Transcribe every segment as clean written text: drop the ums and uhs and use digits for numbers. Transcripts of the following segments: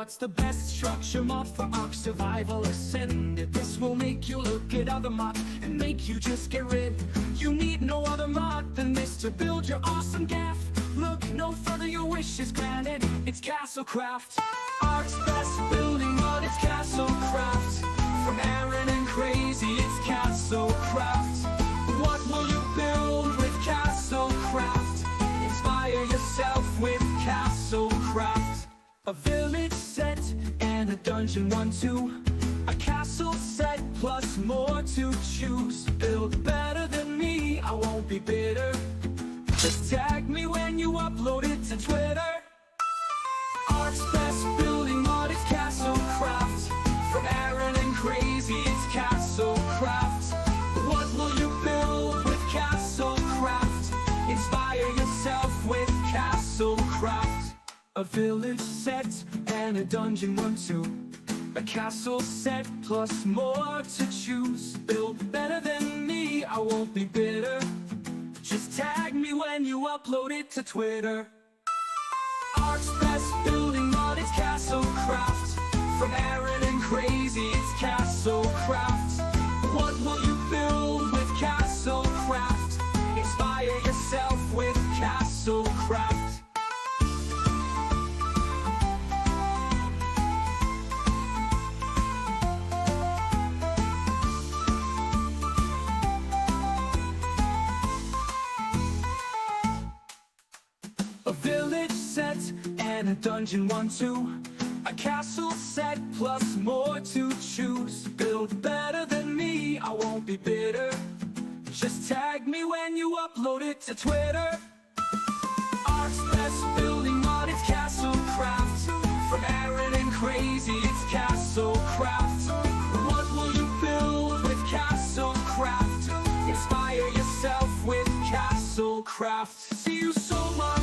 What's the best structure mod for Ark Survival Ascended? This will make you look at other mods and make you just get rid. You need no other mod than this to build your awesome gaff. Look no further, your wish is granted. It's Castlecraft. Ark's best building mod, it's Castlecraft. From Aaron and Crazy, it's Castlecraft. What will you build with Castlecraft? Inspire yourself with Castlecraft. A village set and a dungeon 1-2. A castle set plus more to choose. Build better than me, I won't be bitter. Just tag me when you upload it to Twitter. Ark's best building mod is Castlecraft. From Aaron and Crazy, it's Castlecraft. What will you build with Castlecraft? Inspire yourself with Castlecraft. A village set and a dungeon 1-2. A castle set plus more to choose. Build better than me, I won't be bitter. Just tag me when you upload it to Twitter. Ark's best building mod is Castlecraft. From Aaron and Crazy, it's Castlecraft. What will you build with Castlecraft? Inspire yourself with Castlecraft. A village set and a dungeon 1-2. A castle set plus more to choose. Build better than me, I won't be bitter. Just tag me when you upload it to Twitter. Ark's best building mod, it's Castlecraft. From Aaron and Crazy, it's Castlecraft. What will you build with Castlecraft? Inspire yourself with Castlecraft. See you so much.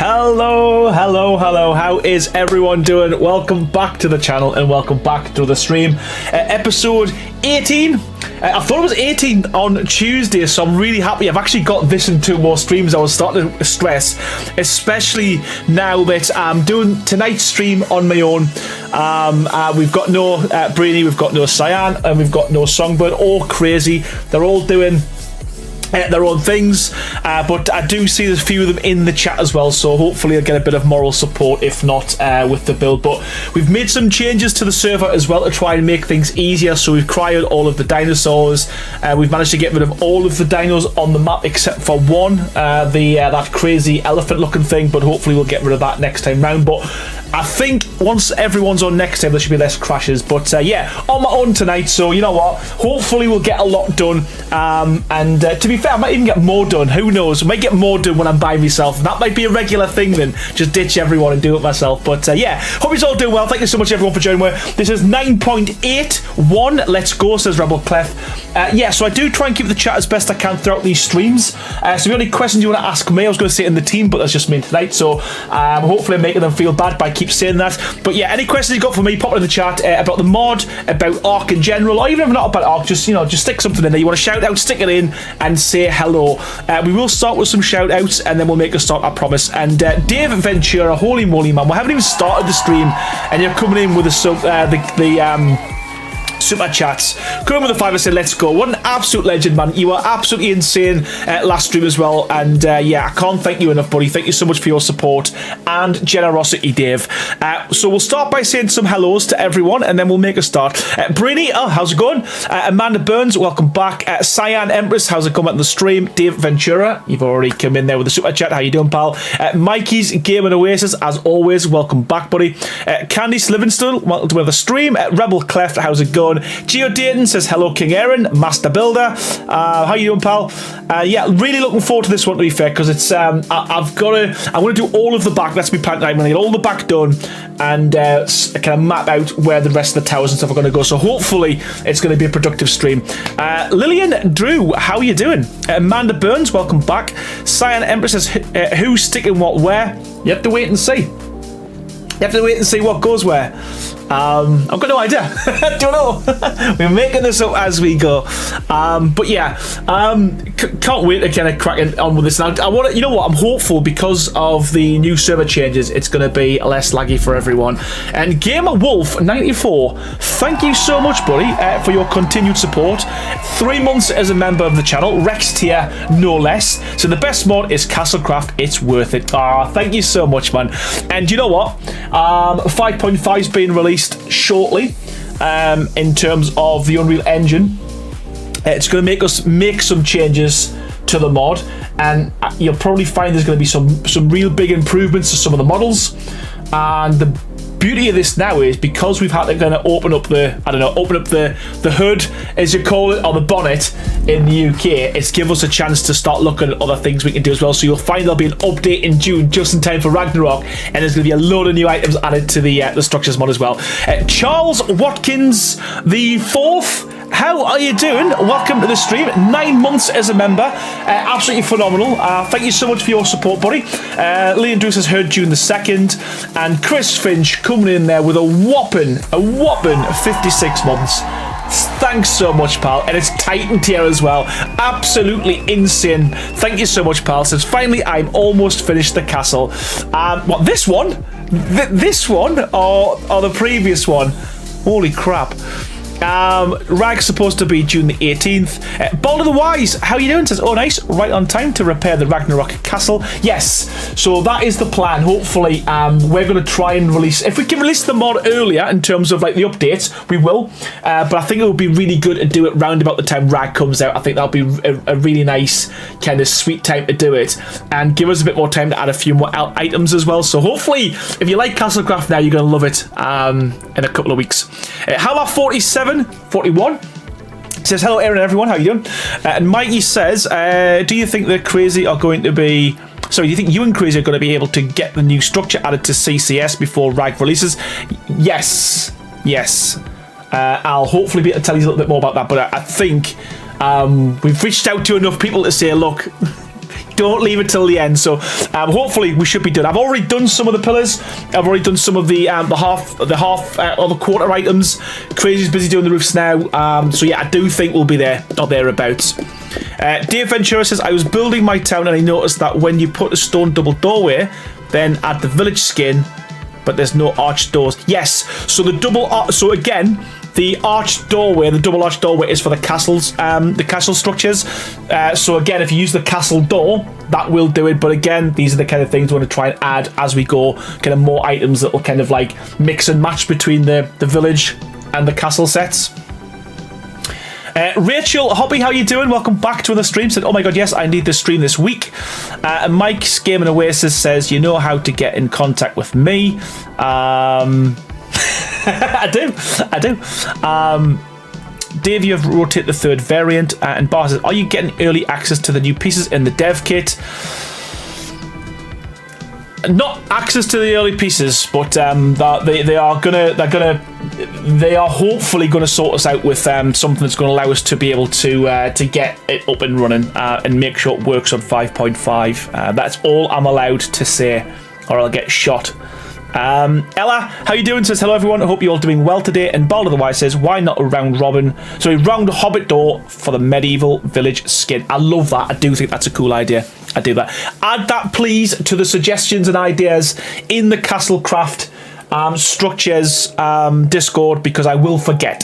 Hello, how is everyone doing? Welcome back to the channel and welcome back to the stream. Episode 18. I thought it was 18 on Tuesday, so I'm really happy I've actually got this in 2 more streams. I was starting to stress, especially now that I'm doing tonight's stream on my own. We've got no Brainy, we've got no Cyan, and we've got no Songbird or Crazy. They're all doing their own things, but I do see there's a few of them in the chat as well, so hopefully I'll get a bit of moral support if not with the build. But we've made some changes to the server as well to try and make things easier. So we've cryoed all of the dinosaurs, we've managed to get rid of all of the dinos on the map except for one, that crazy elephant looking thing, but hopefully we'll get rid of that next time round. But I think once everyone's on next time there should be less crashes. But yeah, on my own tonight, so you know what, hopefully we'll get a lot done, and to be fair, I might even get more done. Who knows? I might get more done when I'm by myself. That might be a regular thing then. Just ditch everyone and do it myself. But yeah, hope you're all doing well. Thank you so much everyone for joining me. This is 9.81. Let's go, says Rebel Clef. Yeah, so I do try and keep the chat as best I can throughout these streams. So if you have any questions you want to ask me, I was going to say it in the team, but that's just me tonight. So hopefully I'm making them feel bad by keep saying that. But yeah, any questions you got for me, pop it in the chat about the mod, about Ark in general, or even if not about Ark, just just stick something in there. You want to shout out, stick it in and say hello. We will start with some shout outs and then we'll make a start, I promise. And Dave Ventura, holy moly man, we haven't even started the stream and you're coming in with the super chats. Come with the 5 and say, let's go. What an absolute legend, man. You were absolutely insane last stream as well. And yeah, I can't thank you enough, buddy. Thank you so much for your support and generosity, Dave. So we'll start by saying some hellos to everyone, and then we'll make a start. Brainy, how's it going? Amanda Burns, welcome back. Cyan Empress, how's it going on the stream? Dave Ventura, you've already come in there with the super chat. How you doing, pal? Mikey's Game and Oasis, as always, welcome back, buddy. Candice Livingston, welcome to the stream. Rebel Cleft, how's it going? Geo Dayton says hello, King Aaron. Master Builder, how you doing, pal? Yeah, really looking forward to this one, to be fair, because it's I'm going to do all of the back. That's me plan. I'm going to get all the back done and kind of map out where the rest of the towers and stuff are going to go. So hopefully it's going to be a productive stream. Lillian Drew, how are you doing? Amanda Burns, welcome back. Cyan Empress says, who's sticking what where? You have to wait and see. You have to wait and see what goes where. I've got no idea. Don't know. We're making this up as we go. But yeah, can't wait to kind of crack on with this. Now, I want to, you know what? I'm hopeful because of the new server changes. It's going to be less laggy for everyone. And Gamer Wolf 94, thank you so much, buddy, for your continued support. 3 months as a member of the channel, Rex tier, no less. So the best mod is Castlecraft. It's worth it. Thank you so much, man. And you know what? 5.5 is being released shortly in terms of the Unreal Engine. It's going to make us make some changes to the mod, and you'll probably find there's going to be some real big improvements to some of the models. And the beauty of this now is because we've had to kind of open up the hood, as you call it, or the bonnet in the UK, it's given us a chance to start looking at other things we can do as well. So you'll find there'll be an update in June just in time for Ragnarok, and there's going to be a load of new items added to the structures mod as well. Charles Watkins the 4th, how are you doing? Welcome to the stream. 9 months as a member. Absolutely phenomenal. Thank you so much for your support, buddy. Leon Drews has heard June the 2nd. And Chris Finch coming in there with a whopping 56 months. Thanks so much, pal. And it's Titan tier as well. Absolutely insane. Thank you so much, pal. Says, finally, I'm almost finished the castle. What, this one? This one? Or the previous one? Holy crap. Rag's supposed to be June the 18th. Bald of the Wise, how you doing? Says, oh nice, right on time to repair the Ragnarok castle. Yes, so that is the plan. Hopefully we're going to try and release, if we can release the mod earlier in terms of like the updates, we will, but I think it would be really good to do it round about the time Rag comes out. I think that'll be a really nice kind of sweet time to do it and give us a bit more time to add a few more items as well. So hopefully if you like Castlecraft now, you're going to love it in a couple of weeks. How about 41 says, hello Aaron everyone, how you doing? And Mikey says, do you think the Crazy are going to be, sorry, do you think you and Crazy are going to be able to get the new structure added to CCS before RAG releases? Yes. I'll hopefully be able to tell you a little bit more about that, but I think we've reached out to enough people to say, look, don't leave it till the end. So hopefully we should be done. I've already done some of the pillars. I've already done some of the half or the quarter items. Crazy's busy doing the roofs now. So yeah, I do think we'll be there or thereabouts. Dave Ventura says, I was building my town and I noticed that when you put a stone double doorway, then add the village skin, but there's no arched doors. Yes. So the so again, the arched doorway, the double arched doorway is for the castles, the castle structures. So again, if you use the castle door, that will do it. But again, these are the kind of things we want to try and add as we go. Kind of more items that will kind of like mix and match between the village and the castle sets. Rachel Hobby, how you doing? Welcome back to another stream. Said, oh my god, yes, I need this stream this week. And Mike's Game and Oasis says, you know how to get in contact with me. I do. Dave, you have rotated the third variant. And Bar says, are you getting early access to the new pieces in the dev kit? Not access to the early pieces, but they are hopefully gonna sort us out with something that's going to allow us to be able to get it up and running and make sure it works on 5.5. That's all I'm allowed to say, or I'll get shot. Ella, how you doing? Says, hello everyone, I hope you're all doing well today. And Bald otherwise says, why not a round hobbit door for the medieval village skin? I love that. I do think that's a cool idea. I do that. Add that please to the suggestions and ideas in the Castlecraft structures, Discord, because I will forget.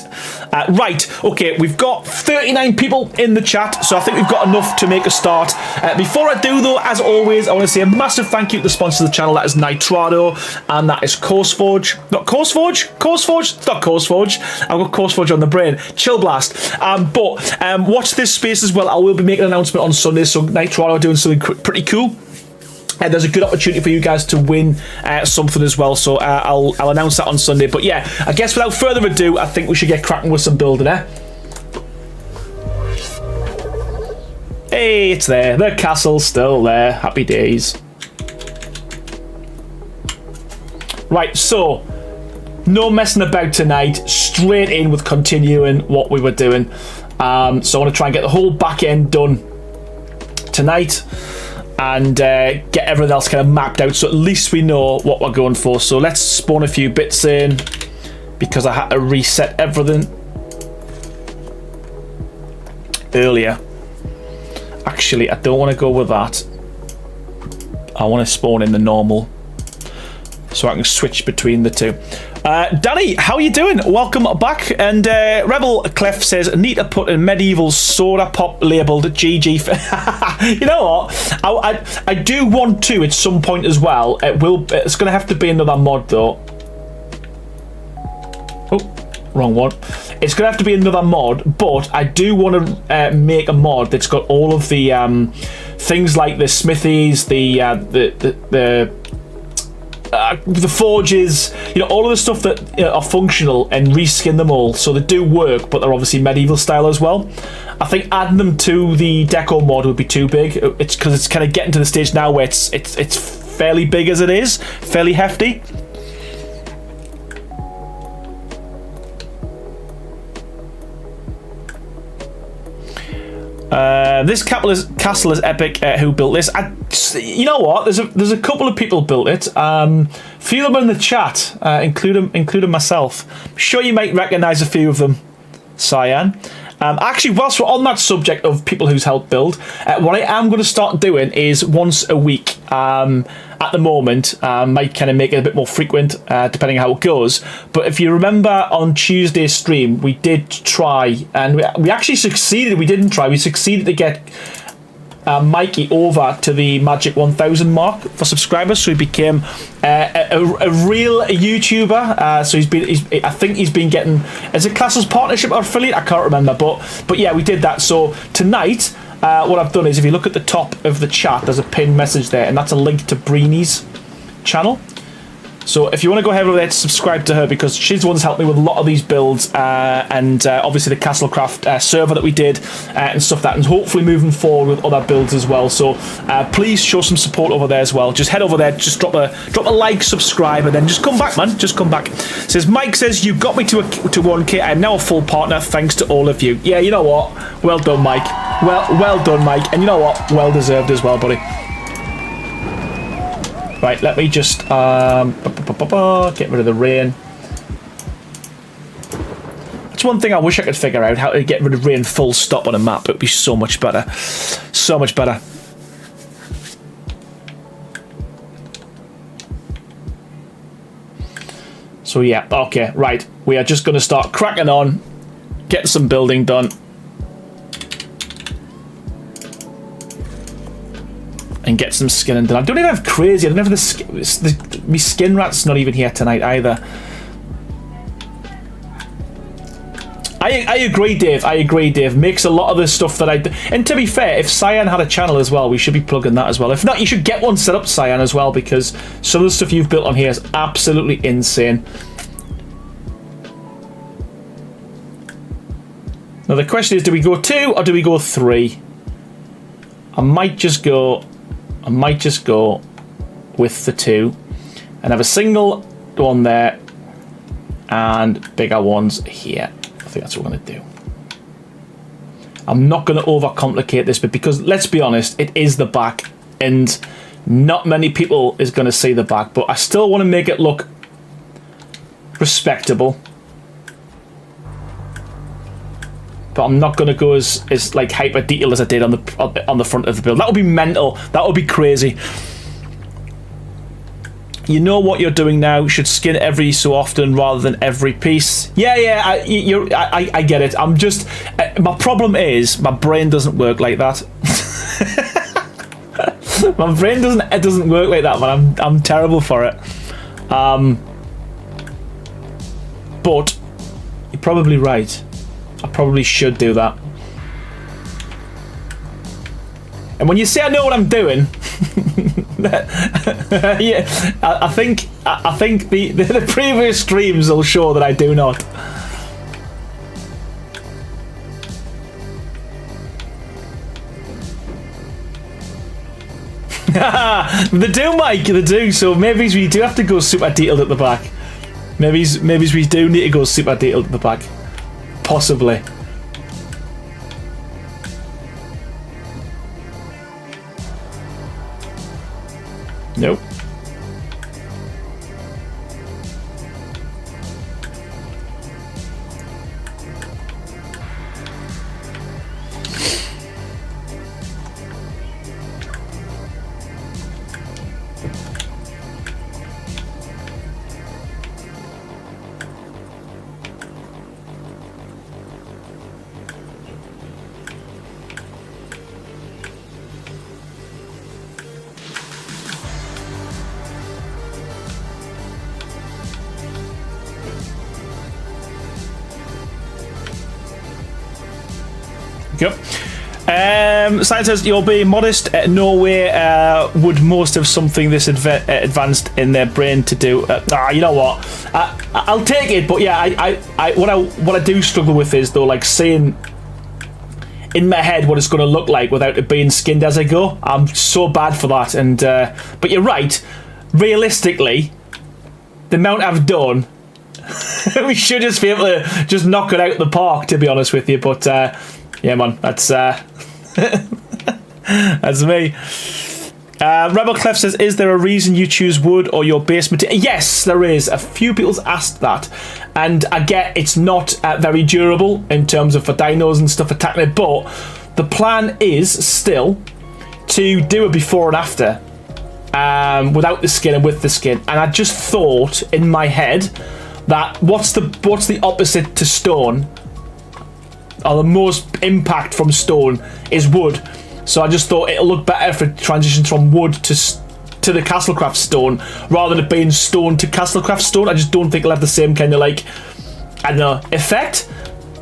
Right, okay, we've got 39 people in the chat, so I think we've got enough to make a start. Before I do, though, as always, I want to say a massive thank you to the sponsor of the channel. That is Nitrado, and that is CourseForge. Not CourseForge? CourseForge? It's not CourseForge. I've got CourseForge on the brain. Chill Blast. But watch this space as well. I will be making an announcement on Sunday, so Nitrado are doing something pretty cool. And there's a good opportunity for you guys to win something as well, so I'll announce that on Sunday. But yeah, I guess without further ado, I think we should get cracking with some building, eh? Hey, it's there. The castle's still there. Happy days. Right, so no messing about tonight. Straight in with continuing what we were doing. So I want to try and get the whole back end done tonight, and get everything else kind of mapped out, so at least we know what we're going for. So let's spawn a few bits in, because I had to reset everything earlier. Actually, I don't want to go with that. I want to spawn in the normal, so I can switch between the two. Danny, how are you doing? Welcome back. And Rebel Clef says, need to put a medieval soda pop labelled GG. You know what? I do want to at some point as well. It's going to have to be another mod though. Oh, wrong one. It's going to have to be another mod, but I do want to make a mod that's got all of the things like the smithies, the forges, you know, all of the stuff that are functional, and reskin them all so they do work, but they're obviously medieval style as well. I think adding them to the deco mod would be too big. It's because it's kind of getting to the stage now where it's fairly big as it is, fairly hefty. This castle is epic. Who built this? You know what? There's a couple of people built it. Few of them in the chat, including myself. I'm sure you might recognise a few of them. Cyan. Actually, whilst we're on that subject of people who's helped build, what I am going to start doing is once a week. At the moment, might kind of make it a bit more frequent, depending on how it goes. But if you remember on Tuesday's stream, we did try, and we actually succeeded. We didn't try. We succeeded to get Mikey over to the magic 1,000 mark for subscribers, so he became a real YouTuber. So I think he's been getting, is it classed as partnership or affiliate? I can't remember, but yeah, we did that. So tonight, what I've done is, if you look at the top of the chat, there's a pinned message there, and that's a link to Breenie's channel. So if you want to go ahead over there to subscribe to her, because she's the one that's helped me with a lot of these builds, and obviously the Castlecraft server that we did, and stuff like that, and hopefully moving forward with other builds as well. So please show some support over there as well. Just head over there, just drop a like, subscribe, and then just come back, man. Just come back. Says Mike says, you got me to 1K. I'm now a full partner thanks to all of you. Yeah, you know what? Well done, Mike. Well done, Mike. And you know what? Well deserved as well, buddy. Right, let me just get rid of the rain. That's one thing I wish I could figure out, how to get rid of rain full stop on a map. It would be so much better. So much better. So yeah, okay, right. We are just going to start cracking on, get some building done. And get some skinning done. I don't even have crazy. I don't have my skin rat's not even here tonight either. I agree, Dave. I agree, Dave. Makes a lot of the stuff that I do. And to be fair, if Cyan had a channel as well, we should be plugging that as well. If not, you should get one set up, Cyan, as well, because some of the stuff you've built on here is absolutely insane. Now the question is, do we go 2 or do we go 3? I might just go with the 2 and have a single one there and bigger ones here. I think that's what we're going to do. I'm not going to overcomplicate this, but because let's be honest, it is the back and not many people is going to see the back, but I still want to make it look respectable. But I'm not going to go as like hyper detailed as I did on the front of the build. That would be mental. That would be crazy. You know what you're doing now. You should skin every so often rather than every piece. Yeah, I get it. I'm just... my problem is my brain doesn't work like that. My brain doesn't work like that, man. I'm terrible for it. But you're probably right. I probably should do that. And when you say I know what I'm doing, yeah, I think the previous streams will show that I do not. They do, Mike. They do. So maybe we do have to go super detailed at the back. Maybe we do need to go super detailed at the back. Possibly. Nope. Yep. Science says you're being modest. No way would most have something this advanced in their brain to do. You know what? I'll take it, but yeah, what I do struggle with is though, like seeing in my head what it's going to look like without it being skinned as I go. I'm so bad for that. And but you're right. Realistically, the amount I've done, we should just be able to just knock it out the park. To be honest with you, but. Yeah, man, that's that's me. Rebel Clef says, is there a reason you choose wood or your base material? Yes, there is. A few people's asked that. And I get it's not very durable in terms of for dinos and stuff attacking it, but the plan is still to do a before and after without the skin and with the skin. And I just thought in my head that what's the opposite to stone? Or the most impact from stone is wood, so I just thought it'll look better if it transitions from wood to the Castlecraft stone rather than it being stone to Castlecraft stone. I just don't think it'll have the same kind of like, I don't know, effect.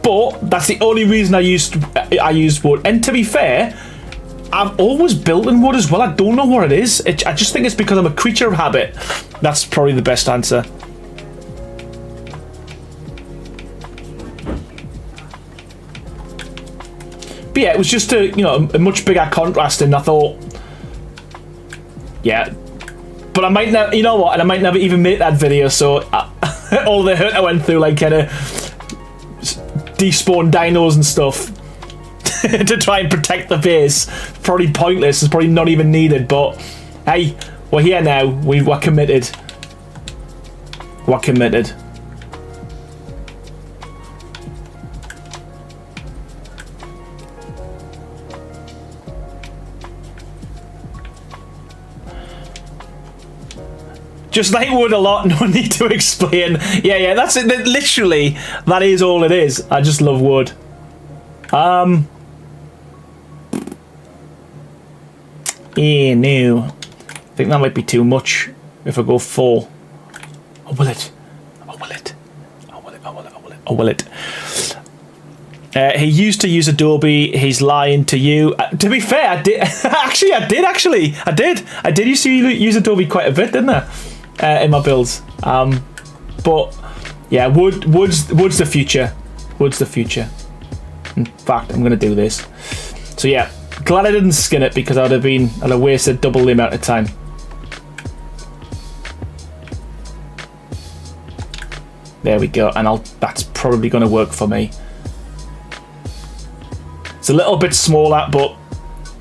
But that's the only reason I used wood. And to be fair, I've always built in wood as well. I don't know what it is. I just think it's because I'm a creature of habit. That's probably the best answer. But yeah, it was just a much bigger contrast, and I thought, yeah. But I might never, you know what? And I might never even make that video. So all the hurt I went through, like kind of despawn dinos and stuff to try and protect the base, probably pointless. It's probably not even needed. But hey, we're here now. We're committed. We're committed. Just like wood a lot, no need to explain. Yeah, that's it. Literally, that is all it is. I just love wood. Yeah, no. I think that might be too much if I go full. Or will it? Or will it? Or will it? Or will it? Or will it? Or will it? He used to use Adobe. He's lying to you. To be fair, I did. I did. I did used to use Adobe quite a bit, didn't I? In my builds, but yeah, wood's the future. Wood's the future. In fact, I'm gonna do this. So yeah, glad I didn't skin it because I'd have wasted double the amount of time. There we go, and that's probably gonna work for me. It's a little bit smaller, but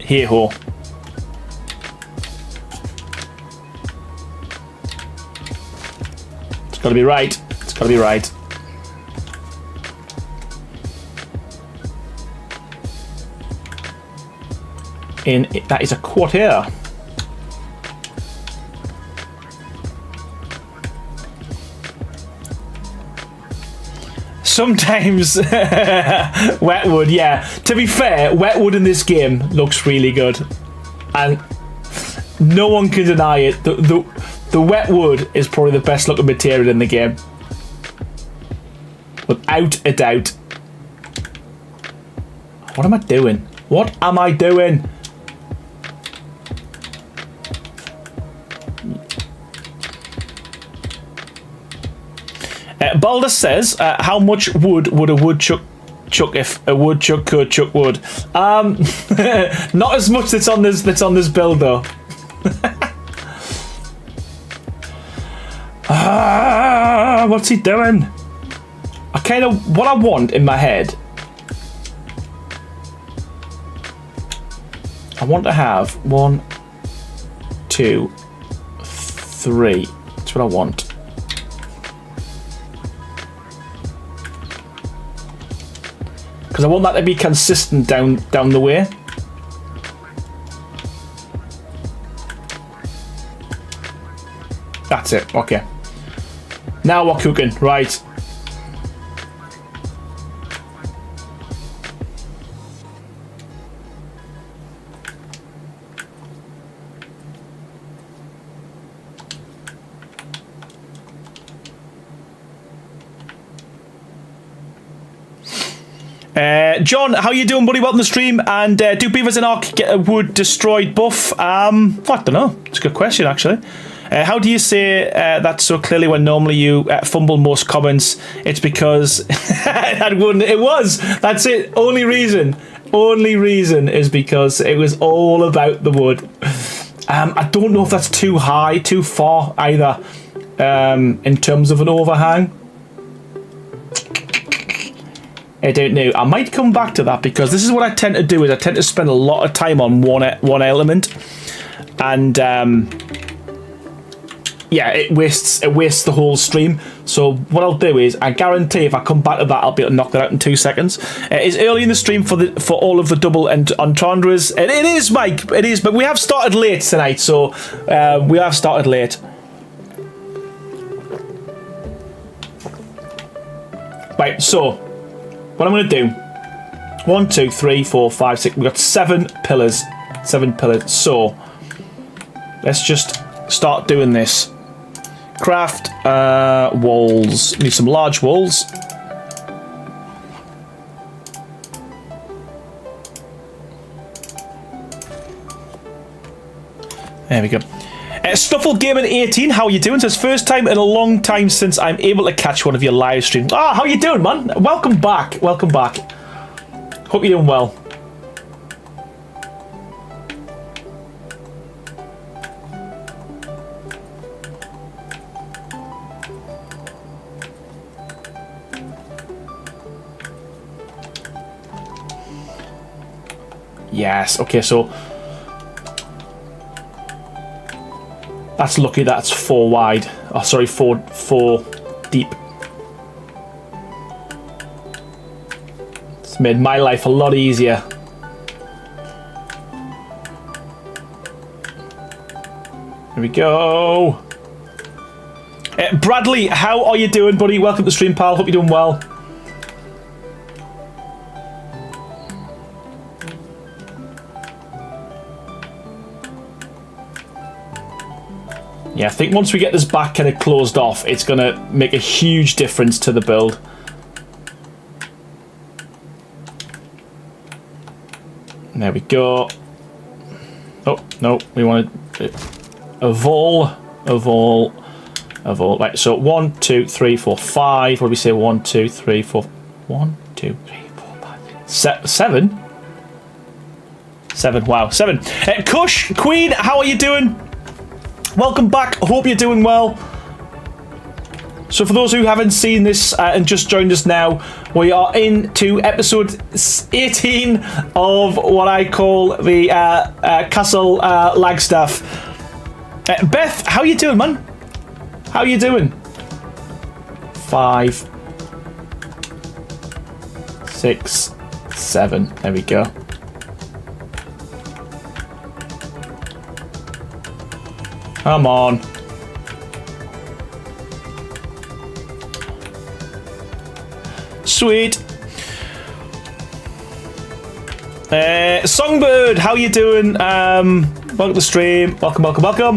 here ho. Gotta be right. It's gotta be right. That is a quarter. sometimes wet wood, yeah. To be fair, wet wood in this game looks really good. And no one can deny it. The wet wood is probably the best looking material in the game. Without a doubt. What am I doing? What am I doing? Balder says, how much wood would a woodchuck chuck if a woodchuck could chuck wood? Not as much that's on this build though. What's he doing? I kind of what I want in my head. I want to have 1, 2, 3. That's what I want. Because I want that to be consistent down the way. That's it. Okay. Now we're cooking. Right. John, how you doing, buddy? Welcome to the stream. And do beavers in Ark get a wood destroyed buff? I don't know. It's a good question, actually. How do you say that so clearly when normally you fumble most comments? It's because that wouldn't. It was. That's it. Only reason is because it was all about the wood. I don't know if that's too high, too far either, in terms of an overhang. I don't know. I might come back to that because this is what I tend to do. Is I tend to spend a lot of time on one element, and yeah, it wastes the whole stream. So what I'll do is I guarantee if I come back to that, I'll be able to knock that out in 2 seconds. It's early in the stream for all of the double entendres. It is, Mike. It is, but we have started late tonight, so we have started late. Right. So. What I'm going to do, 1, 2, 3, 4, 5, 6. We've got 7 pillars. 7 pillars. So let's just start doing this. Craft walls. Need some large walls. There we go. Stuffle Gaming 18, how are you doing? Says first time in a long time since I'm able to catch one of your live streams. Ah, how you doing, man? Welcome back. Welcome back. Hope you're doing well. Yes. Okay, so that's lucky that's 4 wide. Oh, sorry, 4 deep. It's made my life a lot easier. Here we go. Bradley, how are you doing, buddy? Welcome to the stream, pal. Hope you're doing well. Yeah, I think once we get this back kind of closed off, it's going to make a huge difference to the build. There we go. Oh, no, we want a vol. Right, so 1, 2, 3, 4, 5. What do we say? 1, 2, 3, 4. 1, 2, 3, 4, 5. 7? 7, wow, 7. Kush, Queen, how are you doing? Welcome back. Hope you're doing well. So for those who haven't seen this and just joined us now, we are into episode 18 of what I call the Castle Lagstaff. Beth, how you doing, man? How you doing? 5, 6, 7. There we go. Come on. Sweet. Songbird, how you doing? Welcome to the stream. Welcome, welcome, welcome.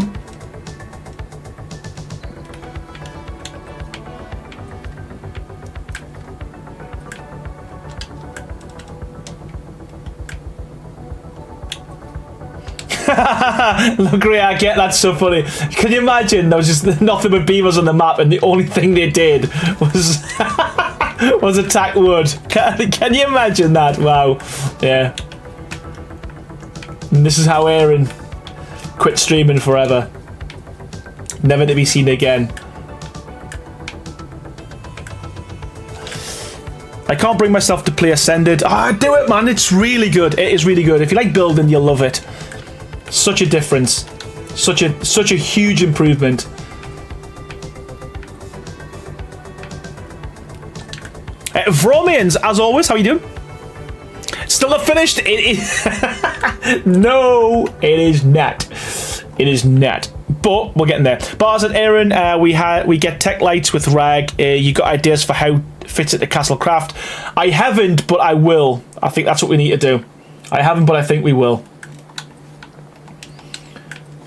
Look, Ray, I get that's so funny. Can you imagine there was just nothing but beavers on the map and the only thing they did was was attack wood? Can you imagine that? Wow. Yeah. And this is how Aaron quit streaming forever. Never to be seen again. I can't bring myself to play Ascended. Do it, man. It's really good. It is really good. If you like building, you'll love it. Such a difference. Such a huge improvement. Vromians, as always, how you doing? Still not finished? It is. No, it is not. It is not. But we're getting there. Bars and Aaron, we get tech lights with rag. You got ideas for how it fits into Castlecraft? I haven't, but I will. I think that's what we need to do. I haven't, but I think we will.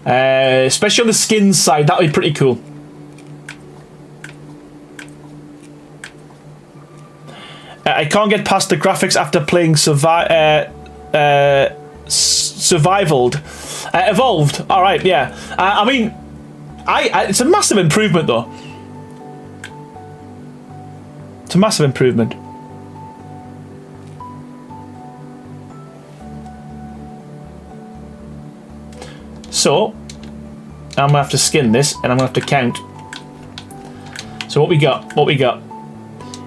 Especially on the skins side, that would be pretty cool. I can't get past the graphics after playing Evolved. All right, yeah. I mean, it's a massive improvement, though. It's a massive improvement. So, I'm gonna have to skin this, and I'm gonna have to count. So what we got? What we got?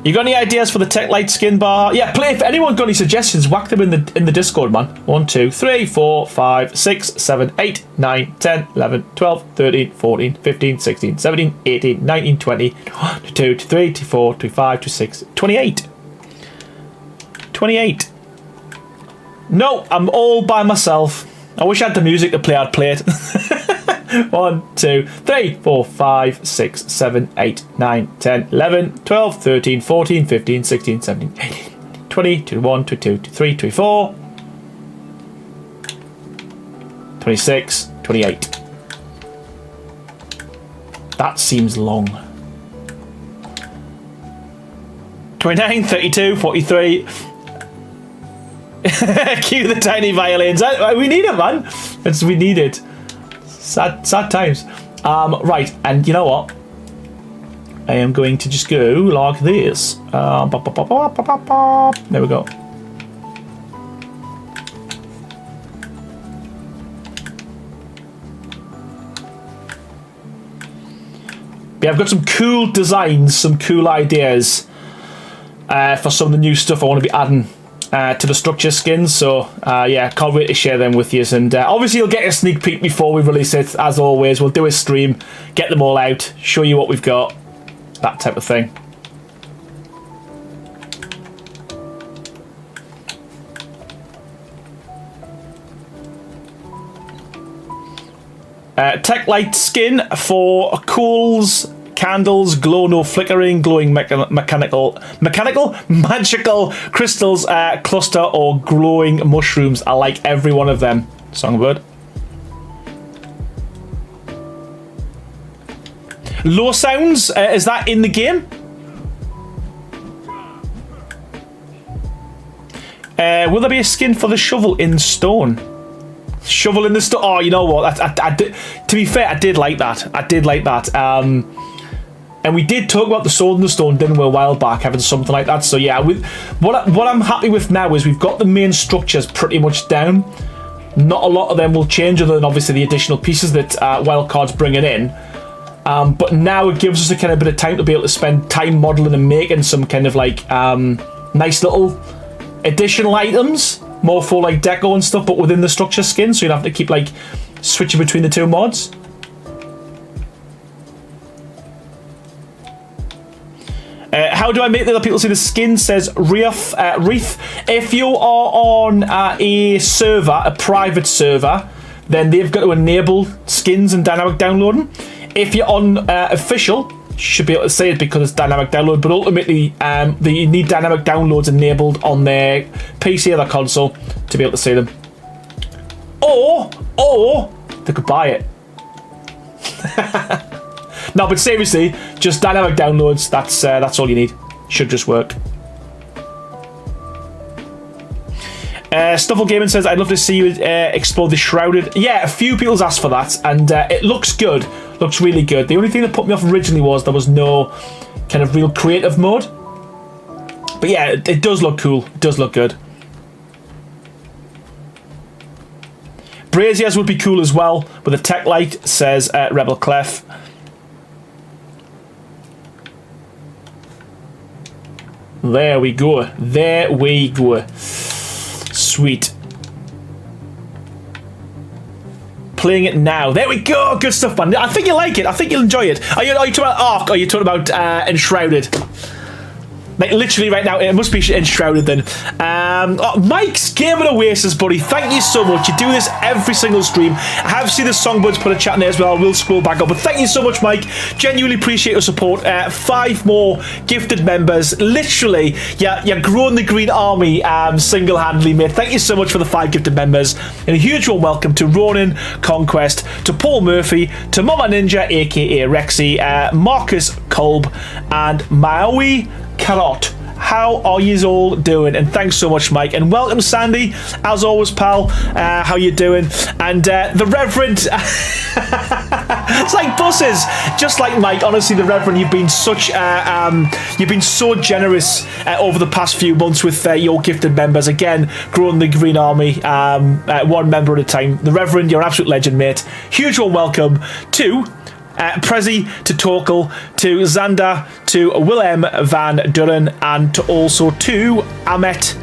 You got any ideas for the tech light skin bar? Yeah, play. If anyone got any suggestions, whack them in the Discord, man. 1, 2, 3, 4, 5, 6, 7, 8, 9, 10, 11, 12, 13, 14, 15, 16, 17, 18, 19, 20, 1, 2, 3, 4, 5, 6, 28. 28. No, I'm all by myself. I wish I had the music to play, I'd play it. 1, 2, 3, 4, 5, 6, 7, 8, 9, 10, 11, 12, 13, 14, 15, 16, 17, 18, 20, 21, 22, 23, 24, 26, 28. That seems long. 29, 32, 43. Cue the tiny violins. We need it, man. We need it. Sad times. Right, and you know what? I am going to just go like this. There we go. Yeah, I've got some cool designs, some cool ideas for some of the new stuff I want to be adding to the structure skins, so yeah, can't wait to share them with you. And obviously you'll get a sneak peek before we release it. As always, we'll do a stream, get them all out, show you what we've got, that type of thing. Tech light skin for coals, candles, glow no flickering, glowing magical crystals, cluster, or glowing mushrooms. I like every one of them. Songbird. Low sounds, is that in the game? Will there be a skin for the shovel in stone? Shovel in the stone. Oh, you know what? I did, to be fair, I did like that. I did like that. And we did talk about the sword in the stone, didn't we, a while back, having something like that. So yeah, what I'm happy with now is we've got the main structures pretty much down. Not a lot of them will change, other than obviously the additional pieces that Wildcard's bringing in. But now it gives us a kind of bit of time to be able to spend time modelling and making some kind of like nice little additional items, more for like deco and stuff, but within the structure skin, so you don't have to keep like switching between the two mods. How do I make the other people see the skin? Says Reef. If you are on a server, a private server, then they've got to enable skins and dynamic downloading. If you're on official, should be able to see it because it's dynamic download, but ultimately you need dynamic downloads enabled on their PC or their console to be able to see them. Or they could buy it. No, but seriously, just dynamic downloads, that's all you need. Should just work. Stuffle Gaming says, I'd love to see you explore the Shrouded. Yeah, a few people's asked for that, and it looks good. Looks really good. The only thing that put me off originally was there was no kind of real creative mode. But yeah, it does look cool. It does look good. Braziers would be cool as well with a tech light, says Rebel Clef. There we go. There we go. Sweet. Playing it now. There we go. Good stuff, man. I think you'll like it. I think you'll enjoy it. Are you talking about Ark? Or are you talking about Enshrouded? Like, literally right now, it must be Enshrouded then. Mike's Game of Oasis, buddy. Thank you so much. You do this every single stream. I have seen the Songbirds put a chat in there as well. We'll scroll back up. But thank you so much, Mike. Genuinely appreciate your support. 5 more gifted members. Literally, you're growing the Green Army single-handedly, mate. Thank you so much for the 5 gifted members. And a huge warm welcome to Ronin Conquest, to Paul Murphy, to Mama Ninja, aka Rexy, Marcus Kolb, and Maui Carrot. How are you all doing? And thanks so much, Mike. And welcome, Sandy. As always, pal. How you doing? And the Reverend. It's like buses. Just like Mike. Honestly, the Reverend, you've been such. You've been so generous over the past few months with your gifted members. Again, growing the Green Army, 1 member at a time. The Reverend, you're an absolute legend, mate. Huge warm welcome to Prezi, to Torkel, to Xander, to Willem van Duren, and to also to Amet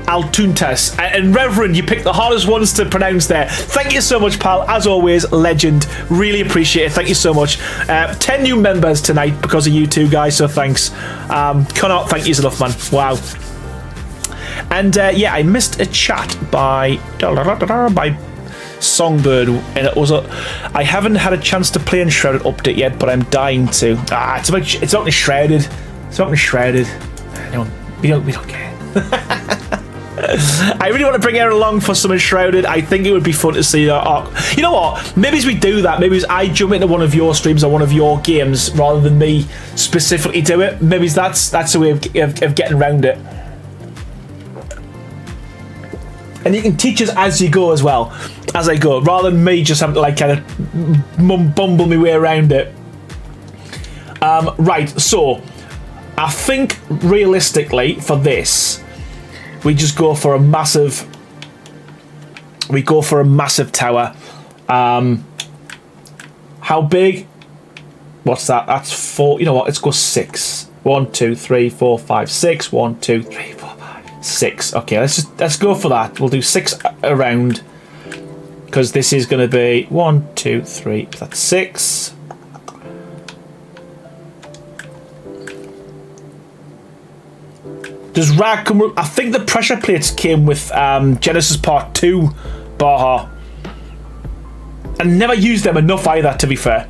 Altuntas. And Reverend, you picked the hardest ones to pronounce there. Thank you so much, pal. As always, legend. Really appreciate it. Thank you so much. 10 new members tonight because of you two guys, so thanks. Cannot thank you enough, man. Wow. And yeah, I missed a chat by Songbird, and it was I haven't had a chance to play Enshrouded update yet, but I'm dying to. It's not Enshrouded. It's not Enshrouded. We don't care. I really want to bring Aaron along for some Enshrouded. I think it would be fun to see that. You know what? Maybe as we do that, maybe as I jump into one of your streams or one of your games rather than me specifically do it. Maybe that's a way of getting around it. And you can teach us as you go as well, as I go, rather than me just having to like kind of bumble my way around it. Right, so I think realistically for this, we just go for a massive. We go for a massive tower. How big? What's that? That's 4. You know what? Let's go 6. 1, 2, 3, 4, 5, 6. 1, 2, 3, 4, 5. 6. Okay, let's go for that. We'll do 6 around because this is going to be 1, 2, 3. That's 6. Does Rag come? I think the pressure plates came with Genesis Part 2, Baha. I never used them enough either, to be fair.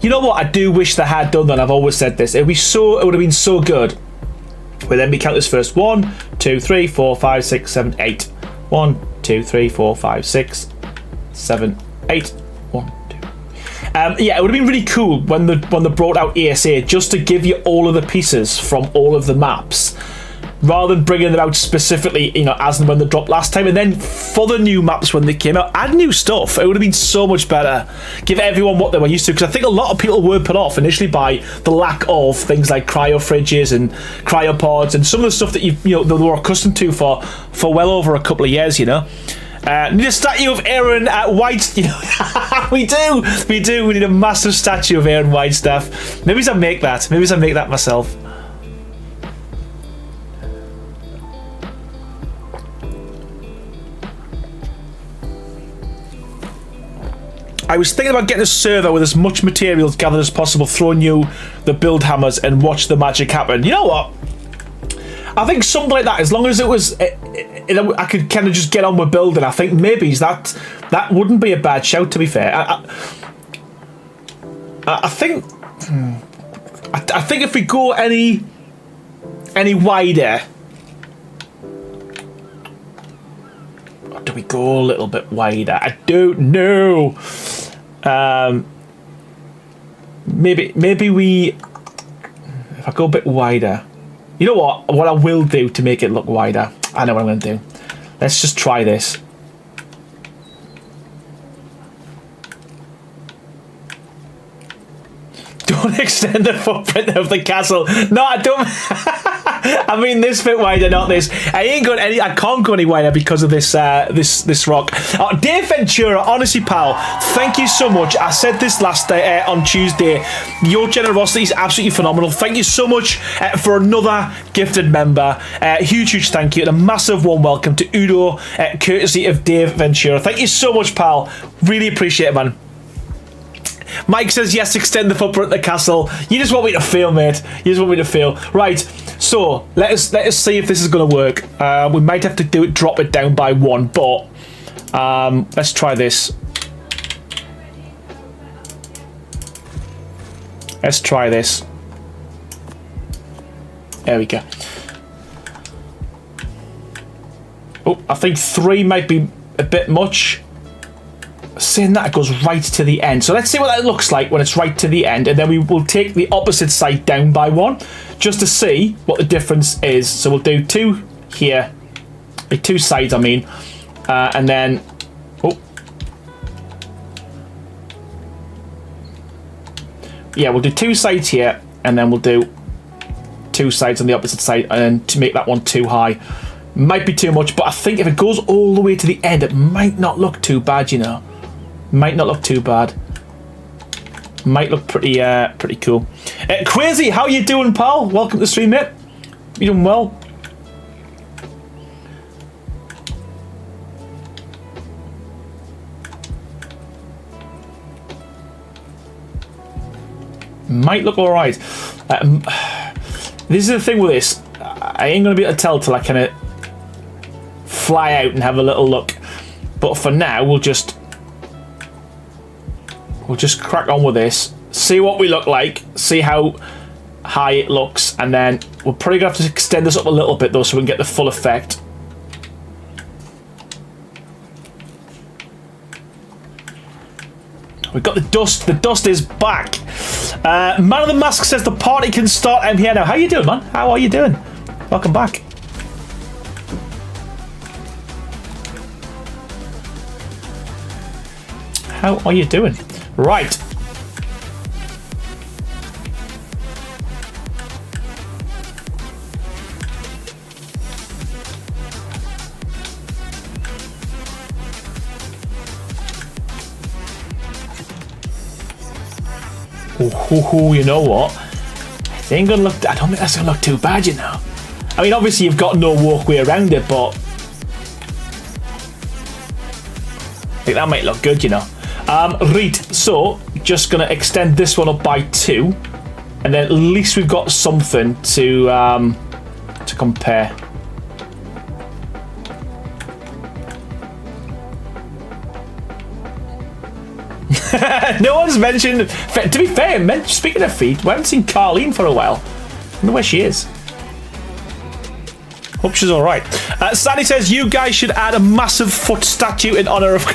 You know what? I do wish they had done that. I've always said this. It would have been so good. Well, then we count this first. 1, 2, 3, 4, 5, 6, 7, 8. 1, 2, 3, 4, 5, 6, 7, 8. 1, 2. Yeah, it would have been really cool when they brought out ASA just to give you all of the pieces from all of the maps, rather than bringing them out specifically, you know, as and when they dropped last time, and then for the new maps when they came out, add new stuff. It would have been so much better. Give everyone what they were used to, because I think a lot of people were put off initially by the lack of things like cryo fridges and cryopods and some of the stuff that they were accustomed to for well over a couple of years. You know, need a statue of Aaron at White. You know, we do. We need a massive statue of Aaron Whitestaff. Maybe I make that. Maybe I make that myself. I was thinking about getting a server with as much materials gathered as possible, throwing you the build hammers and watch the magic happen. You know what? I think something like that, as long as it was, I could kind of just get on with building. I think maybe that wouldn't be a bad shout, to be fair. I think I think if we go any wider, or do we go a little bit wider? I don't know. Maybe we, if I go a bit wider, you know what I will do to make it look wider, I know what I'm going to do. Let's just try this. Don't extend the footprint of the castle. No, I don't. I mean this bit wider, not this. I can't go any wider because of this this rock. Dave Ventura, honestly, pal, thank you so much. I said this last on Tuesday. Your generosity is absolutely phenomenal. Thank you so much for another gifted member. Huge thank you and a massive warm welcome to Udo, courtesy of Dave Ventura. Thank you so much, pal. Really appreciate it, man. Mike says yes, extend the footprint of the castle. You just want me to fail, mate. You just want me to fail. Right, so let us see if this is going to work. We might have to drop it down by 1, but let's try this. Let's try this. There we go. Oh, I think 3 might be a bit much. Saying that, it goes right to the end. So let's see what that looks like when it's right to the end, and then we will take the opposite side down by 1 just to see what the difference is. So we'll do 2 here, 2 sides I mean, and then yeah, we'll do 2 sides here, and then we'll do 2 sides on the opposite side, and then to make that one too high might be too much, but I think if it goes all the way to the end it might not look too bad, you know. Might not look too bad. Might look pretty cool. Crazy, how you doing, pal? Welcome to the stream, mate. You doing well? Might look alright. This is the thing with this. I ain't going to be able to tell till I kind of fly out and have a little look. But for now, we'll just crack on with this, see what we look like, see how high it looks, and then we're probably going to have to extend this up a little bit though so we can get the full effect. We've got the dust is back. Man of the Mask says the party can start. I'm here now. How you doing, man? How are you doing? Welcome back. How are you doing? Right. Oh, you know what? It ain't gonna look. I don't think that's gonna look too bad, you know. I mean, obviously you've got no walkway around it, but I think that might look good, you know. Right, so just gonna extend this one up by 2, and then at least we've got something to compare. No one's mentioned. To be fair, speaking of feet, we haven't seen Carleen for a while. I wonder where she is. Hope she's all right. Sandy says you guys should add a massive foot statue in honor of.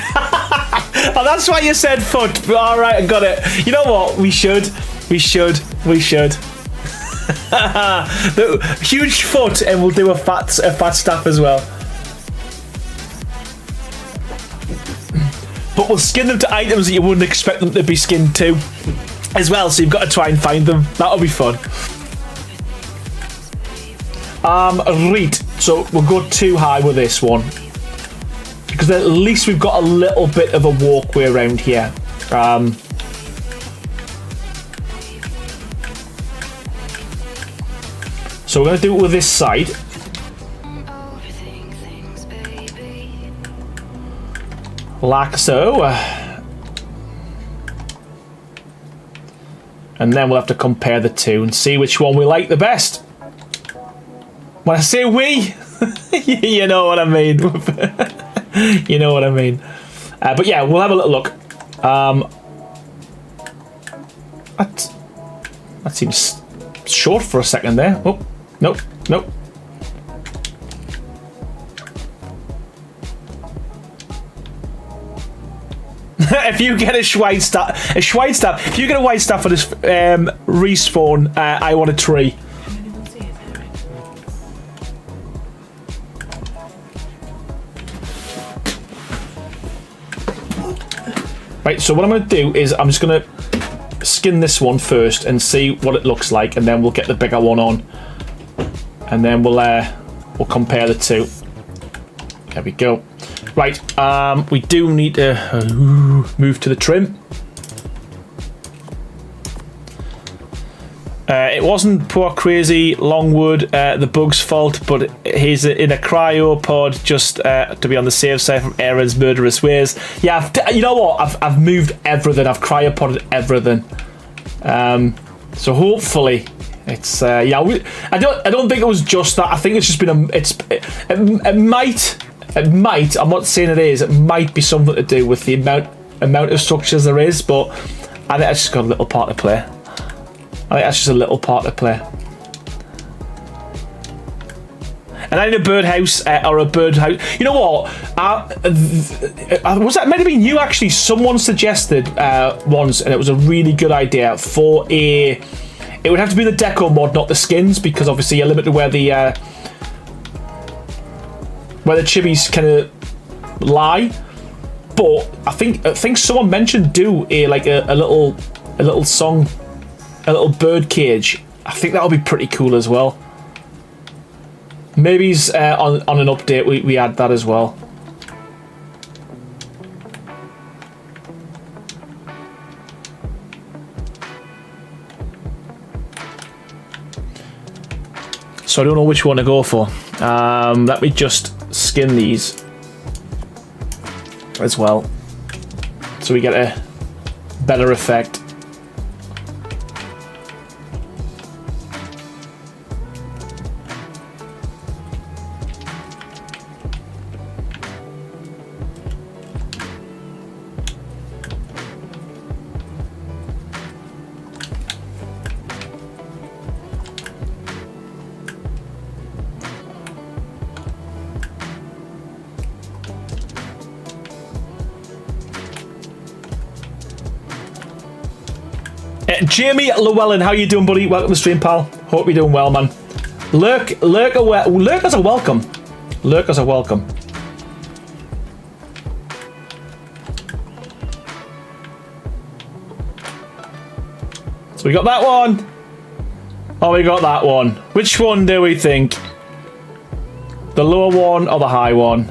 Oh, that's why you said foot. All right, I got it. You know what? We should. The huge foot, and we'll do a fat staff as well. But we'll skin them to items that you wouldn't expect them to be skinned to as well, so you've got to try and find them. That'll be fun. Right, so we'll go too high with this one, because at least we've got a little bit of a walkway around here. So we're going to do it with this side. Like so. And then we'll have to compare the two and see which one we like the best. When I say we, you know what I mean. You know what I mean. But yeah, we'll have a little look. That seems short for a second there. Oh, nope, nope. If you get a Schweizstab, if you get a white staff for this respawn, I want a tree. Right, so what I'm going to do is I'm just going to skin this one first and see what it looks like, and then we'll get the bigger one on, and then we'll compare the two. There we go. Right, we do need to move to the trim. It wasn't poor crazy Longwood the bug's fault, but he's in a cryopod just to be on the safe side from Aaron's murderous ways. Yeah, you know what? I've moved everything. I've cryopoded everything. So hopefully it's yeah. I don't think it was just that. I think it's just been it might. I'm not saying it is. It might be something to do with the amount of structures there is, but I think that's just got a little part to play. I think that's just a little part to play. And I need a birdhouse or a birdhouse. You know what? Was that might have been you actually? Someone suggested once, and it was a really good idea for a. It would have to be the deco mod, not the skins, because obviously you're limited where the chibis kind of lie. But I think someone mentioned do a little song. A little bird cage. I think that'll be pretty cool as well. Maybe on an update we add that as well. So I don't know which one to go for. Let me just skin these as well, so we get a better effect. Jamie Llewellyn, how you doing, buddy? Welcome to the stream, pal. Hope you're doing well, man. Lurkers are welcome. Lurkers are welcome. So we got that one. Oh, we got that one. Which one do we think? The lower one or the high one?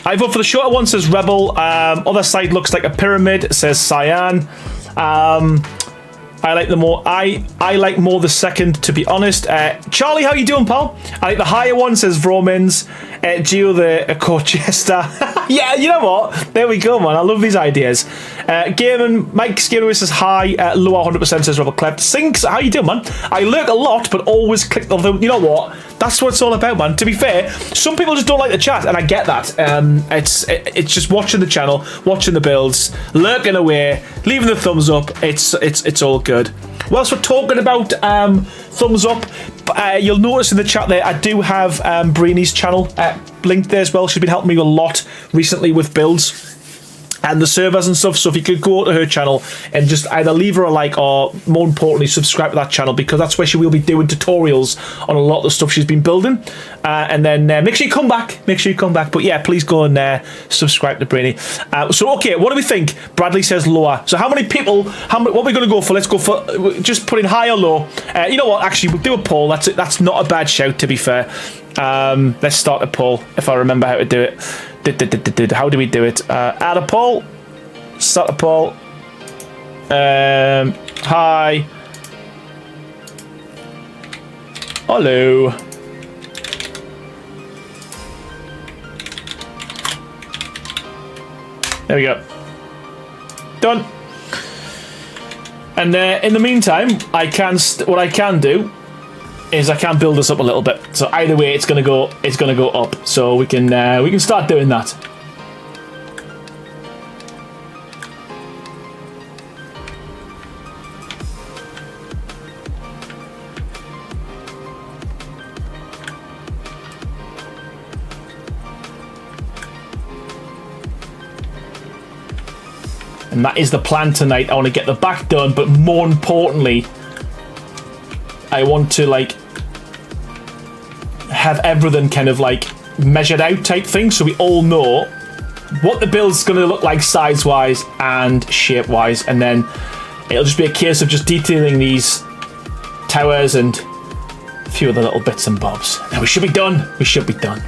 I vote for the shorter one, says Rebel. Other side looks like a pyramid, says Cyan. I like like more the second, to be honest. Charlie, how you doing, pal? I like the higher one, says Vromins. Geo the Corchester. Yeah, you know what? There we go, man. I love these ideas. Mike Skinner says hi. Lower 100% says Rebel Cleft. Sinks, how you doing, man? I lurk a lot, but always click on the. You know what? That's what it's all about, man. To be fair, some people just don't like the chat, and I get that. It's just watching the channel, watching the builds, lurking away, leaving the thumbs up. It's all good. Whilst we're talking about thumbs up, you'll notice in the chat there I do have Breeny's channel linked there as well. She's been helping me a lot recently with builds and the servers and stuff, so if you could go to her channel and just either leave her a like or, more importantly, subscribe to that channel, because that's where she will be doing tutorials on a lot of the stuff she's been building. And then make sure you come back. But yeah, please go and subscribe to Brainy. So okay, what do we think? Bradley says lower. So how many people? What are we going to go for? Let's go for just putting high or low. You know what? Actually, we'll do a poll. That's not a bad shout, to be fair. Let's start a poll if I remember how to do it. How do we do it? Add a poll. Start a poll. Hi. Hello. There we go. Done. And in the meantime, what I can do is I can build this up a little bit. So either way, it's gonna go up. So we can start doing that. And that is the plan tonight. I want to get the back done, but more importantly, I want to like have everything kind of like measured out type thing, so we all know what the build's going to look like size-wise and shape-wise, and then it'll just be a case of just detailing these towers and a few other little bits and bobs. Now we should be done. We should be done.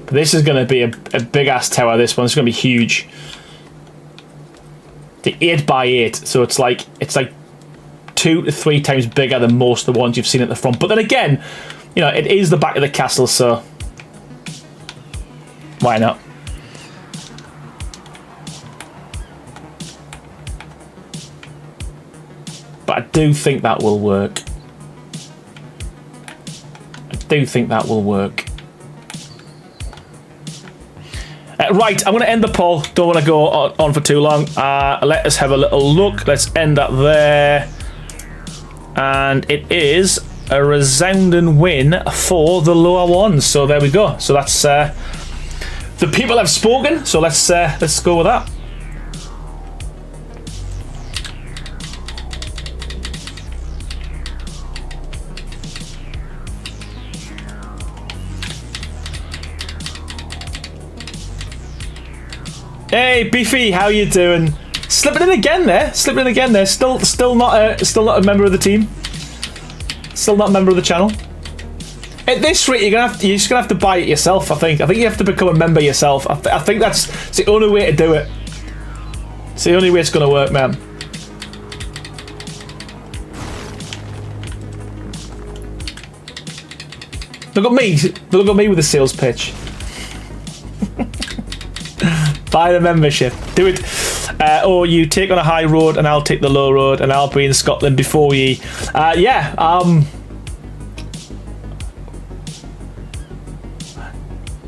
But this is going to be a big ass tower. This one's going to be huge. The 8x8, so it's like 2 to 3 times bigger than most of the ones you've seen at the front. But then again, you know, it is the back of the castle, so why not? But I do think that will work. I do think that will work. Right, I'm going to end the poll. Don't want to go on for too long. Let us have a little look. Let's end that there. And it is a resounding win for the lower ones. So there we go. So that's the people have spoken. So let's go with that. Hey Beefy, how you doing? Slipping in again there. Slipping in again there. Still not a member of the team. Still not a member of the channel. At this rate, you're just gonna have to buy it yourself. I think you have to become a member yourself. I think that's the only way to do it. It's the only way it's gonna work, man. Look at me. Look at me with the sales pitch. Buy the membership. Do it. Or you take on a high road and I'll take the low road and I'll be in Scotland before ye. Yeah.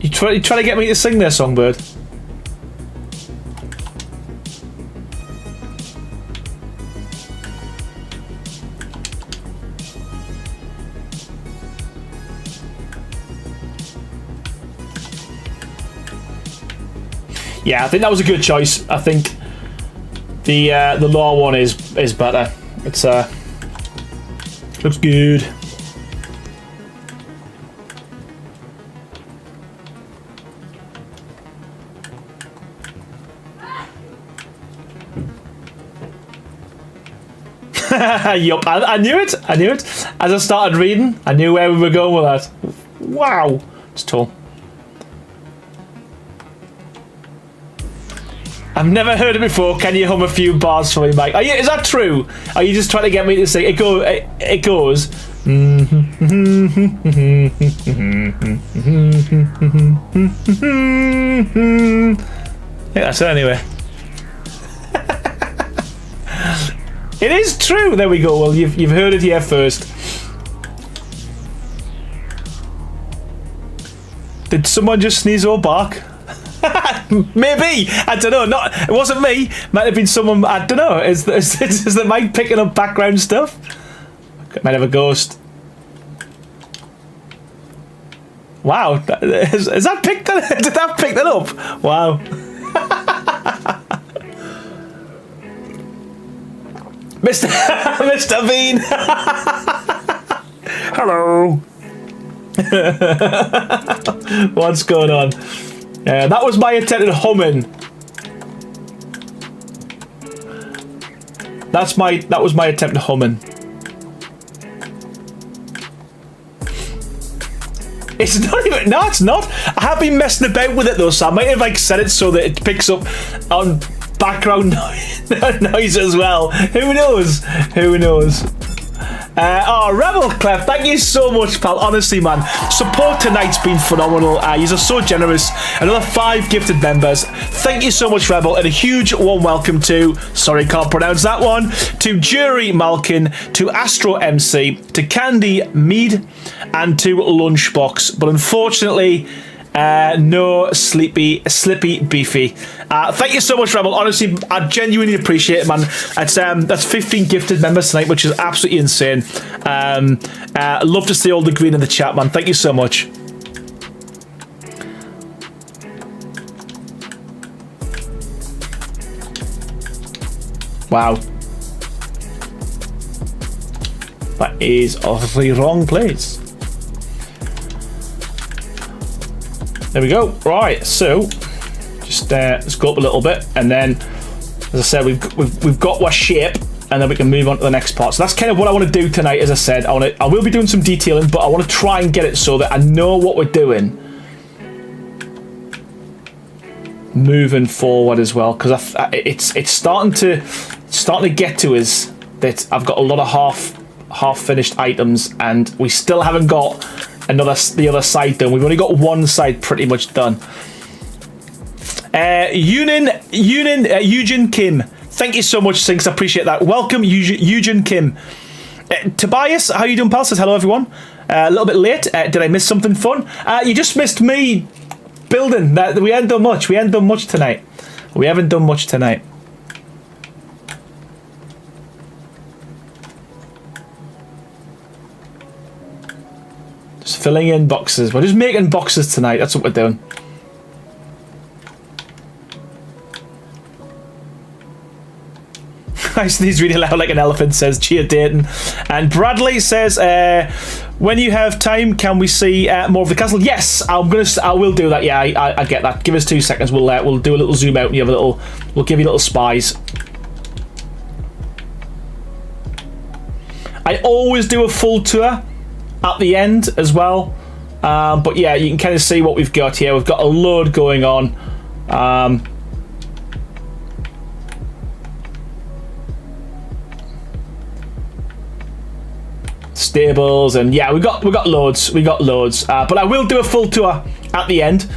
You try to get me to sing their Songbird. Yeah, I think that was a good choice. I think the lower one is better. It's looks good. Yup, I knew it. I knew it. As I started reading, I knew where we were going with that. Wow, it's tall. I've never heard it before. Can you hum a few bars for me, Mike? Is that true? Are you just trying to get me to sing? It goes. Yeah, that's it anyway. It is true. There we go. Well, you've heard it here first. Did someone just sneeze or bark? Maybe. I don't know. It wasn't me. Might have been someone. I don't know. Is the mic picking up background stuff? Might have a ghost. Wow. Is that picked that? Did that pick that up? Wow. Mr. Bean. Hello. What's going on? That was my attempt at humming. That was my attempt at humming. It's not even. No, it's not. I have been messing about with it though, so I might have like set it so that it picks up on background noise as well. Who knows? Who knows? Oh, Rebel Clef, thank you so much, pal. Honestly, man, support tonight's been phenomenal. You are so generous. Another 5 gifted members. Thank you so much, Rebel, and a huge warm welcome to, sorry, can't pronounce that one, to Jury Malkin, to Astro MC, to Candy Mead, and to Lunchbox. But unfortunately, No, slippy beefy. Thank you so much, Rebel. Honestly, I genuinely appreciate it, man. That's 15 gifted members tonight, which is absolutely insane. Love to see all the green in the chat, man. Thank you so much. Wow. That is the wrong place. There we go. Right, so just let's go up a little bit, and then, as I said, we've got our shape, and then we can move on to the next part. So that's kind of what I want to do tonight. As I said, I will be doing some detailing, but I want to try and get it so that I know what we're doing moving forward as well, because it's starting to get to us that I've got a lot of half finished items, and we still haven't got the other side done. We've only got one side pretty much done. Eugene Kim, thank you so much, Sinks. I appreciate that. Welcome, Eugene Kim. Tobias, how you doing, pal? Says hello, everyone. A little bit late. Did I miss something fun? You just missed me building. We haven't done much. We haven't done much tonight. Just filling in boxes. We're just making boxes tonight. That's what we're doing. I sneeze really loud like an elephant, says Chia Dayton. And Bradley says, when you have time, can we see more of the castle? Yes, I will do that. Yeah, I get that. Give us 2 seconds. We'll do a little zoom out, and you have we'll give you little spies. I always do a full tour at the end as well, but yeah, you can kind of see what we've got here. We've got a load going on. Stables, and yeah, we got loads. But I will do a full tour at the end.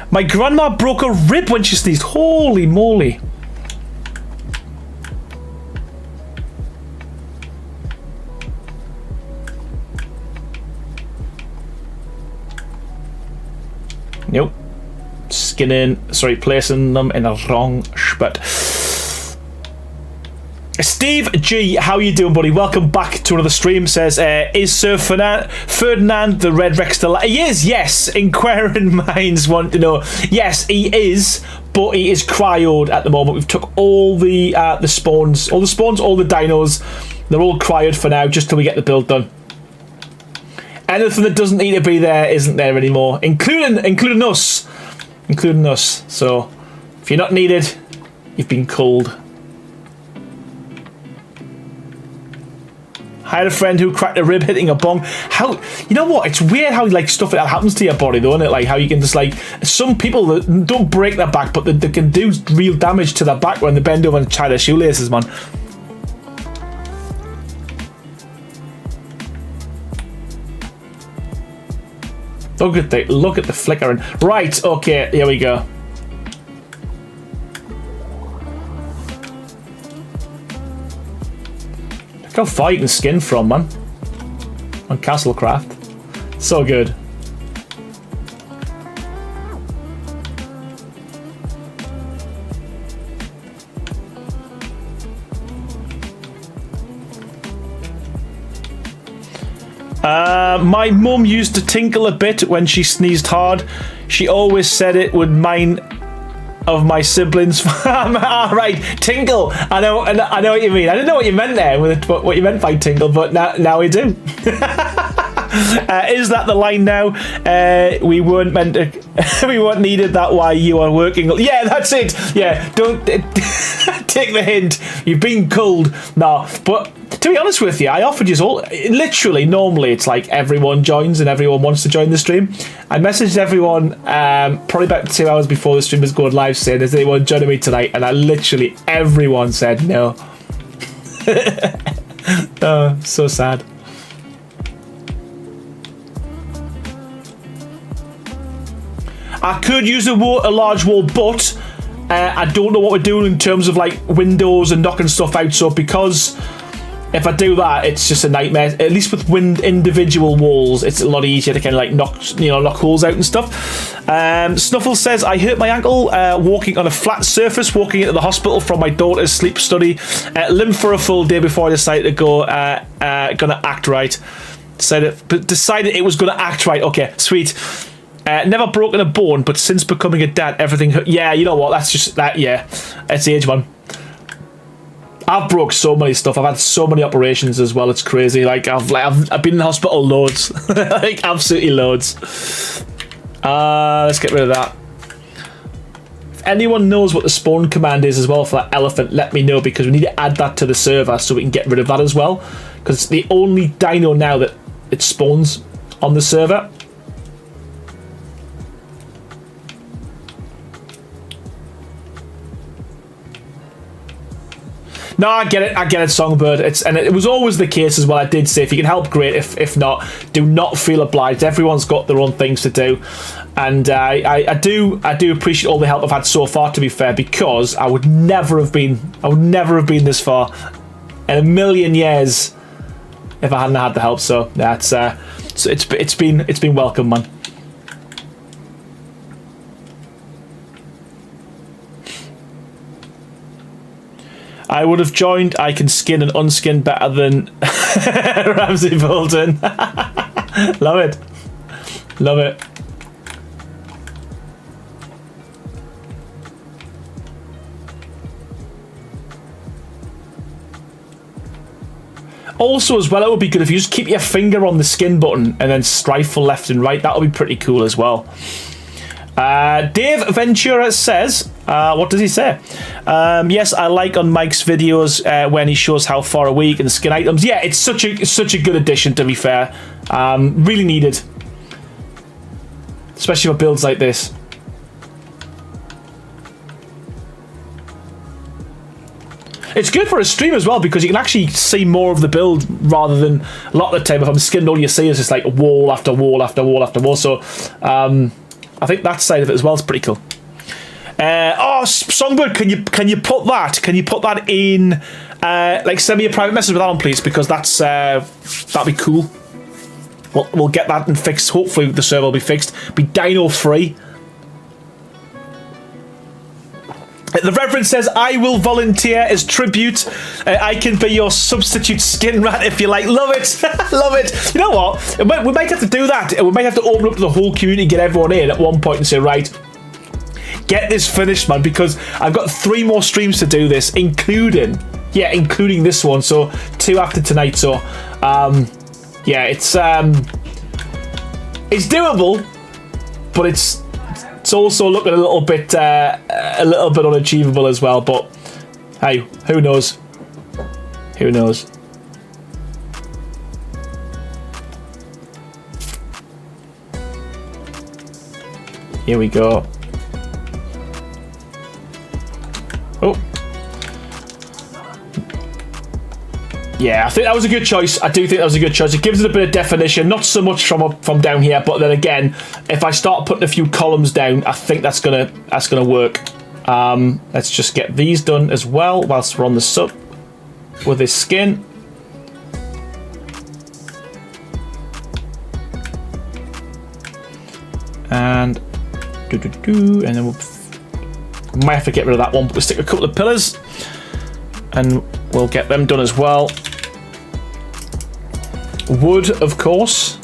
My grandma broke a rib when she sneezed. Holy moly. Nope. Placing them in the wrong spot. Steve G, how you doing, buddy? Welcome back to another stream. Says, is Sir Ferdinand the Red Rex still? He is, yes. Inquiring minds want to know. Yes, he is, but he is cryoed at the moment. We've took all the spawns, all the dinos. They're all cryoed for now, just till we get the build done. Anything that doesn't need to be there isn't there anymore, including us. So, if you're not needed, you've been culled. I had a friend who cracked a rib hitting a bong. How, you know what? It's weird how like stuff like that happens to your body, though, isn't it? Like how you can just like, some people that don't break their back, but they can do real damage to their back when they bend over and tie their shoelaces, man. Look at the flickering. Right, okay, here we go. Look how far you can skin from, man. On Castlecraft. So good. My mum used to tinkle a bit when she sneezed hard. She always said it would mind of my siblings. Right, tinkle. I know what you mean. I didn't know what you meant there, what you meant by tinkle, but now we do. Is that the line now? We weren't meant to. We weren't needed that while you are working. Yeah, that's it. Yeah, don't take the hint. You've been culled. No, but to be honest with you, I offered you all. Literally, normally it's like everyone joins and everyone wants to join the stream. I messaged everyone probably about 2 hours before the stream was going live, saying, "Is anyone joining me tonight?" And literally everyone said no. Oh, so sad. I could use a large wall, but I don't know what we're doing in terms of like windows and knocking stuff out. So because if I do that, it's just a nightmare. At least with individual walls, it's a lot easier to kind of like knock holes out and stuff. Snuffle says, I hurt my ankle walking on a flat surface, walking into the hospital from my daughter's sleep study. Limped for a full day before I decided to go, gonna act right. Decided it was gonna act right. Okay, sweet. Never broken a bone, but since becoming a dad, everything hurt. Yeah, you know what? That's just that. Yeah, it's age, man. I've broke so many stuff. I've had so many operations as well. It's crazy. Like I've been in the hospital loads, like absolutely loads. Let's get rid of that. If anyone knows what the spawn command is as well for that elephant, let me know, because we need to add that to the server so we can get rid of that as well. Because it's the only dino now that it spawns on the server. No, I get it, Songbird. It was always the case as well. I did say if you can help, great. If not, do not feel obliged. Everyone's got their own things to do, and I do appreciate all the help I've had so far. To be fair, because I would never have been this far in a million years if I hadn't had the help. So that's so it's been welcome, man. I would have joined. I can skin and unskin better than Ramsey Bolton. Love it. Love it. Also, as well, it would be good if you just keep your finger on the skin button and then strifle left and right. That would be pretty cool as well. Dave Ventura says, what does he say? Yes, I like on Mike's videos when he shows how far away you can skin items. Yeah, it's such a good addition, to be fair. Really needed, especially for builds like this. It's good for a stream as well because you can actually see more of the build rather than a lot of the time if I'm skinned, all you see is just like wall after wall after wall after wall. So I think that side of it as well is pretty cool. Oh, Songbird, can you put that in like send me a private message with that on, please, because that'd be cool. We'll get that and fixed. Hopefully the server will be fixed. Be dino free. The Reverend says, I will volunteer as tribute. I can be your substitute skin rat if you like. Love it. Love it. You know what? We might have to do that. We might have to open up to the whole community, get everyone in at one point and say, right, get this finished, man, because I've got 3 more streams to do this, including this one. So 2 after tonight. So, yeah, it's doable, but it's also looking a little bit unachievable as well. But hey, who knows? Who knows? Here we go. Oh. Yeah, I think that was a good choice. I do think that was a good choice. It gives it a bit of definition, not so much from down here, but then again, if I start putting a few columns down, I think that's gonna work. Let's just get these done as well whilst we're on the sub with this skin. And and then we might have to get rid of that one, but we'll stick a couple of pillars and we'll get them done as well. Wood, of course.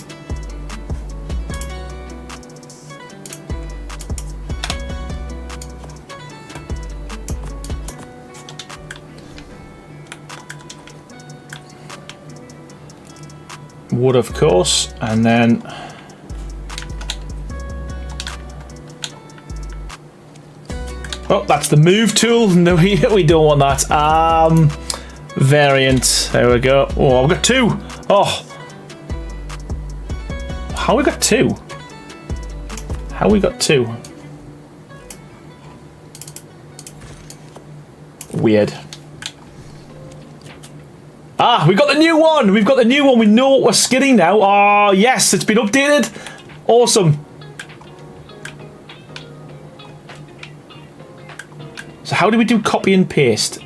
Wood, of course, and then oh, that's the move tool. No, we don't want that. Variant. There we go. Oh, I've got 2. Oh, how we got 2? How we got 2? Weird. Ah, we got the new one. We've got the new one. We know what we're skinning now. Oh, yes, it's been updated. Awesome. So how do we do copy and paste?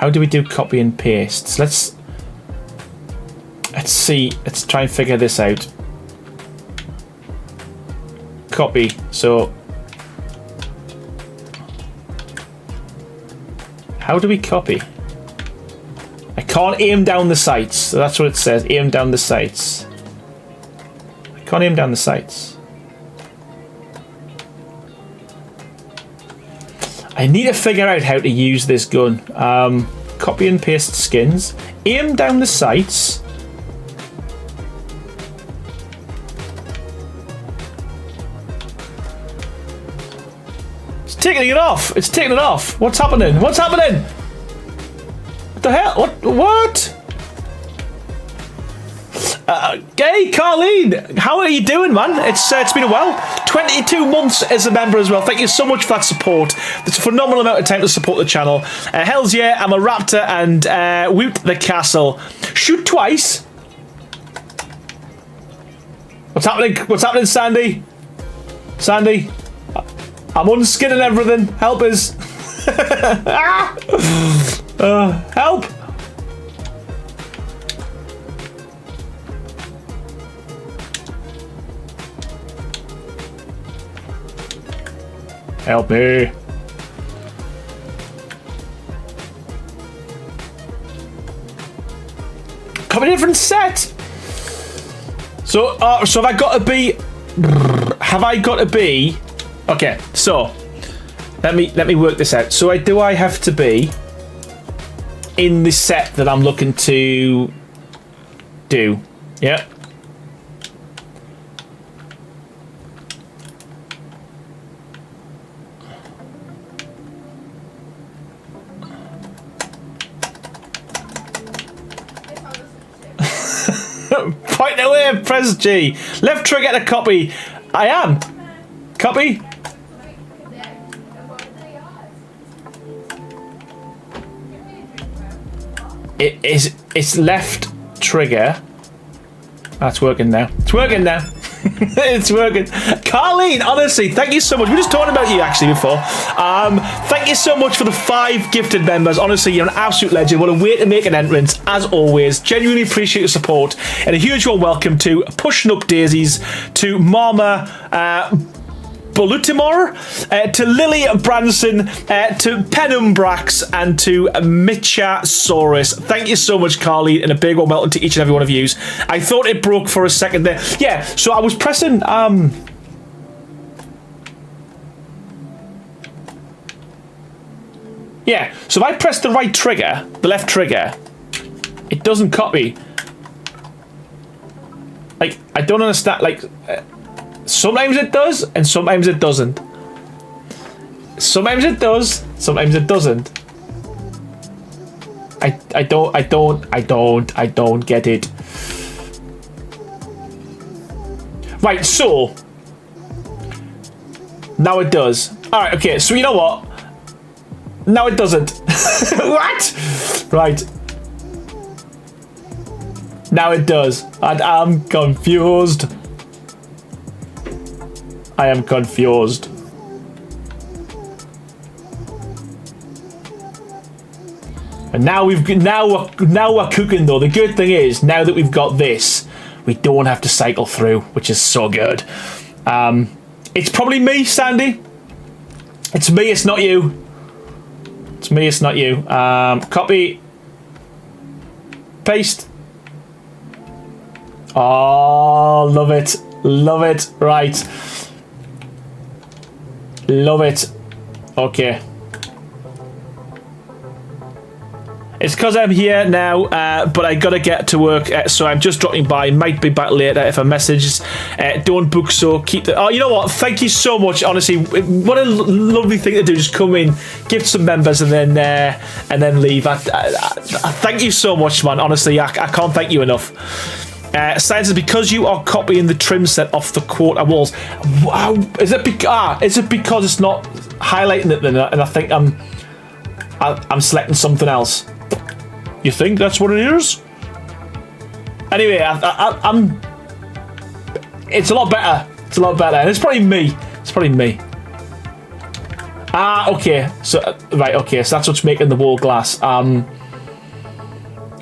How do we do copy and paste? Let's see. Let's try and figure this out. Copy. So how do we copy? I can't aim down the sights. So that's what it says. Aim down the sights. I can't aim down the sights. I need to figure out how to use this gun. Copy and paste skins. Aim down the sights. It's taking it off. It's taking it off. What's happening? What's happening? What the hell? What? Hey, Carleen, how are you doing, man? It's been a while. 22 months as a member as well. Thank you so much for that support. It's a phenomenal amount of time to support the channel. Hells yeah, I'm a raptor and woot the castle. Shoot twice. What's happening? What's happening, Sandy? Sandy, I'm unskinning everything. Help us. Help. Help me. Come a different set. So have I got to be? Have I got to be? Okay, so let me work this out. So do I have to be in the set that I'm looking to do? Yeah. Point away, press G. Left trigger to copy. I am. Copy. It's left trigger. That's working now. It's working now. It's working. Carleen, honestly, thank you so much. We were just talking about you actually before. Thank you so much for the 5 gifted members. Honestly, you're an absolute legend. What a way to make an entrance, as always. Genuinely appreciate your support. And a huge warm welcome to Pushing Up Daisies, to Mama Bolutimor, to Lily Branson, to Penumbrax, and to Mitchasaurus. Thank you so much, Carly, and a big warm welcome to each and every one of you. I thought it broke for a second there. Yeah, so I was pressing... Yeah, so if I press the right trigger, the left trigger, it doesn't copy. Like, I don't understand, like... sometimes it does, and sometimes it doesn't. Sometimes it does, sometimes it doesn't. I don't get it. Right, so now it does. Alright, okay, so you know what? Now it doesn't. What? Right. Now it does. And I'm confused. I am confused. And now we're cooking though. The good thing is now that we've got this, we don't have to cycle through, which is so good. It's probably me, Sandy. It's me. It's not you. It's me. It's not you. Copy. Paste. Oh, love it. Love it. Right. Love it. Okay. It's because I'm here now, but I gotta get to work, so I'm just dropping by. Might be back later if I message. Don't book, so keep the... Oh, you know what? Thank you so much. Honestly, what a lovely thing to do. Just come in, gift some members, and then leave. Thank you so much, man. Honestly, I can't thank you enough. Science is because you are copying the trim set off the quarter walls. Wow, is it because it's not highlighting it then, and I think I'm selecting something else? You think that's what it is? Anyway, I'm. It's a lot better. It's a lot better, and it's probably me. It's probably me. Ah, okay. So right, okay. So that's what's making the wall glass.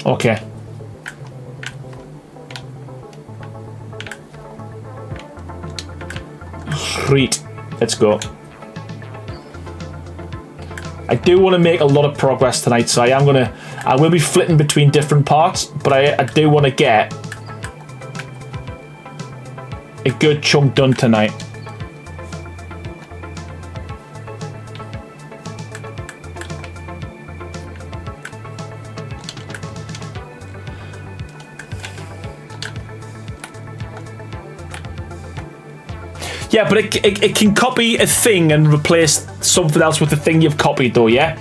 Okay. Sweet. Let's go. I do want to make a lot of progress tonight, so I will be flitting between different parts, but I do want to get a good chunk done tonight. Yeah, but it can copy a thing and replace something else with the thing you've copied, though, yeah?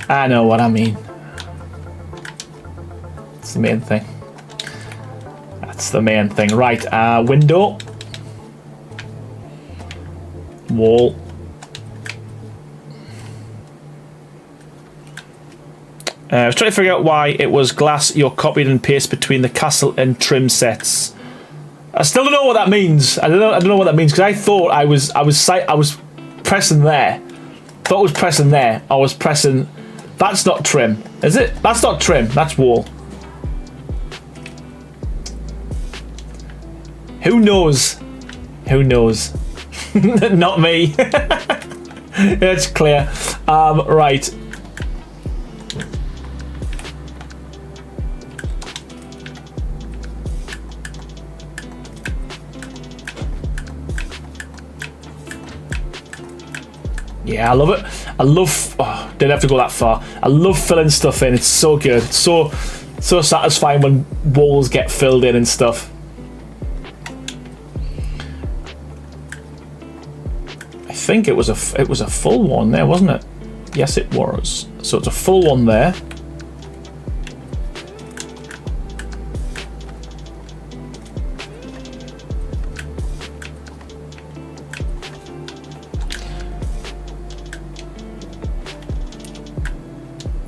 I know what I mean. That's the main thing. That's the main thing. Right, window. Wall. I was trying to figure out why it was glass you're copied and pasted between the castle and trim sets. I still don't know what that means. I don't know what that means, because I thought I was pressing there. Thought I was pressing there. I was pressing. That's not trim, is it? That's not trim. That's wall. Who knows? Who knows? Not me. It's clear. Right. Yeah, I love it. I love. Oh, didn't have to go that far. I love filling stuff in. It's so good. It's so satisfying when walls get filled in and stuff. I think it was a full one there, wasn't it? Yes, it was. So it's a full one there.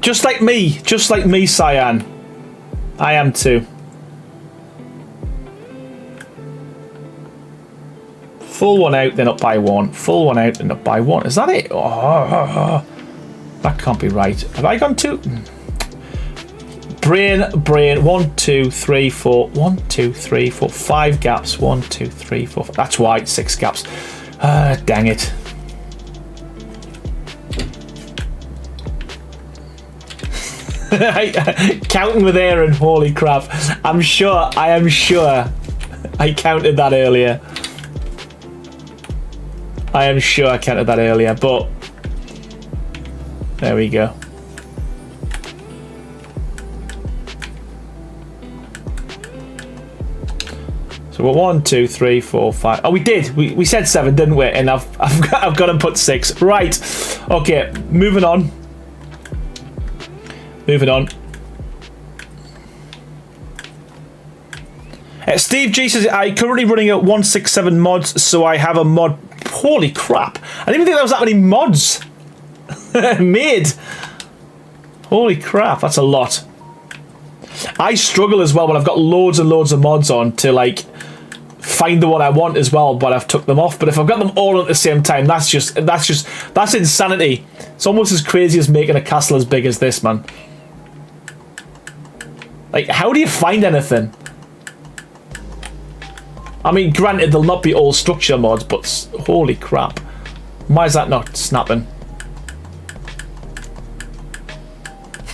Just like me, Cyan. I am too. Full one out, then up by one. Full one out, then up by one. Is that it? Oh, that can't be right. Have I gone two? Brain. 1, 2, 3, 4. 1, 2, 3, 4. 5 gaps. 1, 2, 3, 4. That's why 6 gaps. Dang it. Counting with Aaron, holy crap. I am sure I counted that earlier. I am sure I counted that earlier, but there we go. So we're 1, 2, 3, 4, 5. Oh, we did. We said 7, didn't we? And I've got to put 6. Right. Okay, moving on. Moving on. Steve G says, I'm currently running at 167 mods, so I have a mod. Holy crap. I didn't even think there was that many mods made. Holy crap, that's a lot. I struggle as well when I've got loads and loads of mods on to like find the one I want as well, but I've took them off. But if I've got them all at the same time, that's insanity. It's almost as crazy as making a castle as big as this, man. Like, how do you find anything? I mean, granted, they'll not be all structure mods, but holy crap. Why is that not snapping?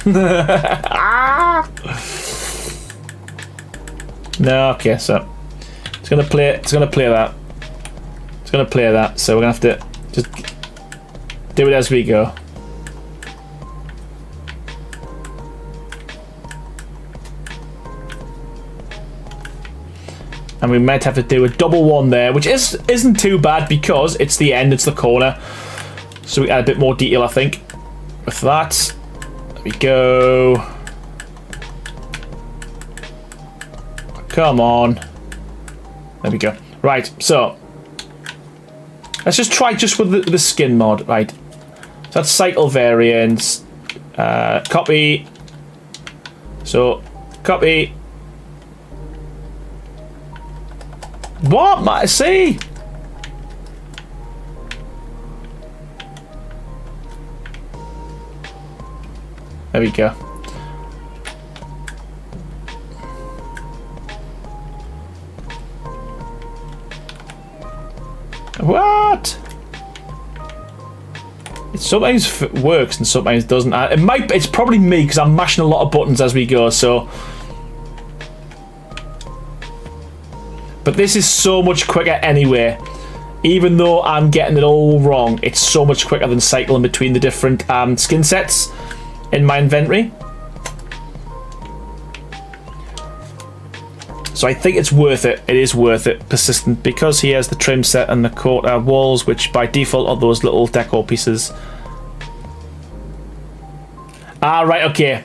Ah! No, okay, so it's gonna play that. It's gonna play that, so we're gonna have to just do it as we go. And we might have to do a double one there, which isn't too bad because it's the end, it's the corner. So we add a bit more detail, I think, with that. There we go. Come on. There we go. Right, so let's just try just with the skin mod. Right. So that's cycle variants. Copy. So copy. What? See? There we go. What? It sometimes works and sometimes doesn't. It's probably me because I'm mashing a lot of buttons as we go. So, but this is so much quicker anyway. Even though I'm getting it all wrong, it's so much quicker than cycling between the different skin sets in my inventory. So I think it's worth it. It is worth it. Persistent, because he has the trim set and the quarter walls, which by default are those little decor pieces. Ah, right, okay.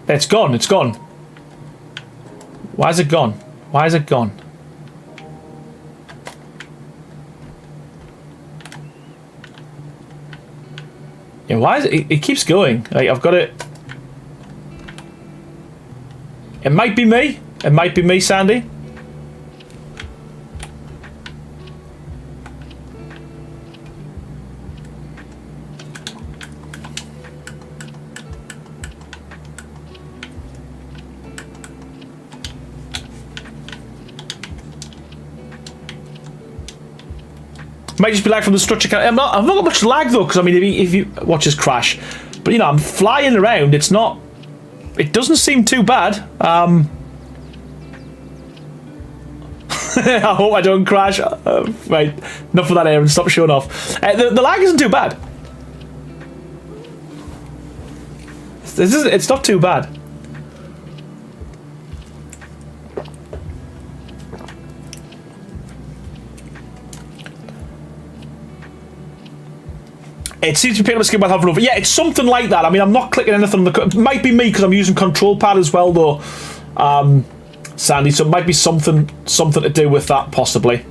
It's gone, it's gone. Why is it gone? Why is it gone? Yeah, why is it? It keeps going. Like, I've got it. It might be me. It might be me, Sandy. Might just be lag from the structure. I've not got much lag though, because I mean, if you watch us crash, but you know, I'm flying around. It's not. It doesn't seem too bad. I hope I don't crash. Right, enough of that, Aaron. Stop showing off. The lag isn't too bad. It's not too bad. It seems to be picking up a skin while hovering over. Yeah, it's something like that. I mean, I'm not clicking anything on the... It might be me because I'm using control pad as well, though. Sandy, so it might be something to do with that, possibly.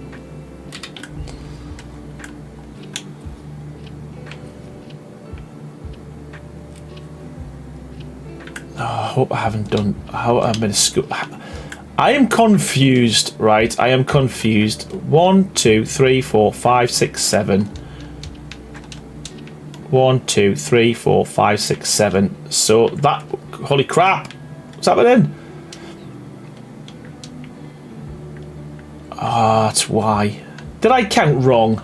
Oh, I hope I haven't done. How I've been school. I am confused, right? I am confused. 1, 2, 3, 4, 5, 6, 7. 1, 2, 3, 4, 5, 6, 7. So that. Holy crap! What's happening? Ah, that's why. Did I count wrong?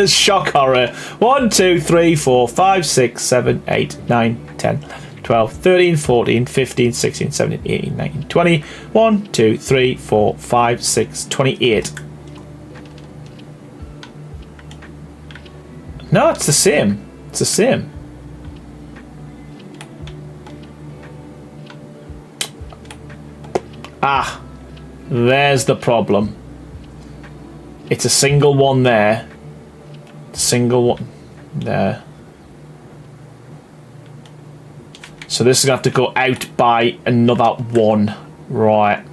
Shock horror. 1, 2, 3, 4, 5, 6, 7, 8, 9, 10, 12, 13, 14, 15, 16, 17, 18, 19, 20. 1, 2, 3, 4, 5, 6, 28. No, it's the same. It's the same. Ah, there's the problem. It's a single one there. Single one there. So this is going to have to go out by another one. Right.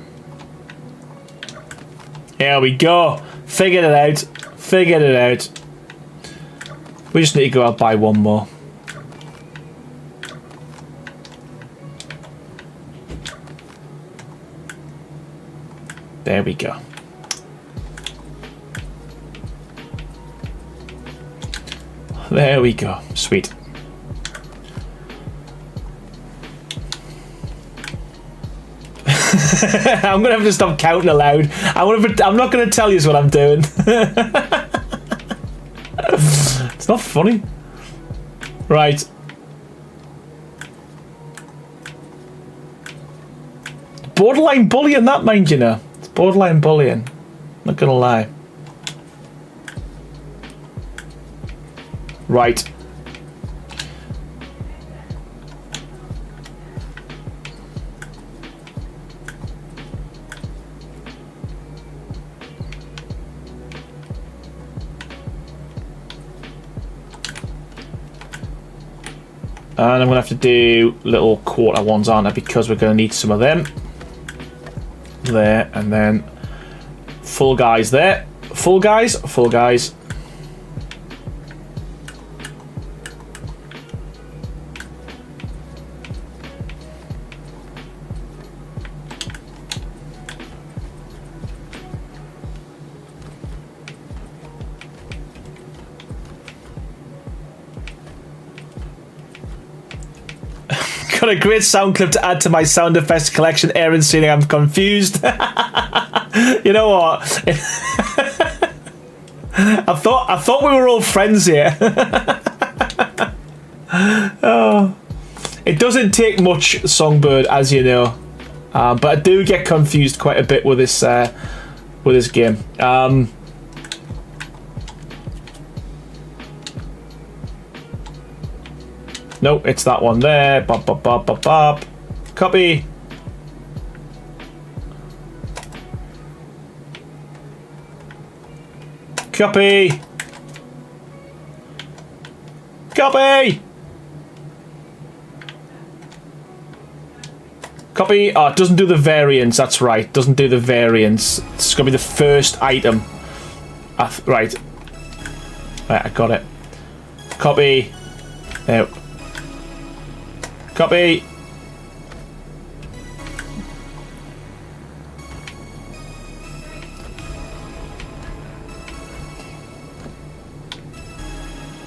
There we go. Figured it out. Figured it out. We just need to go out by one more. There we go. There we go. Sweet. I'm gonna have to stop counting aloud. I'm not gonna tell you what I'm doing. It's not funny. Right. Borderline bullying, that, mind you know. It's borderline bullying. Not gonna lie. Right. And I'm going to have to do little quarter ones, aren't I? Because we're going to need some of them. There, and then full guys there. Full guys, full guys. Got a great sound clip to add to my sound effects collection. Aaron saying I'm confused. You know what? I thought we were all friends here. Oh. It doesn't take much, Songbird, as you know, but I do get confused quite a bit with this game. Nope, it's that one there. Bop, bop, bop, bop, bop. Copy. Copy. Copy. Copy. Oh, it doesn't do the variants. That's right. Doesn't do the variants. It's going to be the first item. Right. Right, I got it. Copy. There. Copy.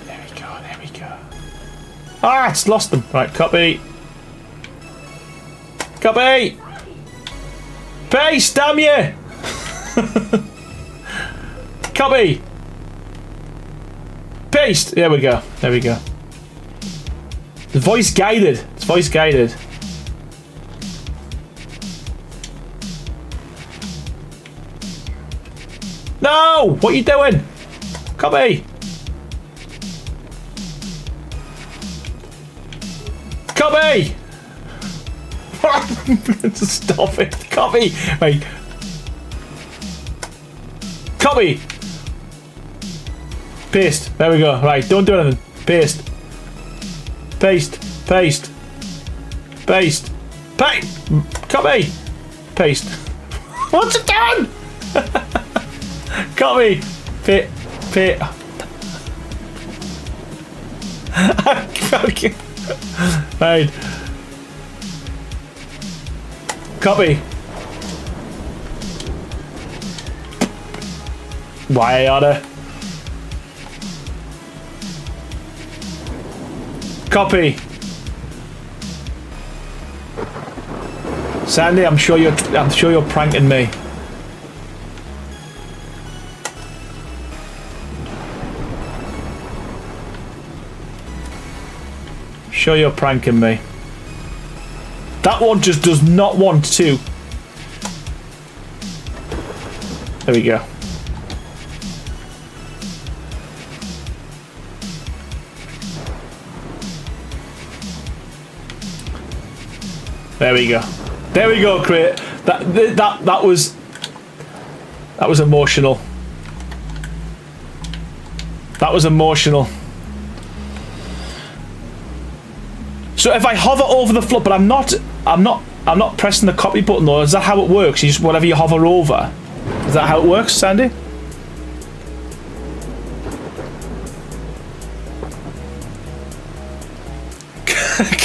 There we go. There we go. Ah, it's lost them. Right, copy. Copy! Paste, damn you! Copy! Paste! There we go. There we go. It's voice guided. It's voice guided. No! What are you doing? Copy! Copy! Stop it. Copy. Wait. Copy. Paste. There we go. Right. Don't do anything. Paste. Paste. Paste. Paste. Paste. Copy. Paste. What's it doing? Copy. Okay. Right. Copy. Why order? Copy. Sandy, I'm sure you're pranking me. Sure you're pranking me. That one just does not want to. There we go. There we go. There we go, Crate. That was emotional. That was emotional. So if I hover over the floor, but I'm not pressing the copy button though. Is that how it works? You just whatever you hover over. Is that how it works, Sandy?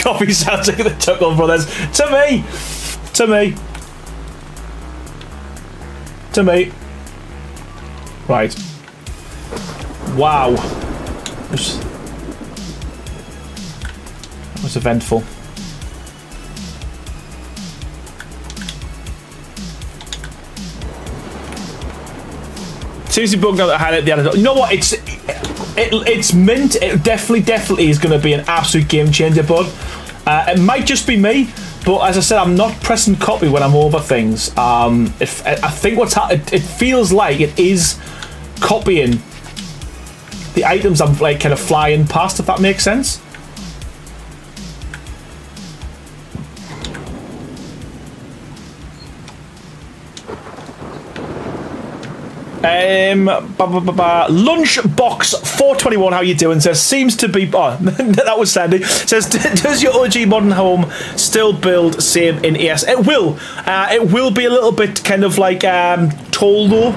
Copy sounds like the Tuckle Brothers. To me. To me. To me. Right. Wow. That was eventful. Seriously, bugging out the highlight at the end. You know what? It's mint. It definitely is going to be an absolute game changer, bud. It might just be me, but as I said, I'm not pressing copy when I'm over things. I think what's happening, it feels like it is copying the items I'm like kind of flying past, if that makes sense. Lunchbox 421, how you doing? Says seems to be. Oh, that was Sandy. Says, does your OG modern home still build same in ES? It will. It will be a little bit kind of like tall though,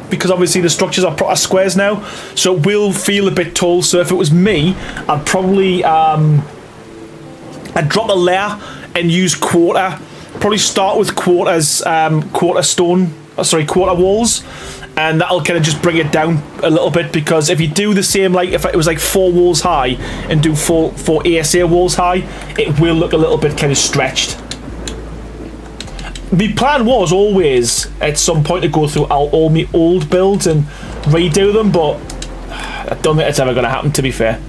because obviously the structures are squares now, so it will feel a bit tall. So if it was me, I'd probably I'd drop a layer and use quarter. Probably start with quarters, quarter walls. and that'll kind of just bring it down a little bit, because if you do the same, like if it was like 4 walls high and do four ASA walls high, it will look a little bit kind of stretched. The plan was always at some point to go through all my old builds and redo them, but I don't think it's ever going to happen, to be fair.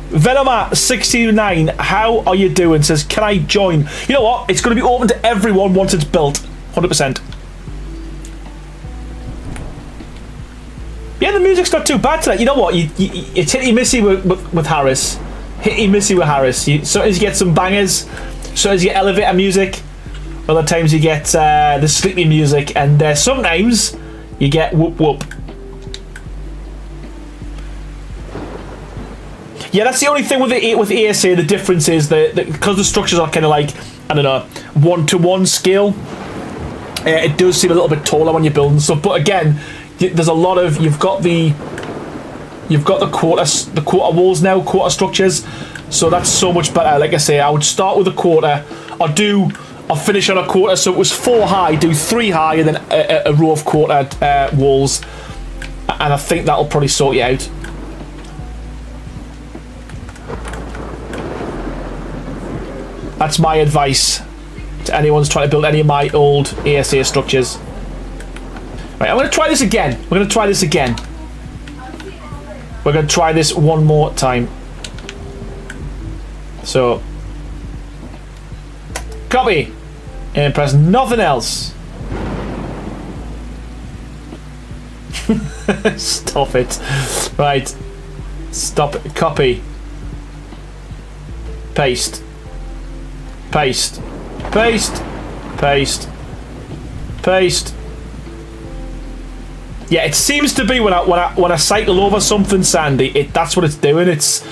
Venoma69, how are you doing? Says, can I join? You know what? It's going to be open to everyone once it's built. 100%. Yeah, the music's not too bad tonight. You know what? It's hitty-missy with Harris. Hitty-missy with Harris. Sometimes you get some bangers. Sometimes you get elevator music. Other times you get the sleepy music. And sometimes you get whoop-whoop. Yeah, that's the only thing with ASA. The difference is that because the structures are kind of like, I don't know, 1-to-1 scale, it does seem a little bit taller when you're building stuff. But again, there's a lot of you've got the quarter walls now, quarter structures. So that's so much better. Like I say, I would start with a quarter. I'll finish on a quarter. So it was 4 high, do 3 high, and then a row of quarter walls. And I think that'll probably sort you out. That's my advice to anyone who's trying to build any of my old ASA structures. Right, I'm going to try this again. We're going to try this again. We're going to try this one more time. So, copy. And press nothing else. Stop it. Right. Stop it. Copy. Paste. Paste. Paste. Paste. Paste. Yeah, it seems to be when I cycle over something, Sandy, that's what it's doing. It's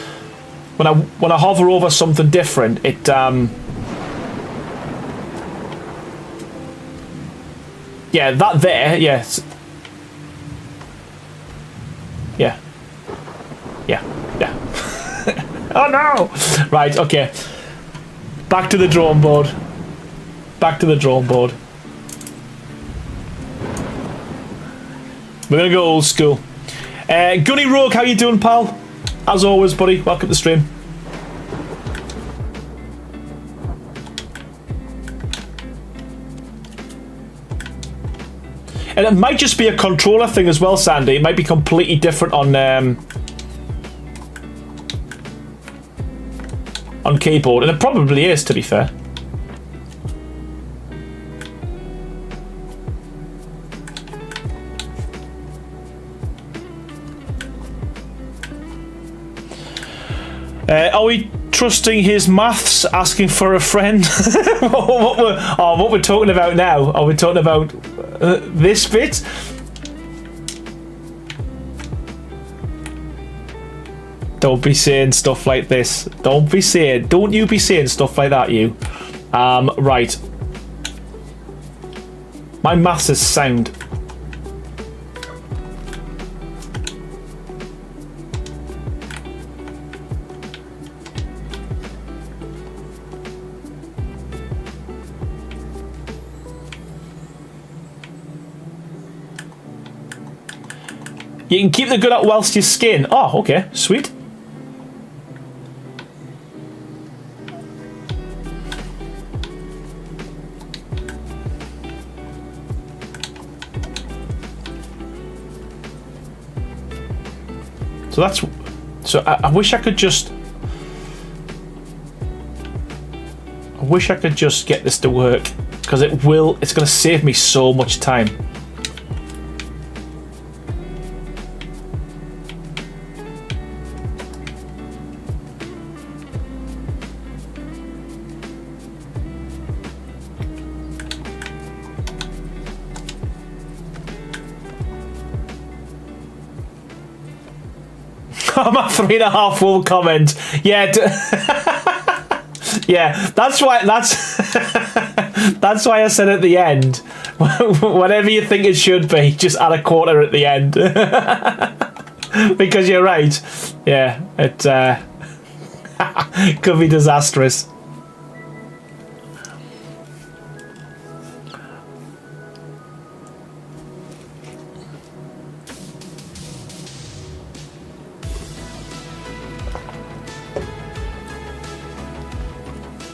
when I hover over something different, it yeah, that there, yes. Yeah. Yeah. Yeah. Oh no! Right, okay. Back to the drawing board. Back to the drawing board. We're gonna go old school. Gunny Rogue, how you doing, pal? As always, buddy, welcome to the stream. And it might just be a controller thing as well, Sandy. It might be completely different on keyboard, and it probably is, to be fair. Are we trusting his maths? Asking for a friend? what we're talking about now? Are we talking about this bit? Don't be saying stuff like this. Don't you be saying stuff like that, you. Right. My maths is sound. You can keep the good up whilst you skin. Oh, okay. Sweet. So that's... So I wish I could just... I wish I could just get this to work. Because it will... It's going to save me so much time. I'm a 3.5 full comment. Yeah, yeah. That's why. That's why I said at the end. Whatever you think it should be, just add a quarter at the end. Because you're right. Yeah, it could be disastrous.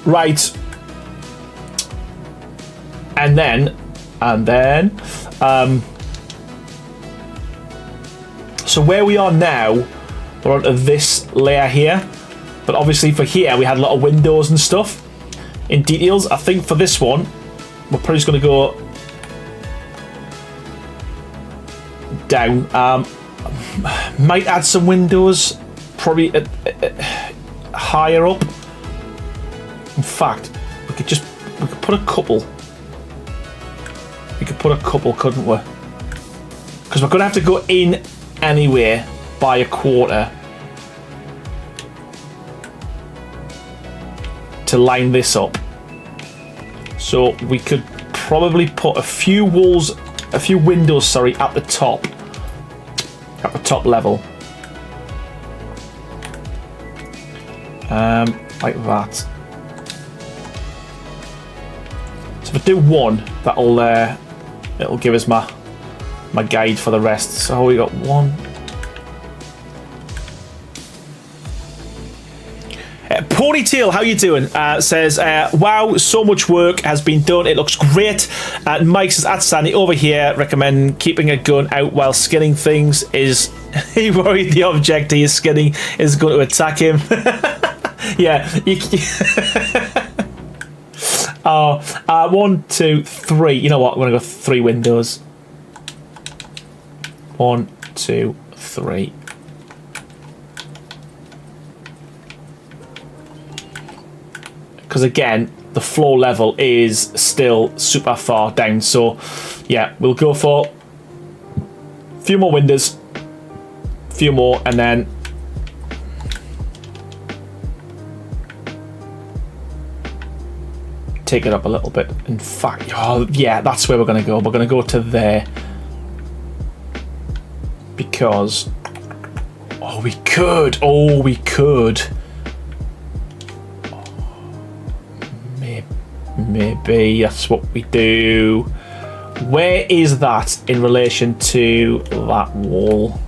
Right. And then, so where we are now, we're onto this layer here. But obviously for here, we had a lot of windows and stuff in details. I think for this one, we're probably just going to go down. Might add some windows, probably higher up. In fact, we could put a couple. We could put a couple, couldn't we? Because we're going to have to go in anyway by a quarter to line this up. So we could probably put a few windows, sorry, at the top level. Like that. So if I do one, it'll give us my guide for the rest. So we got one. Ponytail, how you doing? Says, wow, so much work has been done. It looks great. Mike says, at Sandy over here, recommend keeping a gun out while skinning things. Is he worried the object he is skinning is going to attack him? Yeah. 1, 2, 3. You know what? I'm going to go 3 windows. 1, 2, 3. Because again, the floor level is still super far down. So yeah, we'll go for a few more windows, a few more, and then take it up a little bit. In fact, oh yeah, that's where we're going to go. We're going to go to there because we could. Maybe that's what we do. Where is that in relation to that wall?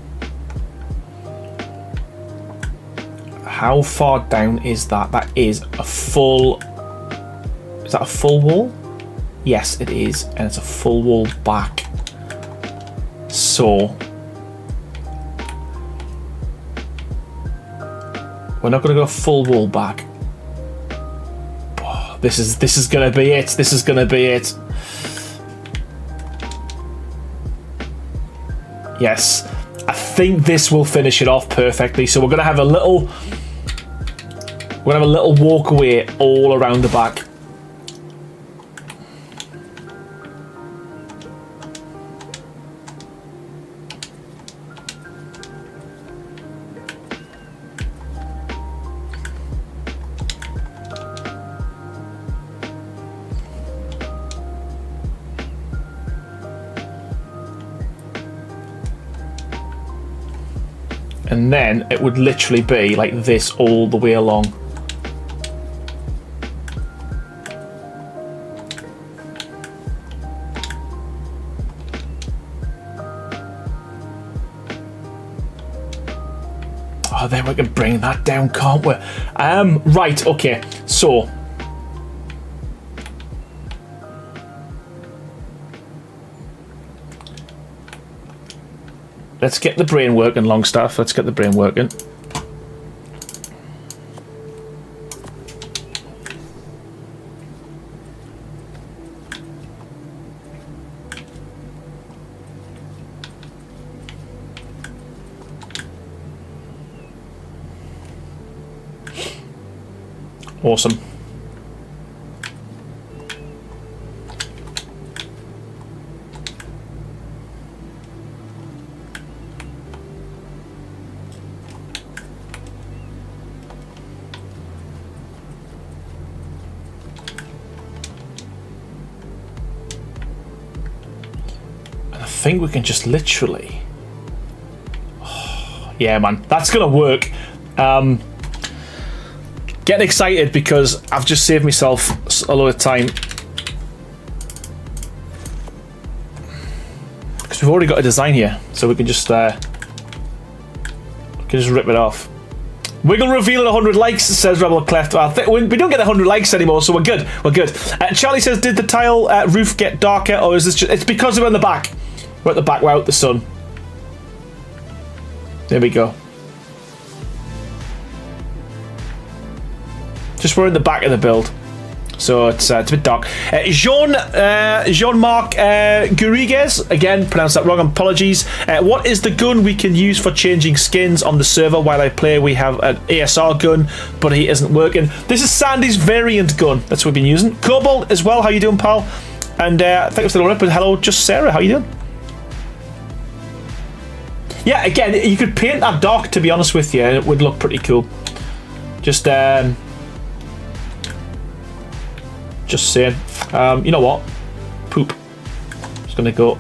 How far down is that? That is a full... Is that a full wall? Yes, it is. And it's a full wall back. So... we're not going to go full wall back. This is gonna be it. This is gonna be it. Yes, I think this will finish it off perfectly. So we're gonna have a little walkway all around the back. And then it would literally be like this all the way along. Oh, then we can bring that down, can't we? Right, okay, so let's get the brain working, Longstaff. Let's get the brain working. Awesome. I think we can just literally... Oh, yeah, man, that's gonna work. Getting excited because I've just saved myself a lot of time. Because we've already got a design here, so we can just rip it off. Wiggle reveal at 100 likes, says Rebel Cleft. I think we don't get 100 likes anymore, so we're good. We're good. Charlie says, did the tile roof get darker, or is this just... It's because we're in the back. We're at the back, we're out the sun. There we go. Just we're in the back of the build. So it's a bit dark. Jean-Marc Guriguez, again, pronounced that wrong, apologies. What is the gun we can use for changing skins on the server while I play? We have an ASR gun, but he isn't working. This is Sandy's variant gun. That's what we've been using. Cobalt as well, how you doing, pal? And I think I'm still up, but hello, just Sarah, how you doing? Yeah, again, you could paint that dark, to be honest with you, and it would look pretty cool. Just saying. You know what? Poop. Just gonna go.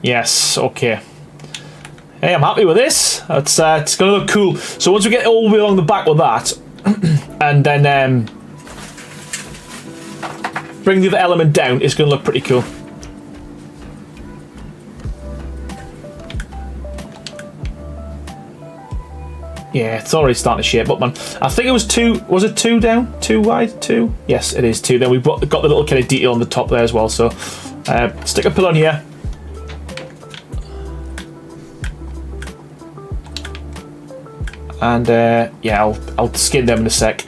Yes, okay. Hey, I'm happy with this. It's gonna look cool. So once we get all the way along the back with that, and then bring the other element down, it's gonna look pretty cool. Yeah, it's already starting to shape up, man. I think it was 2. Was it 2 down? 2 wide? 2? Yes, it is 2. Then we've got the little kind of detail on the top there as well. So stick a pill on here. And yeah, I'll skin them in a sec.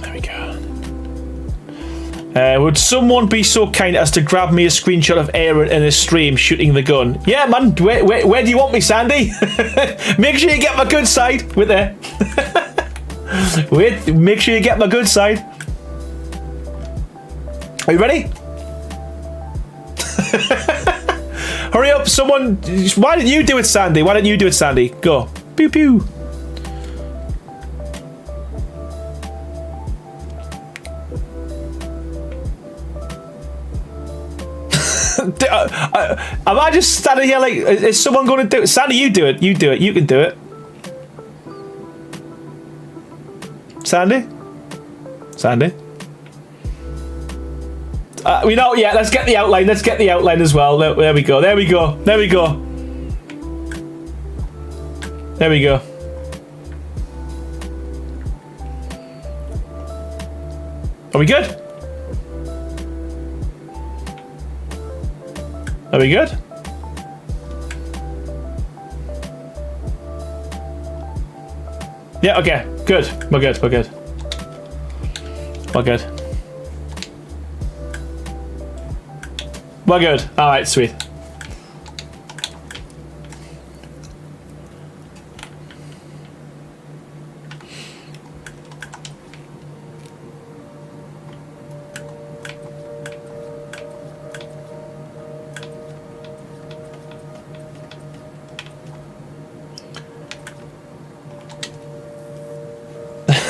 There we go. Would someone be so kind as to grab me a screenshot of Aaron in his stream shooting the gun? Yeah, man. Where do you want me, Sandy? Make sure you get my good side. Wait there. Wait. Make sure you get my good side. Are you ready? Hurry up, someone. Why don't you do it, Sandy? Why don't you do it, Sandy? Go. Pew pew. Am I just standing here like, is someone going to do it? Sandy, you do it. You do it. You can do it. Sandy? Sandy? We know, yeah, let's get the outline. Let's get the outline as well. There we go. There we go. There we go. There we go. Are we good? Are we good? Yeah, okay. Good. We're good. We're good. We're good. We're good. Alright, sweet.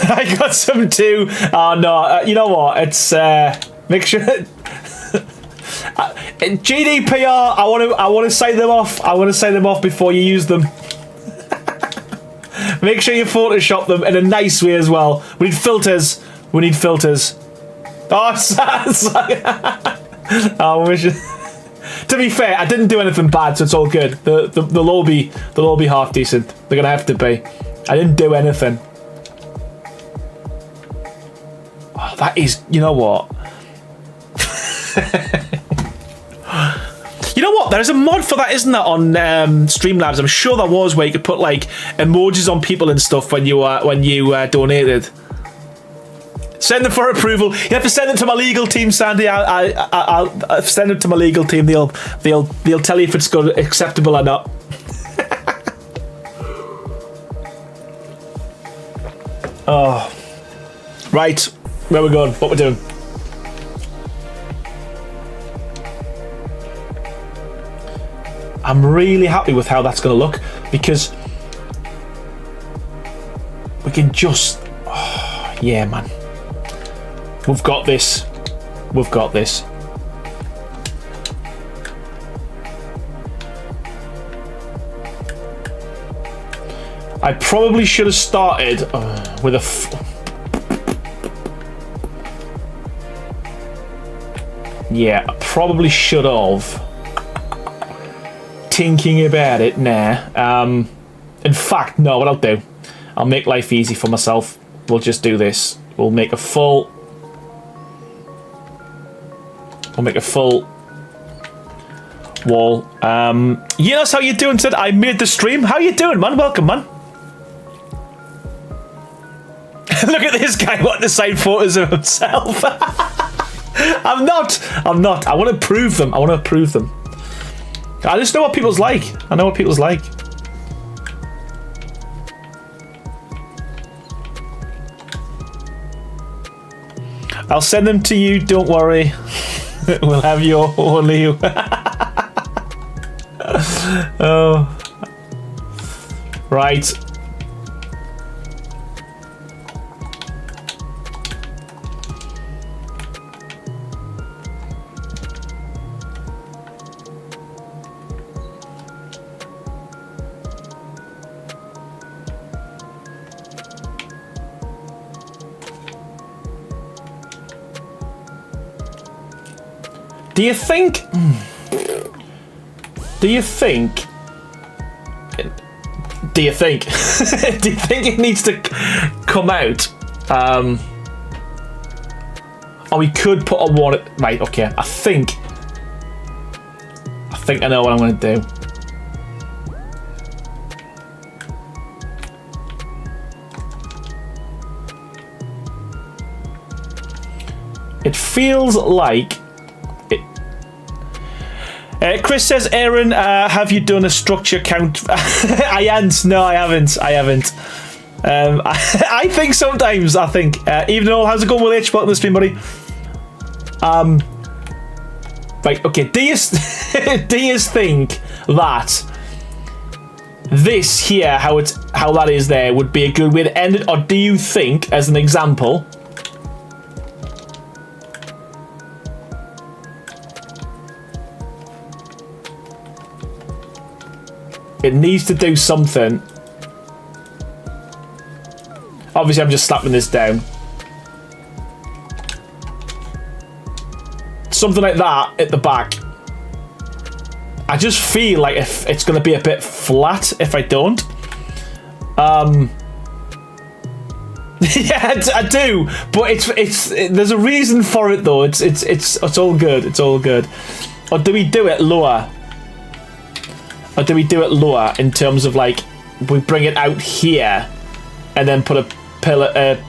I got some too. Oh no, you know what? It's make sure. GDPR. I want to sign them off. I want to sign them off before you use them. Make sure you Photoshop them in a nice way as well. We need filters. We need filters. Oh, sorry. Oh, to be fair, I didn't do anything bad, so it's all good. They'll all be half decent. They're gonna have to be. I didn't do anything. Oh, that is. You know what? You know what? There's a mod for that, isn't there, on Streamlabs? I'm sure there was, where you could put like emojis on people and stuff when you donated. Send them for approval. You have to send them to my legal team, Sandy. I'll send them to my legal team. They'll tell you if it's good, acceptable or not. Oh, right. Where we're going? What we're doing? I'm really happy with how that's going to look because we can just... Oh, yeah, man. We've got this. We've got this. I probably should have started with a... Yeah, I probably should have. Thinking about it now. In fact, no, what I'll do, I'll make life easy for myself. We'll just do this. We'll make a full... wall. Yes, how you doing, Sid? I made the stream. How you doing, man? Welcome, man. Look at this guy wanting to sign photos of himself. I'm not. I want to prove them. I just know what people's like. I know what people's like. I'll send them to you, don't worry. We'll have your only. Oh. Right. Do you think it needs to come out? Or we could put a warning. Right, okay. I think I know what I'm going to do. It feels like Chris says, Aaron, have you done a structure count? I haven't. No, I haven't. I think sometimes, even though, how's it going with H-Bot in the stream, buddy? Right, okay, do you think that this here, how that is there, would be a good way to end it? Or do you think, as an example, it needs to do something? Obviously, I'm just slapping this down. Something like that at the back. I just feel like if it's going to be a bit flat if I don't. Yeah, I do, but it's there's a reason for it though. It's all good. It's all good. Or do we do it lower? Or do we do it lower in terms of like we bring it out here and then put a pillar?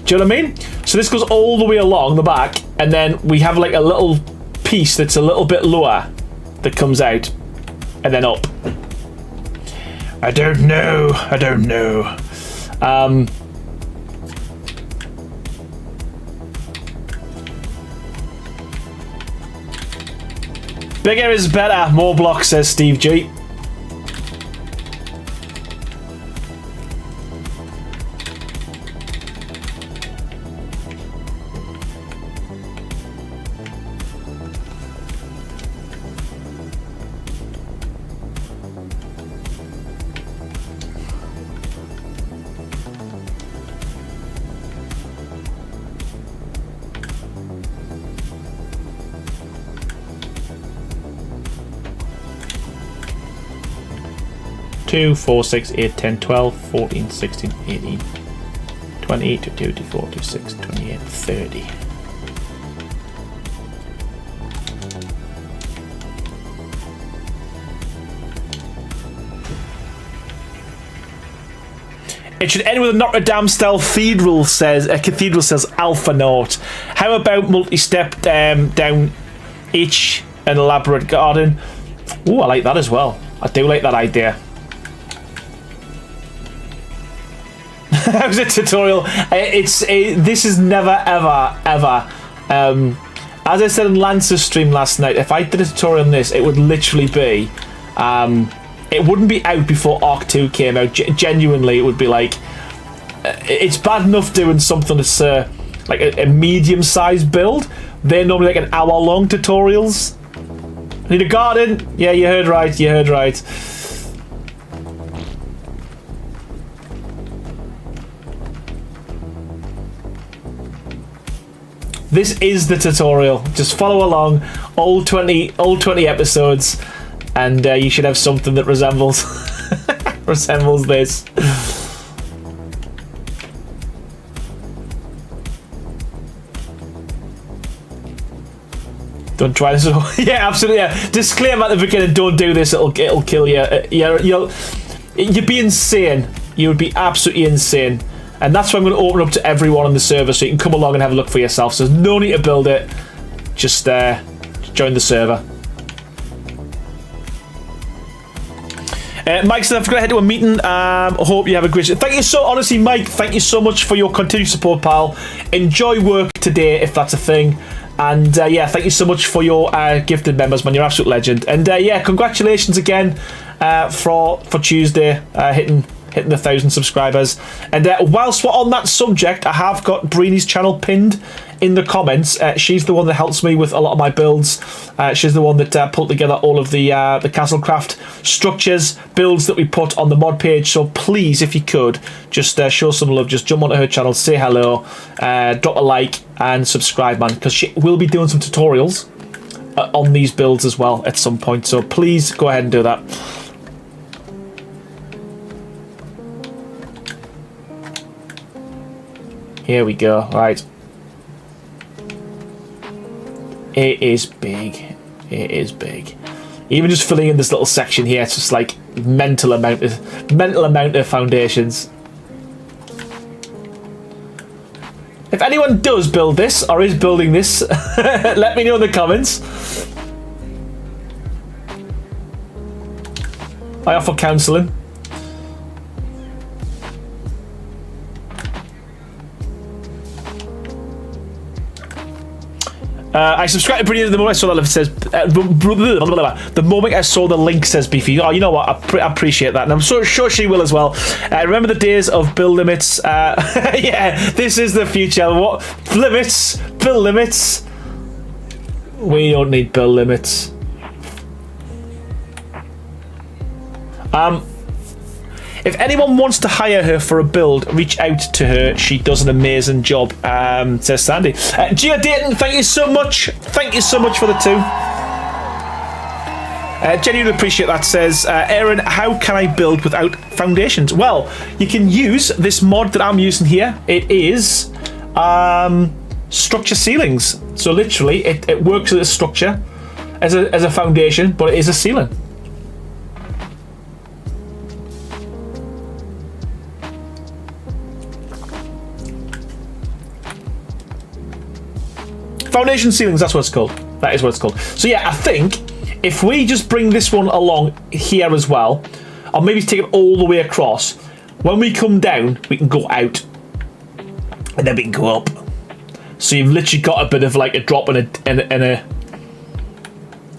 Do you know what I mean? So this goes all the way along the back, and then we have like a little piece that's a little bit lower that comes out, and then up. I don't know. Bigger is better. More blocks, says Steve G. Two, 4, 6, 8, 10, 12, 14, 16, 18, 20, 22, 24, 26, 28, 30. It should end with a Notre Dame style cathedral, says Alpha Note. How about multi-step down each an elaborate garden? Oh, I like that as well. I do like that idea. How's a tutorial? This is never, ever, ever. As I said in Lance's stream last night, if I did a tutorial on this, it would literally be... it wouldn't be out before Arc 2 came out. Genuinely, it would be like... it's bad enough doing something that's like a medium-sized build. They're normally like an hour-long tutorials. Need a garden? Yeah, you heard right, you heard right. This is the tutorial. Just follow along, all 20 episodes, and you should have something that resembles resembles this. Don't try this at all. Yeah, absolutely. Yeah. Disclaimer at the beginning: don't do this. It'll kill you. You'd be insane. You would be absolutely insane. And that's why I'm going to open up to everyone on the server, so you can come along and have a look for yourself. So there's no need to build it. Just join the server. Mike said I've got to head to a meeting. I hope you have a great... Thank you so... Honestly, Mike, thank you so much for your continued support, pal. Enjoy work today, if that's a thing. And yeah, thank you so much for your gifted members, man. You're an absolute legend. And yeah, congratulations again for Tuesday hitting the 1,000 subscribers. And whilst we're on that subject, I have got Breeny's channel pinned in the comments. She's the one that helps me with a lot of my builds. She's the one that pulled together all of the Castlecraft structures, builds that we put on the mod page. So please, if you could, just show some love. Just jump onto her channel, say hello, drop a like, and subscribe, man, because she will be doing some tutorials on these builds as well at some point. So please go ahead and do that. Here we go. Right. It is big. It is big. Even just filling in this little section here, it's just like mental amount of foundations. If anyone does build this or is building this, let me know in the comments. I offer counselling. I subscribed to Brilliant the moment I saw that it says the moment I saw the link says beefy. Oh, you know what? I appreciate that, and I'm so sure she will as well. Remember the days of build limits? Yeah, this is the future. What limits? Build limits? We don't need build limits. If anyone wants to hire her for a build, reach out to her. She does an amazing job, says Sandy. Gia Dayton, thank you so much. Thank you so much for the 2. Genuinely appreciate that, says Aaron, how can I build without foundations? Well, you can use this mod that I'm using here. It is structure ceilings. So literally, it works as a structure, as a foundation, but it is a ceiling. Foundation ceilings, that's what it's called. That is what it's called. So yeah, I think if we just bring this one along here as well, or maybe take it all the way across, when we come down, we can go out, and then we can go up. So you've literally got a bit of like a drop and a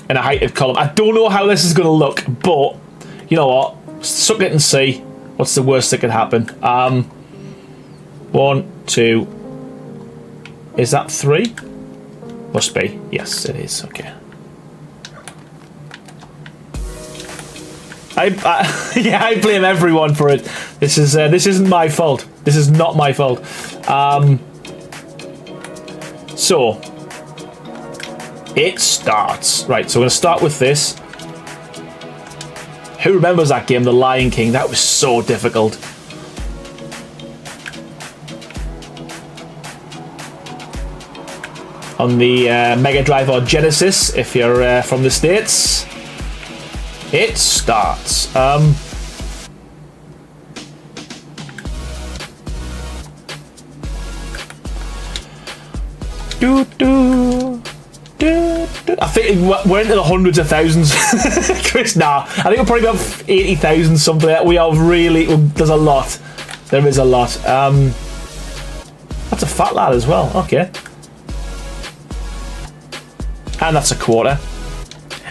heighted column. I don't know how this is going to look, but you know what? Suck it and see. What's the worst that could happen? 1, 2. Is that 3? Must be. Yes, it is. Okay. Yeah, I blame everyone for it. This isn't my fault. This is not my fault. So it starts. Right, so we're gonna start with this. Who remembers that game, The Lion King? That was so difficult. On the Mega Drive or Genesis, if you're from the States. It starts. I think we're into the hundreds of thousands. Chris, nah. I think we're probably about 80,000 something like that. We are really... There's a lot. There is a lot. That's a fat lad as well. Okay. And that's a quarter.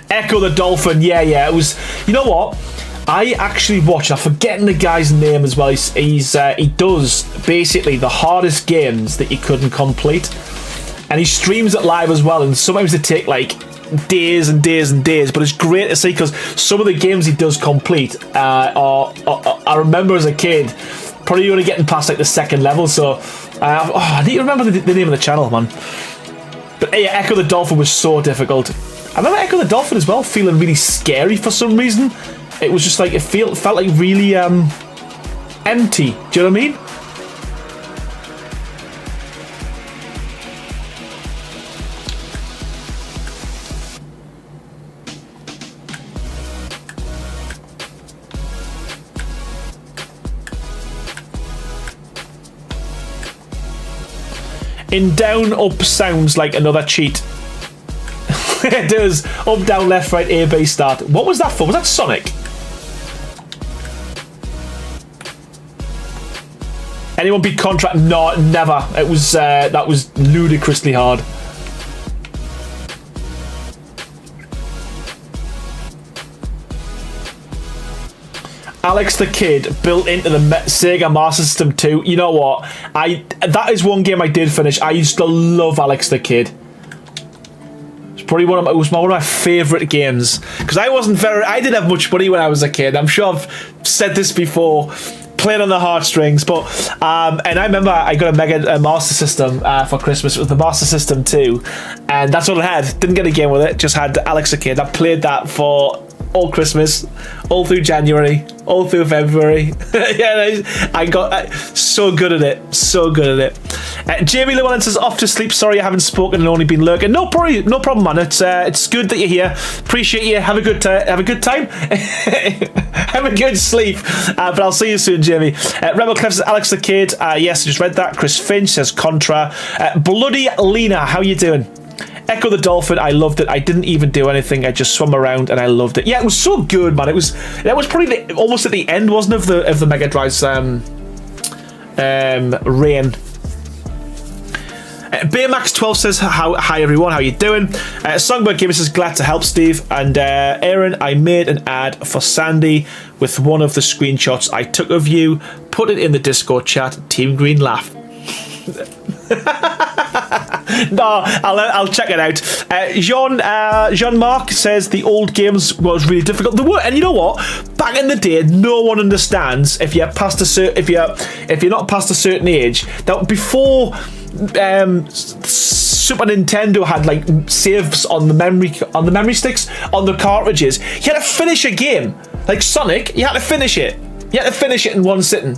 Echo the Dolphin. Yeah, it was... You know what? I actually watched... I'm forgetting the guy's name as well. He does basically the hardest games that you couldn't complete. And he streams it live as well. And sometimes they take like days and days and days. But it's great to see because some of the games he does complete I remember as a kid probably only getting past like the second level. So I need to remember the name of the channel, man. But yeah, Echo the Dolphin was so difficult. I remember Echo the Dolphin as well feeling really scary for some reason. It was just like, it felt like really empty. Do you know what I mean? In down, up sounds like another cheat. It does. Up, down, left, right, A, B, start. What was that for? Was that Sonic? Anyone beat Contract? No, never. It was that was ludicrously hard. Alex the Kid built into the Sega Master System 2. You know what? That is one game I did finish. I used to love Alex the Kid. It's probably one of my favourite games because I didn't have much money when I was a kid. I'm sure I've said this before. Playing on the heartstrings, but and I remember I got a Master System for Christmas. It was the Master System 2, and that's all I had. Didn't get a game with it. Just had Alex the Kid. I played that for all Christmas, all through January, all through February. Yeah, I got so good at it, so good at it. Jamie Llewellyn says, off to sleep. Sorry I haven't spoken and only been lurking. No problem, man. It's good that you're here. Appreciate you. Have a good time. Have a good sleep. But I'll see you soon, Jamie. Rebel Cliff says, Alex the Kid. Yes, I just read that. Chris Finch says Contra. Bloody Lena, how you doing? Echo the Dolphin, I loved it. I didn't even do anything. I just swum around and I loved it. Yeah, it was so good, man. That was probably almost at the end, wasn't it, of the Mega Drive's reign. Baymax12 says, hi everyone, how you doing? Songbird Gamer says, glad to help, Steve. And Aaron, I made an ad for Sandy with one of the screenshots I took of you. Put it in the Discord chat. Team Green laugh. No, I'll check it out. Jean-Marc says the old games was really difficult. They were, and you know what? Back in the day, no one understands if you're past if you're not past a certain age. That before Super Nintendo had like saves on the memory sticks on the cartridges. You had to finish a game like Sonic. You had to finish it. You had to finish it in one sitting.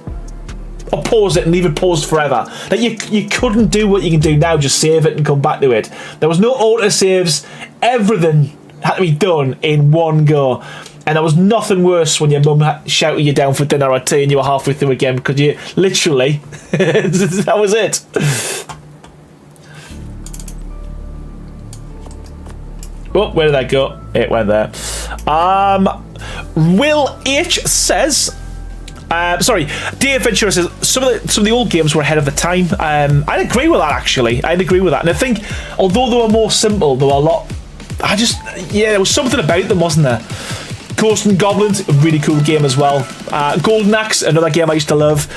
Or pause it and leave it paused forever. Like you couldn't do what you can do now, just save it and come back to it. There was no auto saves. Everything had to be done in one go. And there was nothing worse when your mum shouted you down for dinner or tea and you were halfway through again because you literally that was it. Oh, where did that go? It went there. Will H says, sorry, Dear Ventura says some of the old games were ahead of the time. I'd agree with that, actually. I'd agree with that. And I think although they were more simple, there were a lot. There was something about them, wasn't there? Ghosts and Goblins, a really cool game as well. Golden Axe, another game I used to love.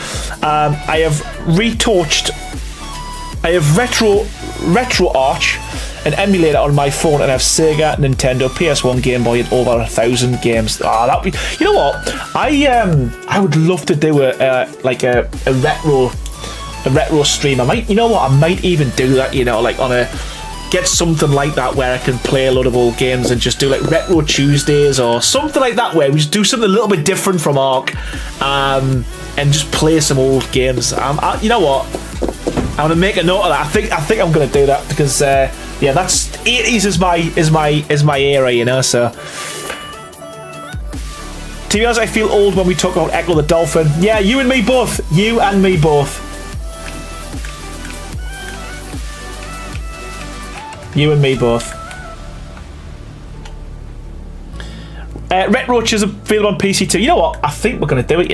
I have retorched. I have RetroArch, an emulator on my phone, and I have Sega, Nintendo, PS1, Game Boy, and over 1,000 games. You know what? I would love to do a retro stream. I might even do that. Get something like that where I can play a lot of old games and just do like Retro Tuesdays or something like that where we just do something a little bit different from ARC, and just play some old games. You know what? I'm gonna make a note of that. I think I'm gonna do that because that's 80s is my era, so. To be honest, I feel old when we talk about Echo the Dolphin. Yeah, you and me both. You and me both. You and me both. Ret Roach is available on PC too. You know what? I think we're going to do it,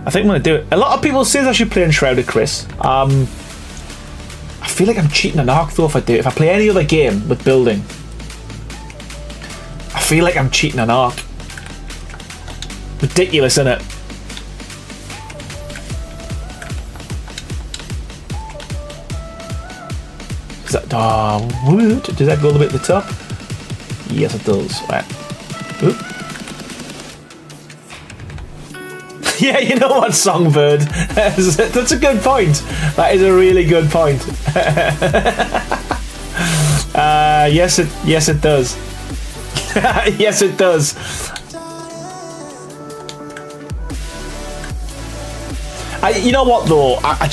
I think I'm going to do it. A lot of people say I should play Enshrouded, Chris. I feel like I'm cheating an Ark though if I do it. If I play any other game with building, I feel like I'm cheating an Ark. Ridiculous, isn't it? Is that, does that go a little bit at the top? Yes, it does. Right. Oop. Yeah, you know what, Songbird? That's a good point. That is a really good point. Yes, it does. Yes, it does. You know what though? I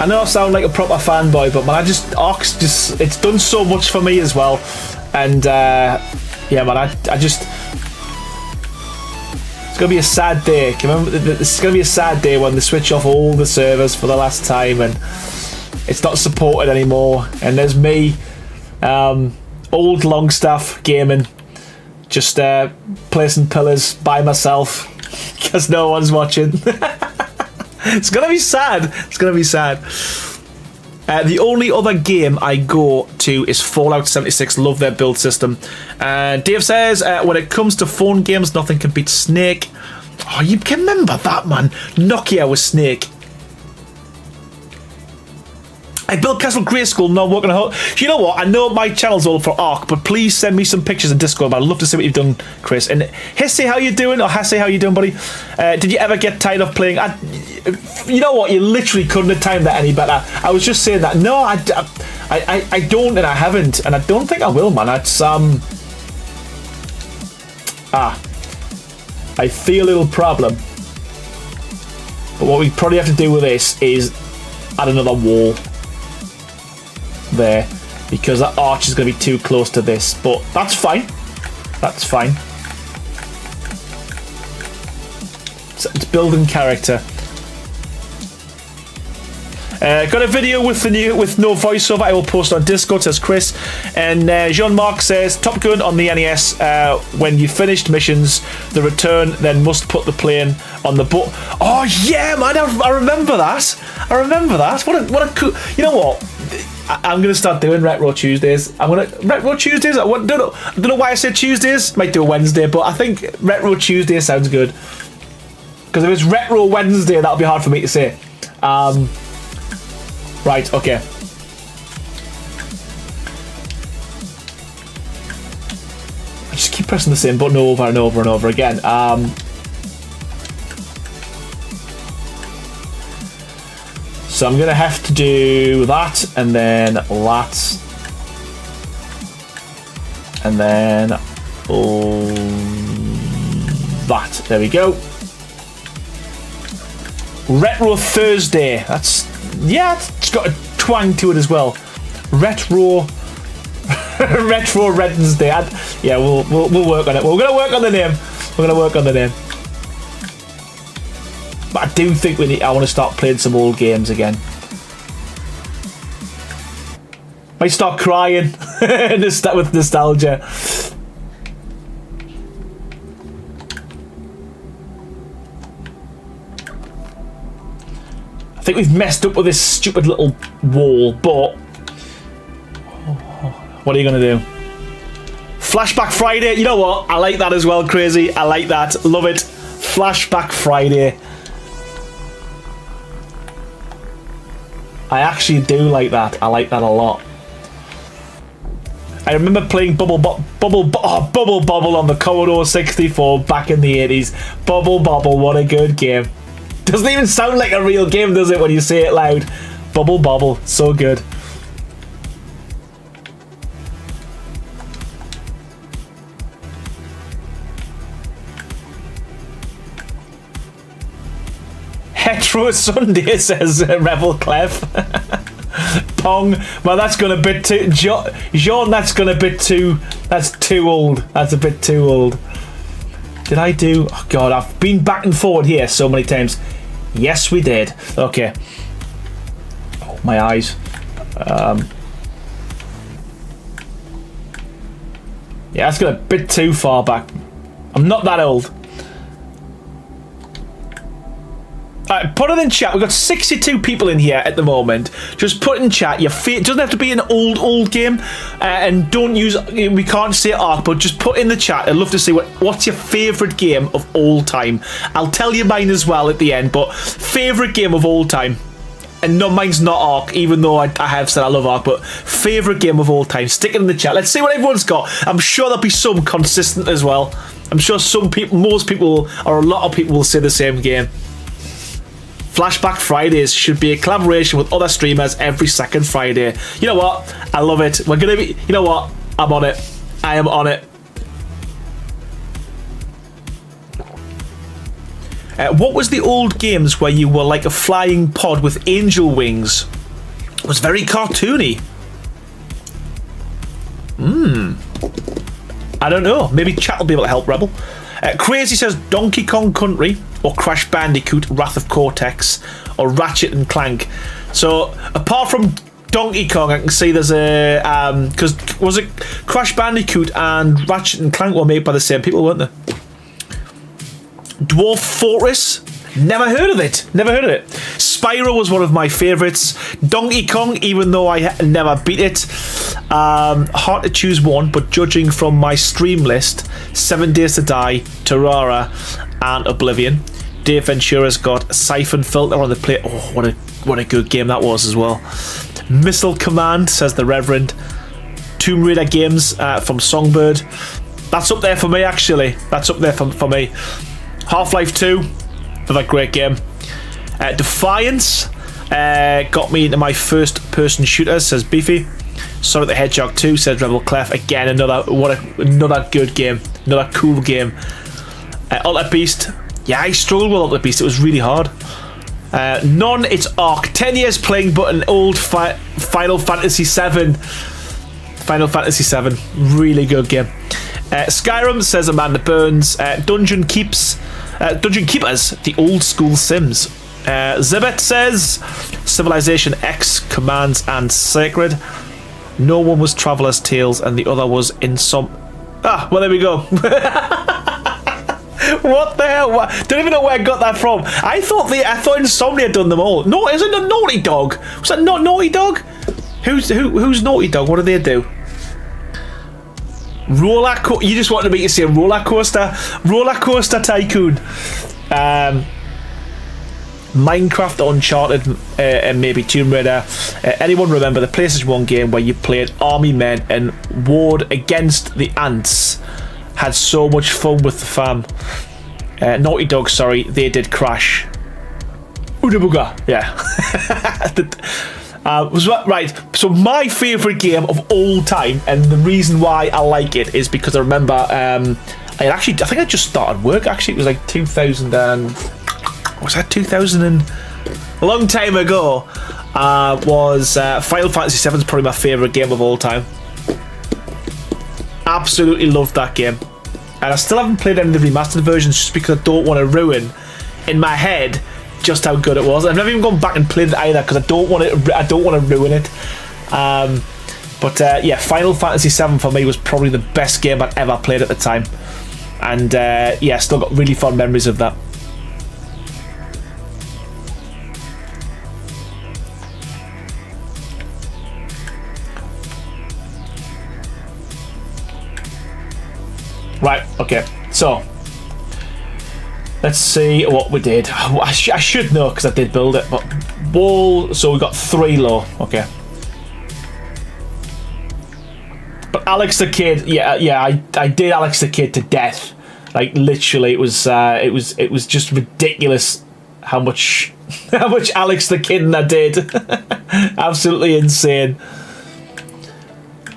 know I sound like a proper fanboy, but man, Ark's just, it's done so much for me as well. And yeah, man, I just. It's gonna be a sad day. It's gonna be a sad day when they switch off all the servers for the last time and it's not supported anymore. And there's me, old Longstaff gaming, just placing pillars by myself because no one's watching. It's gonna be sad. It's gonna be sad. The only other game I go to is Fallout 76. Love their build system. Dave says, when it comes to phone games, nothing can beat Snake. Oh, you can remember that, man. Nokia was Snake. I built Castle Grayskull, not working on. You know what? I know my channel's all for Ark, but please send me some pictures in Discord. I'd love to see what you've done, Chris. And Hissy, how you doing? Or Hassy, how you doing, buddy? Did you ever get tired of playing? You know what? You literally couldn't have timed that any better. I was just saying that. No, I don't, and I haven't, and I don't think I will, man. It's I feel a little problem. But what we probably have to do with this is add another wall there, because that arch is going to be too close to this, but that's fine. That's fine. It's building character. Got a video with no voiceover. I will post on Discord, says Chris. And Jean-Marc says, Top Gun on the NES. When you finished missions, the return then must put the plane on the boat. Oh yeah, man! I remember that. I remember that. What a cool. You know what? I'm gonna start doing Retro Tuesdays. Retro Tuesdays. I don't know why I said Tuesdays. Might do a Wednesday, but I think Retro Tuesday sounds good. Because if it's Retro Wednesday, that'll be hard for me to say. Right. Okay. I just keep pressing the same button over and over and over again. So I'm gonna have to do that, and then that, and then that. There we go. Retro Thursday. It's got a twang to it as well. Retro Wednesday. Yeah, we'll work on it. We're gonna work on the name. We're gonna work on the name. But I do think I want to start playing some old games again. Might start crying with nostalgia. I think we've messed up with this stupid little wall, but what are you going to do? Flashback Friday. You know what? I like that as well, Crazy. I like that. Love it. Flashback Friday. I actually do like that. I like that a lot. I remember playing Bubble Bobble on the Commodore 64 back in the 80s. Bubble Bobble, what a good game. Doesn't even sound like a real game, does it, when you say it loud? Bubble Bobble, so good. Hetero Sunday, says Revel Clef. Pong, well, that's gone a bit too. Jean, that's gone a bit too. That's too old. That's a bit too old. Did I do? Oh God, I've been back and forward here so many times. Yes, we did. Okay. Oh, my eyes. Yeah, that's gone a bit too far back. I'm not that old. Put it in chat. We've got 62 people in here at the moment. Just put in chat your it doesn't have to be an old game, and don't use. We can't say ARC, but just put in the chat. I'd love to see what's your favourite game of all time. I'll tell you mine as well at the end. But favourite game of all time, and no, mine's not ARC, even though I have said I love ARC. But favourite game of all time. Stick it in the chat. Let's see what everyone's got. I'm sure there'll be some consistent as well. I'm sure most people, or a lot of people, will say the same game. Flashback Fridays should be a collaboration with other streamers every second Friday. You know what? I love it. We're gonna be. You know what? I'm on it. I am on it. What was the old games where you were like a flying pod with angel wings? It was very cartoony. I don't know. Maybe chat will be able to help Rebel. Crazy says Donkey Kong Country or Crash Bandicoot Wrath of Cortex or Ratchet and Clank. So apart from Donkey Kong, I can see there's a because was it Crash Bandicoot and Ratchet and Clank were made by the same people, weren't they? Dwarf Fortress. Never heard of it. Never heard of it. Spyro was one of my favourites. Donkey Kong, even though I never beat it. Hard to choose one, but judging from my stream list, 7 Days to Die, Terraria, and Oblivion. Dave Ventura's got Siphon Filter on the plate. Oh, what a good game that was as well. Missile Command, says the Reverend. Tomb Raider games from Songbird. That's up there for me, actually. That's up there for me. Half-Life 2. Another great game. Defiance got me into my first person shooter, says Beefy. Sonic the Hedgehog 2, says Rebel Clef. Again, another good game, another cool game. Altered Beast. Yeah, I struggled with Altered Beast. It was really hard. None. It's ARC. 10 years playing, but an old Final Fantasy 7. Final Fantasy 7, really good game. Skyrim, says Amanda Burns. Dungeon Keepers, the old school Sims. Zibet says Civilization X, Commands and Sacred. No one was Traveler's Tales and the other was in some. Well, there we go. What the hell? Don't even know where I got that from. I thought Insomnia had done them all. No, isn't it Naughty Dog? Was that not Naughty Dog? Who's Naughty Dog? What do they do? You just wanted me to say Roller Coaster Tycoon. Minecraft, Uncharted, and maybe Tomb Raider. Anyone remember the PlayStation 1 game where you played army men and warred against the ants? Had so much fun with the fam. Naughty Dog, sorry, they did Crash. Ooga yeah. Right, so my favourite game of all time, and the reason why I like it is because I remember I think I just started work. Actually, it was like 2000 and was that 2000 and a long time ago. Was Final Fantasy VII is probably my favourite game of all time. Absolutely loved that game, and I still haven't played any of the remastered versions just because I don't want to ruin in my head just how good it was. I've never even gone back and played it either because I don't want to ruin it. But yeah, Final Fantasy VII for me was probably the best game I'd ever played at the time, and yeah, still got really fond memories of that. Right, okay, so let's see what we did. I should know because I did build it, but wall. So we got 3 low. Okay. But Alex the Kid, yeah, I did Alex the Kid to death. Like literally, it was just ridiculous how much Alex the Kid I did. Absolutely insane.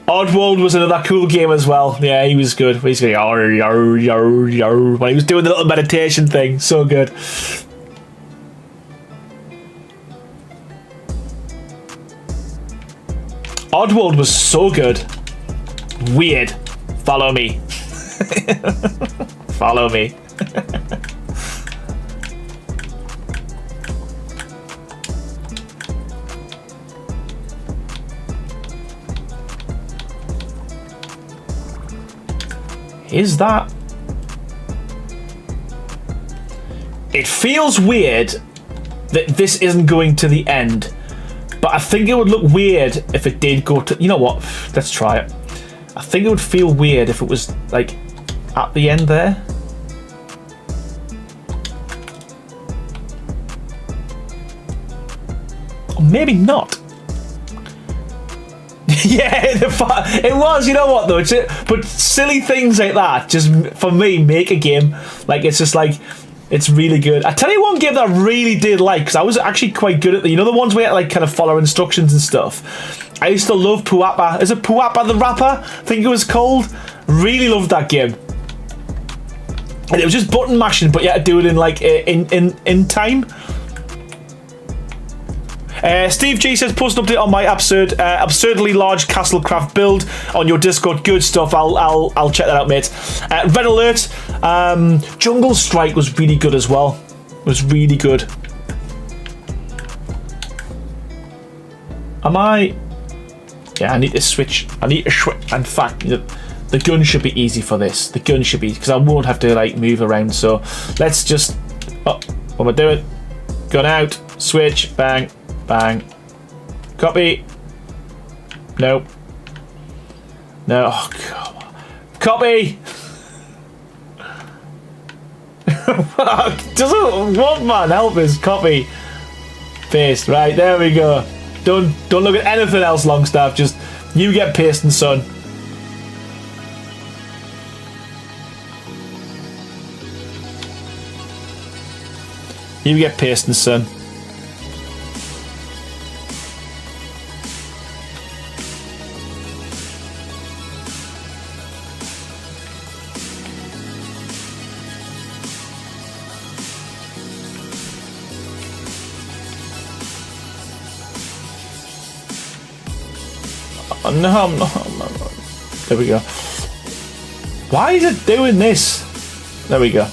Oddworld was another cool game as well. Yeah, he was good. He's going when he was doing the little meditation thing. So good. Oddworld was so good. Weird. Follow me. Follow me. Is that? It feels weird this isn't going to the end. But I think it would look weird if it did go to... You know what? Let's try it. I think it would feel weird if it was, like, at the end there. Or maybe not. Yeah, it was. You know what, though? But silly things like that, just, for me, make a game. Like, it's just, like... It's really good. I tell you one game that I really did like, because I was actually quite good at the, you know, the ones where you like kind of follow instructions and stuff. I used to love Puapa. Is it Puapa the Rapper? I think it was called. Really loved that game. And it was just button mashing, but you had to do it in like in time. Steve G says, post an update on my absurdly large Castlecraft build on your Discord. Good stuff. I'll check that out, mate. Red Alert. Jungle Strike was really good as well. Was really good. Am I? Yeah, I need to switch. In fact, the gun should be easy for this. The gun should be, because I won't have to like move around. So let's just. Oh, what am I doing? Gun out. Switch. Bang. Bang. Copy. Nope. No. Oh, God. Copy. Doesn't one man help us? Copy. Paste. Right, there we go. Don't look at anything else, Longstaff. Just you get pasting, son. You get pasting, son. Oh, no, no. There we go. Why is it doing this? There we go.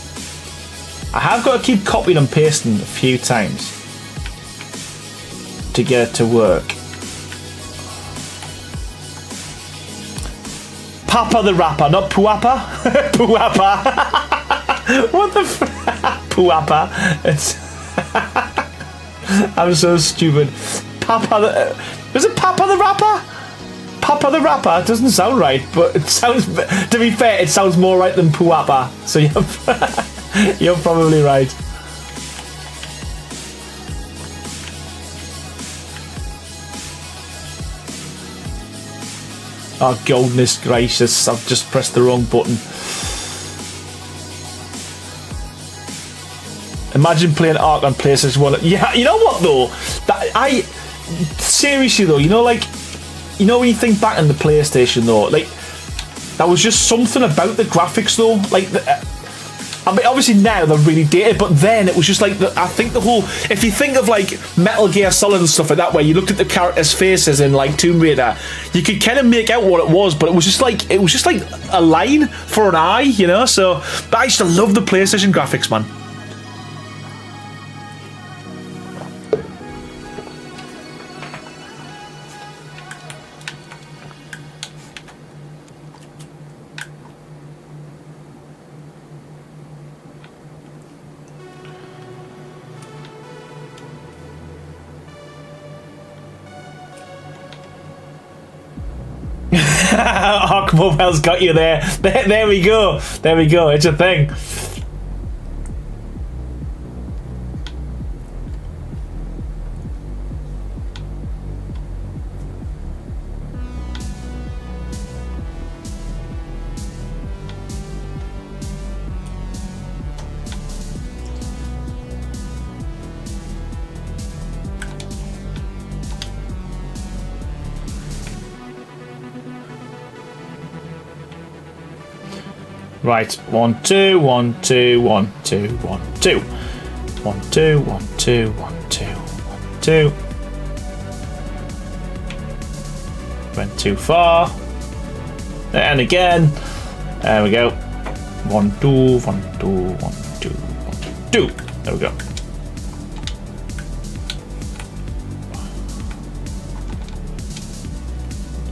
I have got to keep copying and pasting a few times to get it to work. Papa the Rapper, not Puapa. Puapa. What the Puapa. It's I'm so stupid. Papa the... Is it Papa the Rapper? Papa the Rapper? It doesn't sound right, but it sounds... To be fair, it sounds more right than Puapa. So you're probably right. Oh, goodness gracious. I've just pressed the wrong button. Imagine playing Ark on PlayStation 1. Yeah, you know what, though? Seriously, though, you know, like... You know when you think back on the PlayStation, though, like, that was just something about the graphics, though. Like, I mean, obviously now they're really dated, but then it was just like, I think the whole... If you think of, like, Metal Gear Solid and stuff like that, where you looked at the characters' faces in, like, Tomb Raider, you could kind of make out what it was, but it was just like a line for an eye, you know? So, but I used to love the PlayStation graphics, man. Arc Mobile's got you there. There we go. There we go. It's a thing. Right, 1 2 1 2 1 2 1 2 1 2 1 2 1 2 1 2. Went too far. And again. There we go. 1 2 1 2 1 2 1 2. There we go.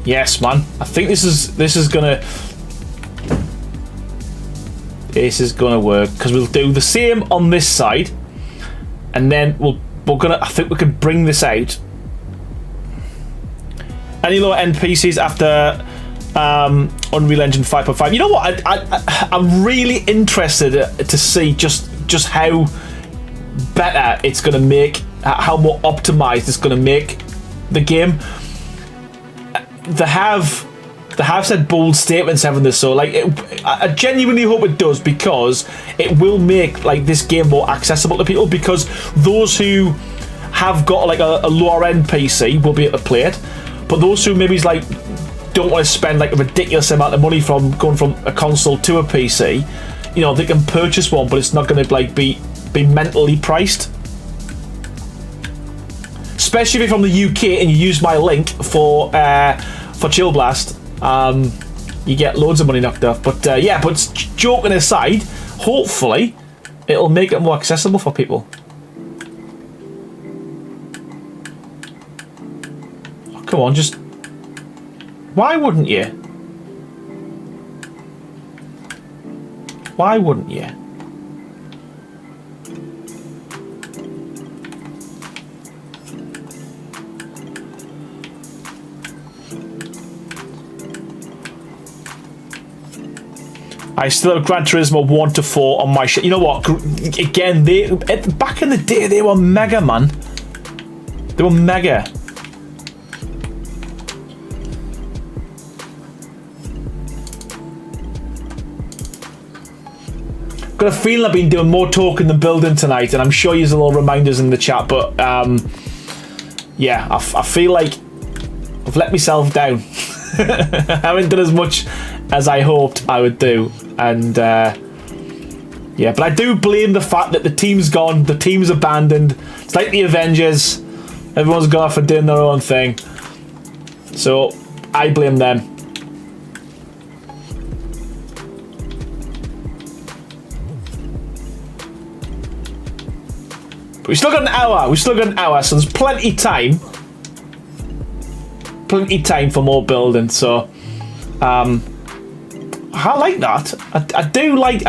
Yes, man. I think this is gonna. This is gonna work because we'll do the same on this side, and then we'll I think we could bring this out. Any lower end PCs after Unreal Engine 5.5? You know what? I'm really interested to see just how better it's going to make, how more optimized it's going to make the game. They have said bold statements having this, so like I genuinely hope it does, because it will make like this game more accessible to people, because those who have got like a lower end PC will be able to play it, but those who maybe like don't want to spend like a ridiculous amount of money from going from a console to a PC, you know, they can purchase one, but it's not going to like be mentally priced. Especially if you're from the UK and you use my link for Chill Blast, you get loads of money knocked off. But yeah, but joking aside, hopefully it'll make it more accessible for people. Oh, come on, just... Why wouldn't you? Why wouldn't you? I still have Gran Turismo 1 to 4 on my shit. You know what? Again, back in the day, they were mega, man. They were mega. Got a feeling I've been doing more talking than building tonight, and I'm sure you'll all reminders in the chat, but yeah, I feel like I've let myself down. I haven't done as much as I hoped I would do, and yeah, but I do blame the fact that the team's gone, the team's abandoned. It's like the Avengers, everyone's gone off and doing their own thing, so I blame them. But we've still got an hour, so there's plenty time for more building, so I like that. I do like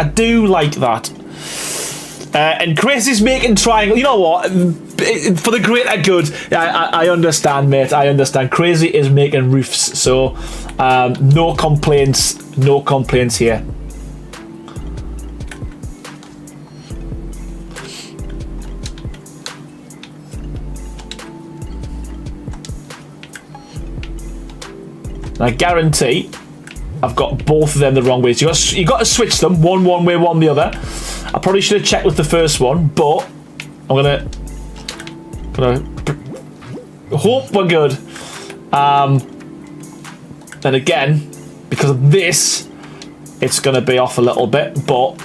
that. And Crazy's making triangle. You know what? For the greater good. I understand, mate. I understand. Crazy is making roofs, so no complaints. No complaints here. I guarantee I've got both of them the wrong ways. You got to switch them, one way, one the other. I probably should have checked with the first one, but I'm gonna hope we're good. And again, because of this, it's gonna be off a little bit, but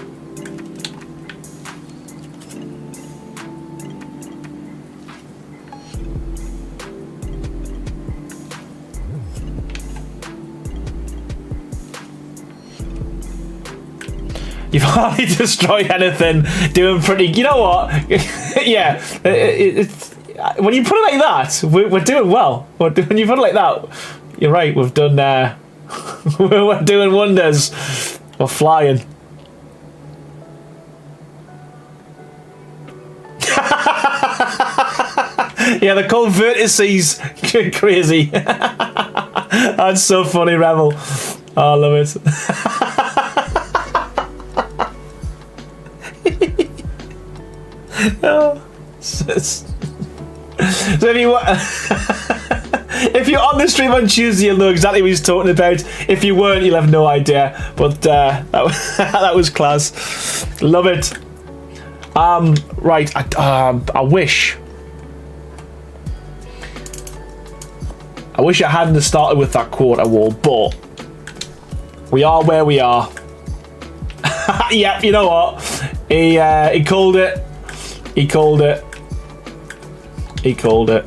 you've hardly destroyed anything. Doing pretty. You know what? Yeah. When you put it like that, we're doing well. When you put it like that, you're right. We've done. We're doing wonders. We're flying. Yeah, they're called vertices. Crazy. That's so funny, Rebel. Oh, I love it. So if you're on the stream on Tuesday, you'll know exactly what he's talking about. If you weren't, you'll have no idea. But that was class. Love it. Right. I wish I hadn't started with that quarter wall, but we are where we are. Yeah, you know what? He called it. He called it. He called it.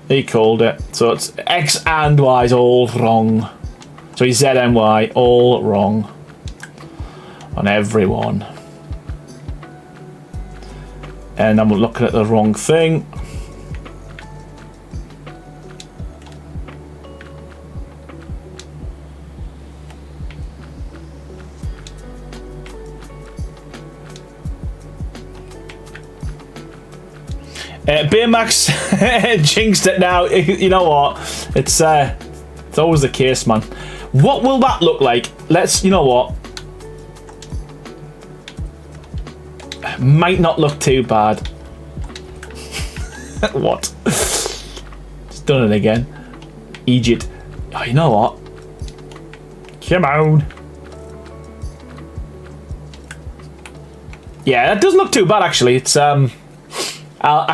He called it. So it's X and Y is all wrong. So he's Z and Y all wrong on everyone. And I'm looking at the wrong thing. Baymax jinxed it now. You know what? It's always the case, man. What will that look like? Let's, you know what? Might not look too bad. What? Just done it again. Egypt. Oh, you know what? Come on. Yeah, that doesn't look too bad actually. It's I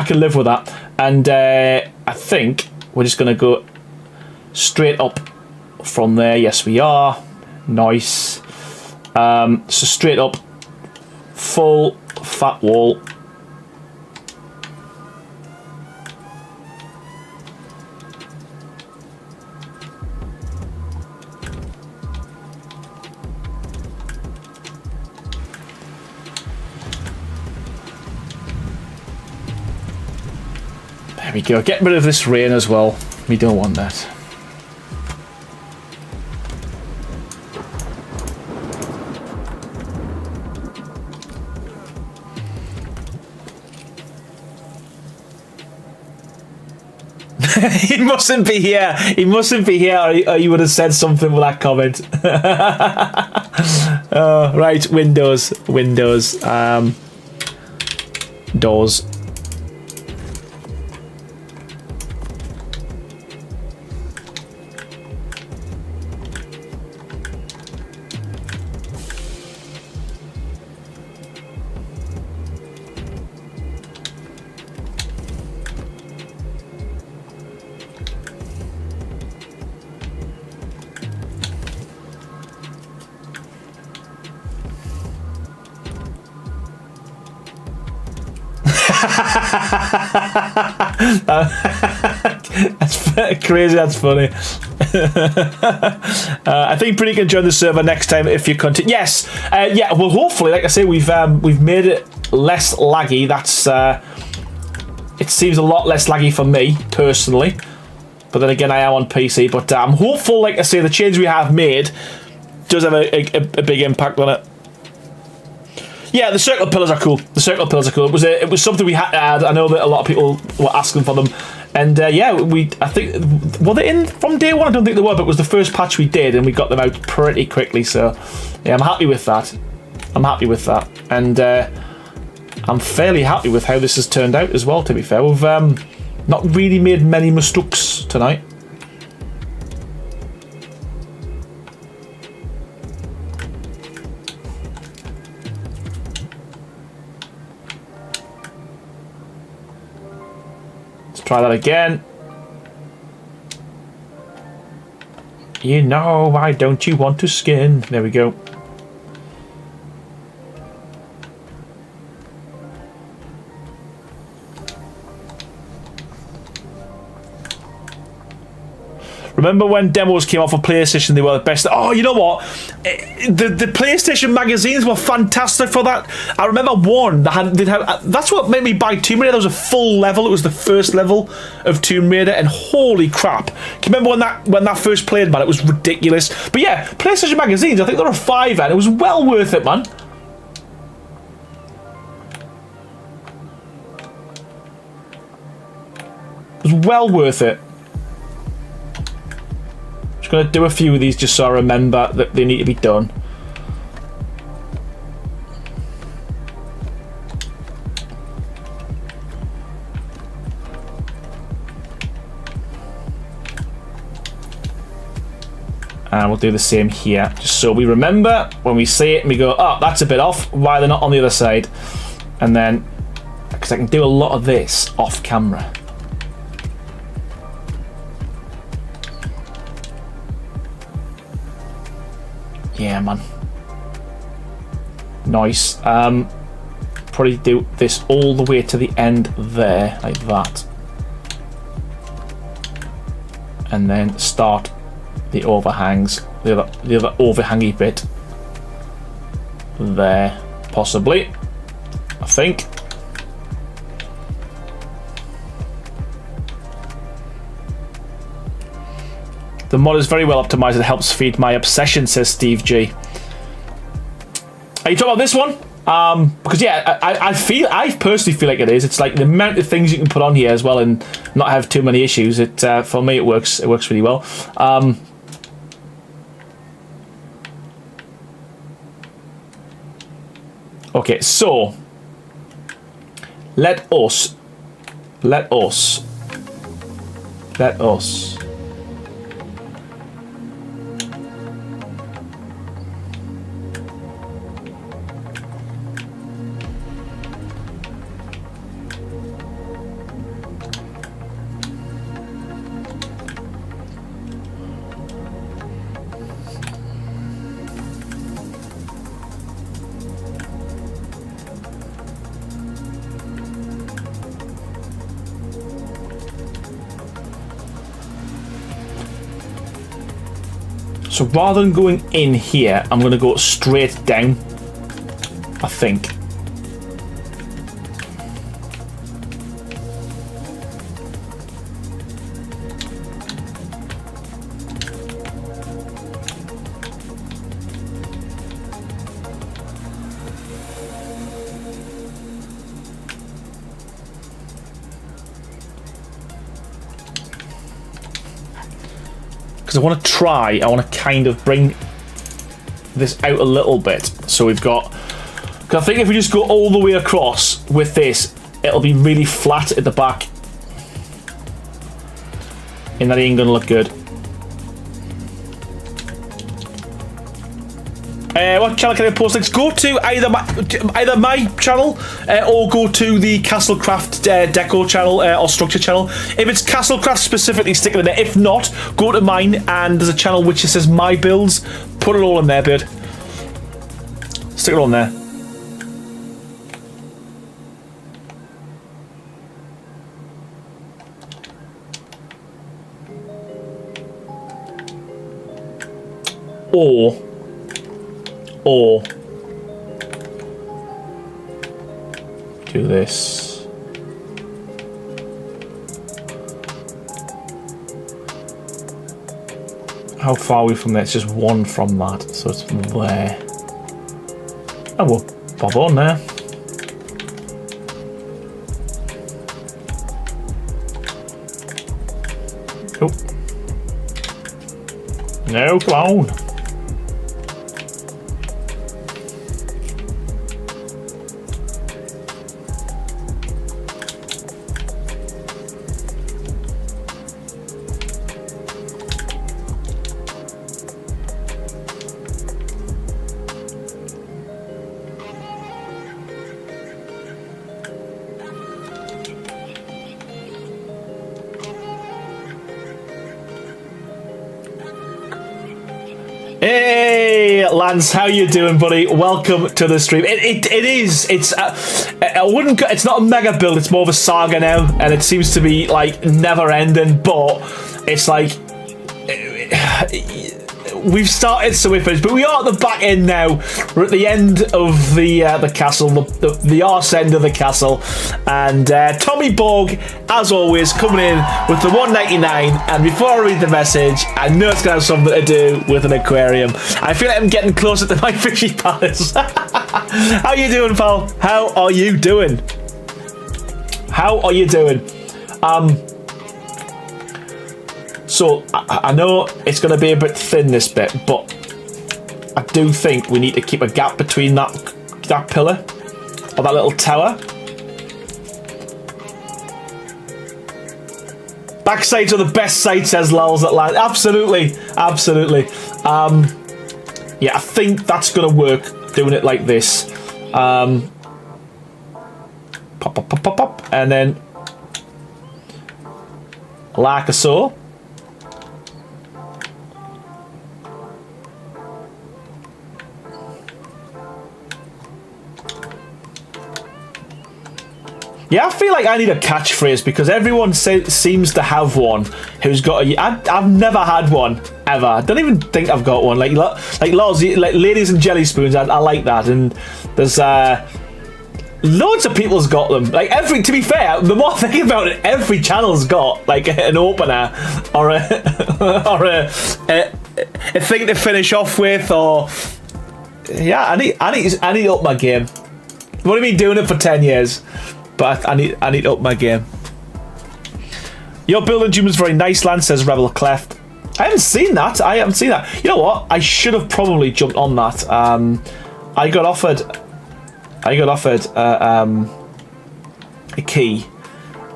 can live with that. And I think we're just gonna go straight up from there. Yes, we are. Nice. So straight up, full fat wall. There we go. Get rid of this rain as well. We don't want that. He mustn't be here. He mustn't be here, or you would have said something with that comment. Right, windows, doors. That's crazy. That's funny. I think Pretty can join the server next time if you continue. Yes, yeah. Well, hopefully, like I say, we've made it less laggy. That's it seems a lot less laggy for me personally. But then again, I am on PC. But I'm hopeful, like I say, the change we have made does have a big impact on it. Yeah, the circle pillars are cool. The circle pillars are cool. It was something we had to add. I know that a lot of people were asking for them, and yeah, I think were they in from day one? I don't think they were, but it was the first patch we did, and we got them out pretty quickly. So yeah, I'm happy with that. I'm happy with that, and I'm fairly happy with how this has turned out as well. To be fair, we've not really made many mistakes tonight. Try that again. You know, why don't you want to skin? There we go. Remember when demos came off of PlayStation, they were the best. Oh, you know what? The PlayStation magazines were fantastic for that. I remember one that they'd have, that's what made me buy Tomb Raider. There was a full level. It was the first level of Tomb Raider, and holy crap. Do you remember when that first played, man? It was ridiculous. But yeah, PlayStation magazines, I think they're a £5, and it was well worth it, man. It was well worth it. Going to do a few of these just so I remember that they need to be done. And we'll do the same here, just so we remember when we see it and we go, oh, that's a bit off, why they're not on the other side. And then, because I can do a lot of this off camera. Yeah, man. Nice. Probably do this all the way to the end there, like that. And then start the overhangs, the other overhangy bit there, possibly. I think. The mod is very well optimized. It helps feed my obsession, says Steve G. Are you talking about this one? Because yeah, I personally feel like it is. It's like the amount of things you can put on here as well and not have too many issues. It for me it works really well. Okay, so let us. So rather than going in here, I'm going to go straight down, I think. Because I want to kind of bring this out a little bit. So we've got, because I think if we just go all the way across with this, it'll be really flat at the back. And that ain't gonna look good. What channel can I post links? Go to either my channel or go to the Castlecraft Deco channel or Structure channel. If it's Castlecraft specifically, stick it in there. If not, go to mine and there's a channel which says My Builds. Put it all in there, bud. Stick it all in there. Or do this. How far are we from there? It's just one from that, so it's from there. Oh, we'll bob on there. Oh. No, come on. Hey Lance, how you doing, buddy? Welcome to the stream. It's I wouldn't go, it's not a mega build, it's more of a saga now, and it seems to be like never ending, but it's like we've started, so we're finished, but we are at the back end now. We're at the end of the castle, the arse end of the castle, and Tommy Borg, as always, coming in with the 199. And before I read the message, I know it's gonna have something to do with an aquarium. I feel like I'm getting closer to my fishy palace. How you doing, pal? How are you doing? How are you doing? So, I know it's going to be a bit thin, this bit, but I do think we need to keep a gap between that pillar, or that little tower. Backsides are the best side, says Lulz at land. Absolutely, absolutely. Yeah, I think that's going to work, doing it like this. Pop, pop, pop, pop, pop, and then like so. Yeah, I feel like I need a catchphrase because everyone seems to have one who's got a... I've never had one, ever. I don't even think I've got one. Like Lars, like ladies and jelly spoons, I like that. And there's loads of people's got them. Like to be fair, the more I think about it, every channel's got like an opener or a thing to finish off with, or... Yeah, I need to up my game. I've only been doing it for 10 years, but I need to up my game. Your building gym is very nice, Lance, says Rebel Cleft. I haven't seen that. You know what? I should have probably jumped on that. I got offered a key,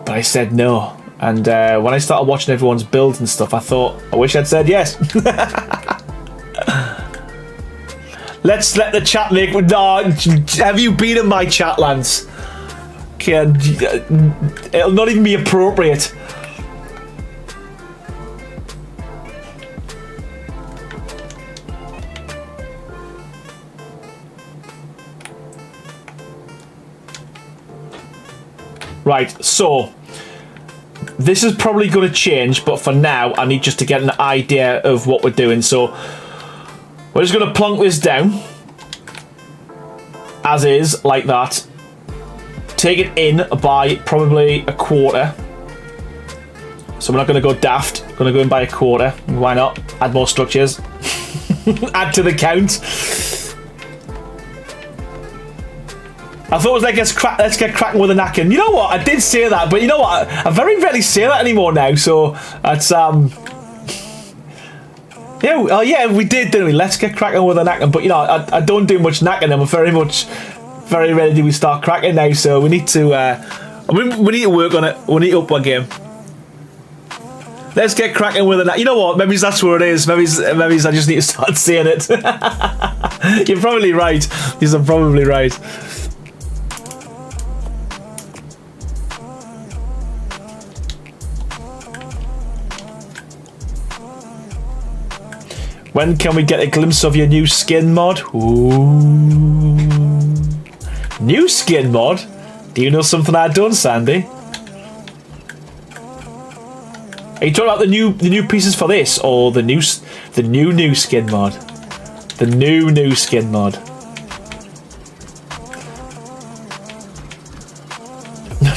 but I said no. And when I started watching everyone's builds and stuff, I thought, I wish I'd said yes. Let's let the chat make... No, have you been in my chat, Lance? It'll not even be appropriate. Right, so this is probably going to change, but for now I need just to get an idea of what we're doing. So we're just going to plonk this down as is, like that. Take it in by probably a quarter. So we're not going to go daft. Going to go in by a quarter. Why not? Add more structures. Add to the count. I thought it was like, let's get cracking with a knacking. You know what? I did say that, but you know what? I very rarely say that anymore now. So that's yeah. Oh yeah, we did, didn't we? Let's get cracking with a knacking. But you know, I don't do much knacking. I'm very rarely do we start cracking now. So we need to we need to work on it. We need to up our game. Let's get cracking with a knacking. You know what? Maybe that's where it is. Maybe I just need to start saying it. You're probably right. You're probably right. When can we get a glimpse of your new skin mod? Ooh. New skin mod? Do you know something I've done, Sandy? Are you talking about the new pieces for this, or the new skin mod? The new skin mod.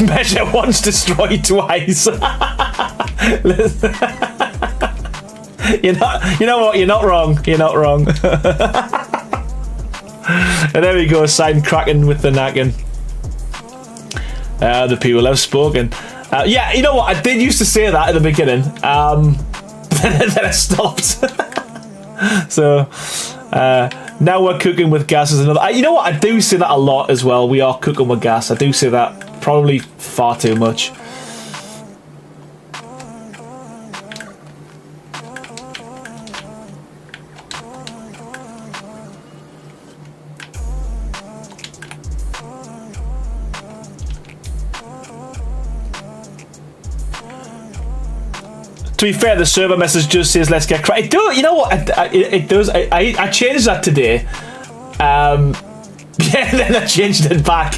Measure once, destroy twice. You know what? You're not wrong. You're not wrong. And there we go. Sign Kraken with the nagging. The people have spoken. Yeah, you know what? I did used to say that at the beginning. Then I stopped. So now we're cooking with gas is another. You know what? I do say that a lot as well. We are cooking with gas. I do say that probably far too much. To be fair, the server message just says let's get cracked. It does, you know what? It does. I changed that today. Yeah, then I changed it back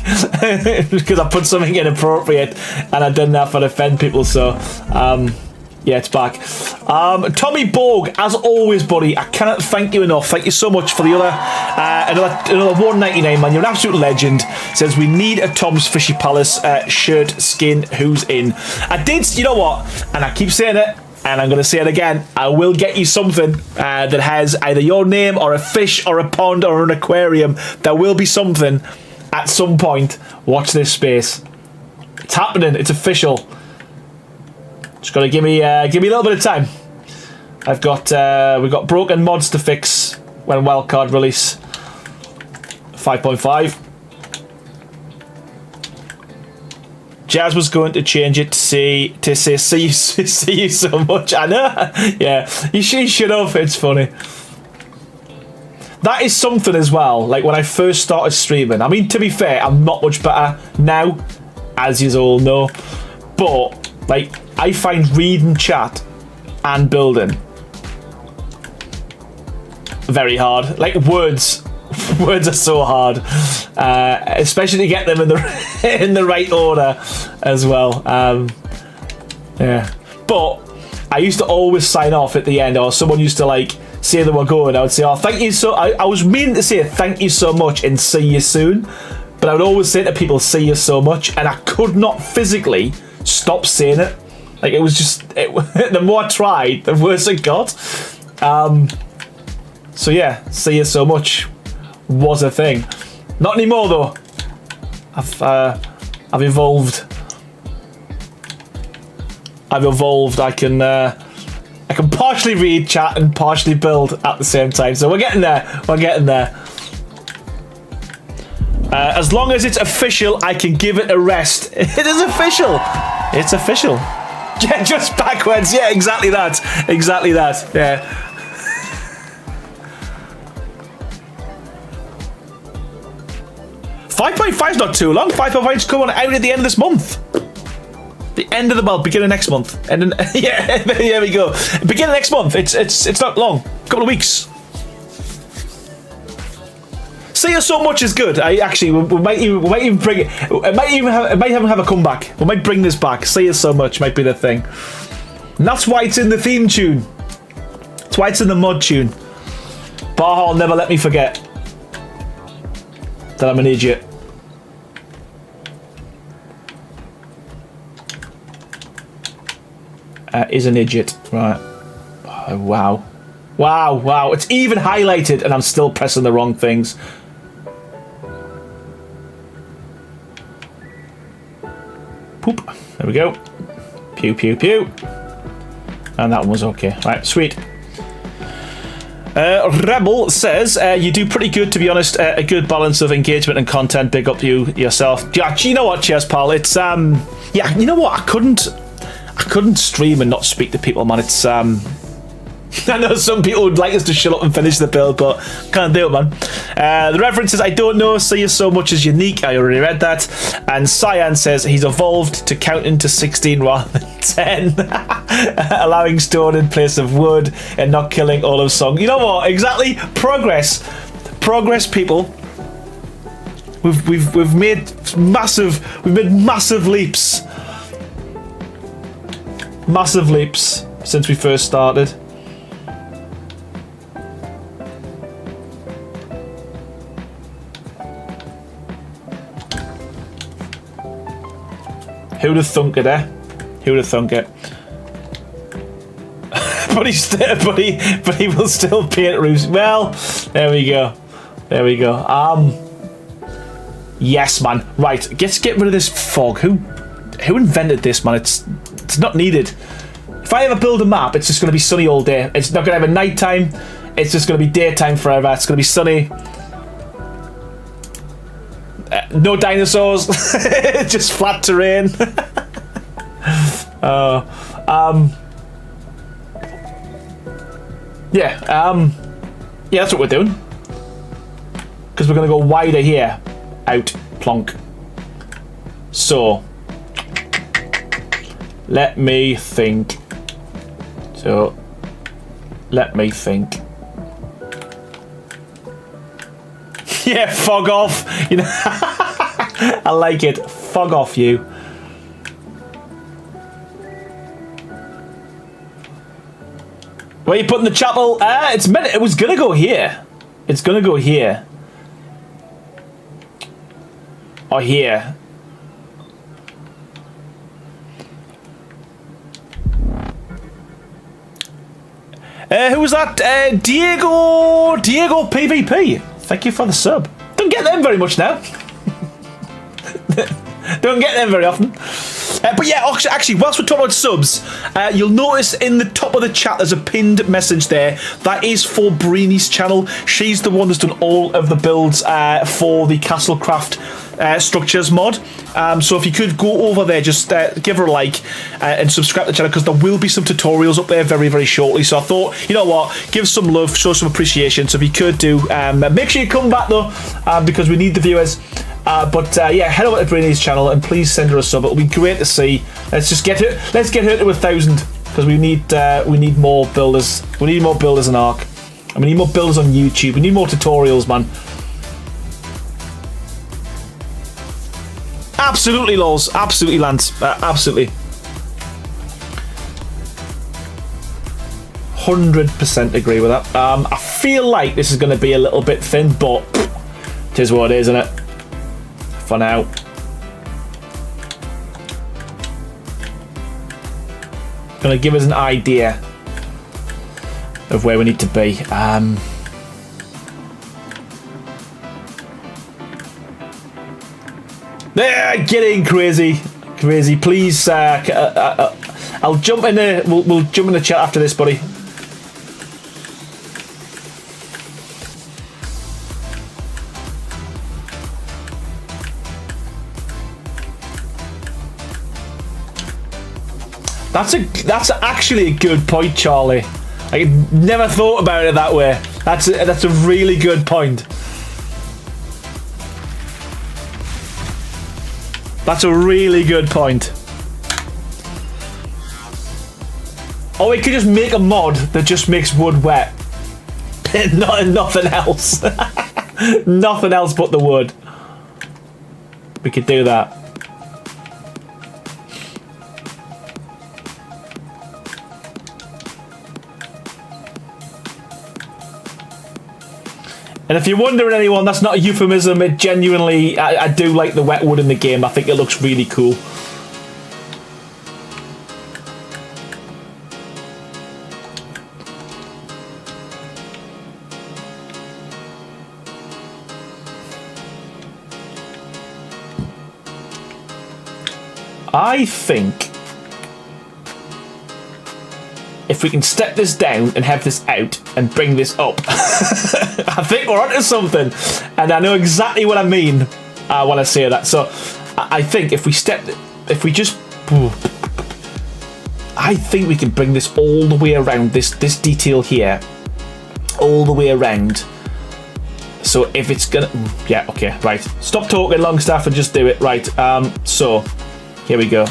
because I put something inappropriate and I didn't have to offend people. So, yeah, it's back. Tommy Borg, as always, buddy, I cannot thank you enough. Thank you so much for the other another $1.99, man. You're an absolute legend. Says we need a Tom's Fishy Palace shirt skin. Who's in? I did. You know what? And I keep saying it. And I'm going to say it again. I will get you something that has either your name or a fish or a pond or an aquarium. There will be something at some point. Watch this space. It's happening. It's official. Just got to give me a little bit of time. We've got broken mods to fix when wildcard release 5.5. Jazz was going to change it to say see you so much. I know. Yeah, you should have. It's funny. That is something as well. Like when I first started streaming. I mean, to be fair, I'm not much better now, as you all know. But like, I find reading chat and building very hard. Like words are so hard, especially to get them in the right order as well. Yeah, but I used to always sign off at the end, or someone used to like say they were going. I would say, "Oh, thank you so." I was meaning to say thank you so much and see you soon, but I would always say to people, "See you so much," and I could not physically stop saying it. Like it was just the more I tried, the worse it got. So yeah, see you so much was a thing. Not anymore though. I've evolved. I can partially read chat and partially build at the same time. So we're getting there. We're getting there. As long as it's official, I can give it a rest. It is official. It's official. Yeah, just backwards. Yeah, exactly that. Exactly that. Yeah. .5.5 is not too long. 5.5 is coming out at the end of this month. The end of the month, beginning of next month. And then, yeah, there we go. Beginning of next month. It's not long. A couple of weeks. See you so much is good. We might even bring it. It might even have a comeback. We might bring this back. See you so much might be the thing. And that's why it's in the theme tune. That's why it's in the mod tune. Baha will never let me forget that I'm an idiot. Is an idiot. Right. Oh, wow. Wow, wow. It's even highlighted and I'm still pressing the wrong things. Poop. There we go. Pew, pew, pew. And that one was okay. Right, sweet. Rebel says, you do pretty good, to be honest. A good balance of engagement and content. Big up to you yourself. Yeah, you know what? Cheers, pal. It's, yeah, you know what? I couldn't stream and not speak to people, man. It's, I know some people would like us to shut up and finish the build, but can't do it, man. The references, I don't know. See you so much is unique. I already read that. And Cyan says he's evolved to counting to 16 rather than 10, allowing stone in place of wood and not killing all of song. You know what? Exactly. Progress, people. We've made massive leaps. Massive leaps since we first started. Who'd have thunk it, eh? Who'd have thunk it? but he will still paint roofs. Well, there we go. There we go. Yes, man. Right, let's get rid of this fog. Who invented this, man? It's not needed. If I ever build a map, it's just going to be sunny all day. It's not going to have a night time. It's just going to be daytime forever. It's going to be sunny. No dinosaurs. Just flat terrain. Yeah. Yeah, that's what we're doing. Because we're going to go wider here. Out. Plonk. So. Let me think. So. Let me think. Yeah, fog off. You know, I like it. Fog off, you. Where are you putting the chapel? It's meant. It was gonna go here. It's gonna go here. Or here. Who was that? Diego PvP. Thank you for the sub. Don't get them very much now. Don't get them very often. But yeah, actually, whilst we're talking about subs, you'll notice in the top of the chat there's a pinned message there. That is for Breenie's channel. She's the one that's done all of the builds for the Castlecraft structures mod. So if you could go over there, just give her a like and subscribe to the channel, because there will be some tutorials up there very, very shortly. So I thought, you know what, give some love, show some appreciation. So if you could do, make sure you come back though, because we need the viewers. Yeah, head over to Breenie's channel and please send her a sub. It'll be great to see. Let's get her to 1,000, because we need more builders. We need more builders in Ark, and we need more builders on YouTube. We need more tutorials, man. Absolutely, Lols. Absolutely, Lance. Absolutely. 100% agree with that. I feel like this is going to be a little bit thin, but it is what it is, isn't it? For now. Going to give us an idea of where we need to be. Get in, crazy. Crazy, please. I'll jump in the. We'll jump in the chat after this, buddy. That's actually a good point, Charlie. I never thought about it that way. That's a really good point. That's a really good point. Or we could just make a mod that just makes wood wet. Nothing else. Nothing else but the wood. We could do that. And if you're wondering, anyone, that's not a euphemism. It genuinely, I do like the wet wood in the game. I think it looks really cool. I think if we can step this down and have this out and bring this up, I think we're onto something. And I know exactly what I mean when I say that. So I think if we I think we can bring this all the way around, this detail here, all the way around. So if it's gonna, yeah, okay, right. Stop talking, Longstaff, and just do it. Right, so here we go.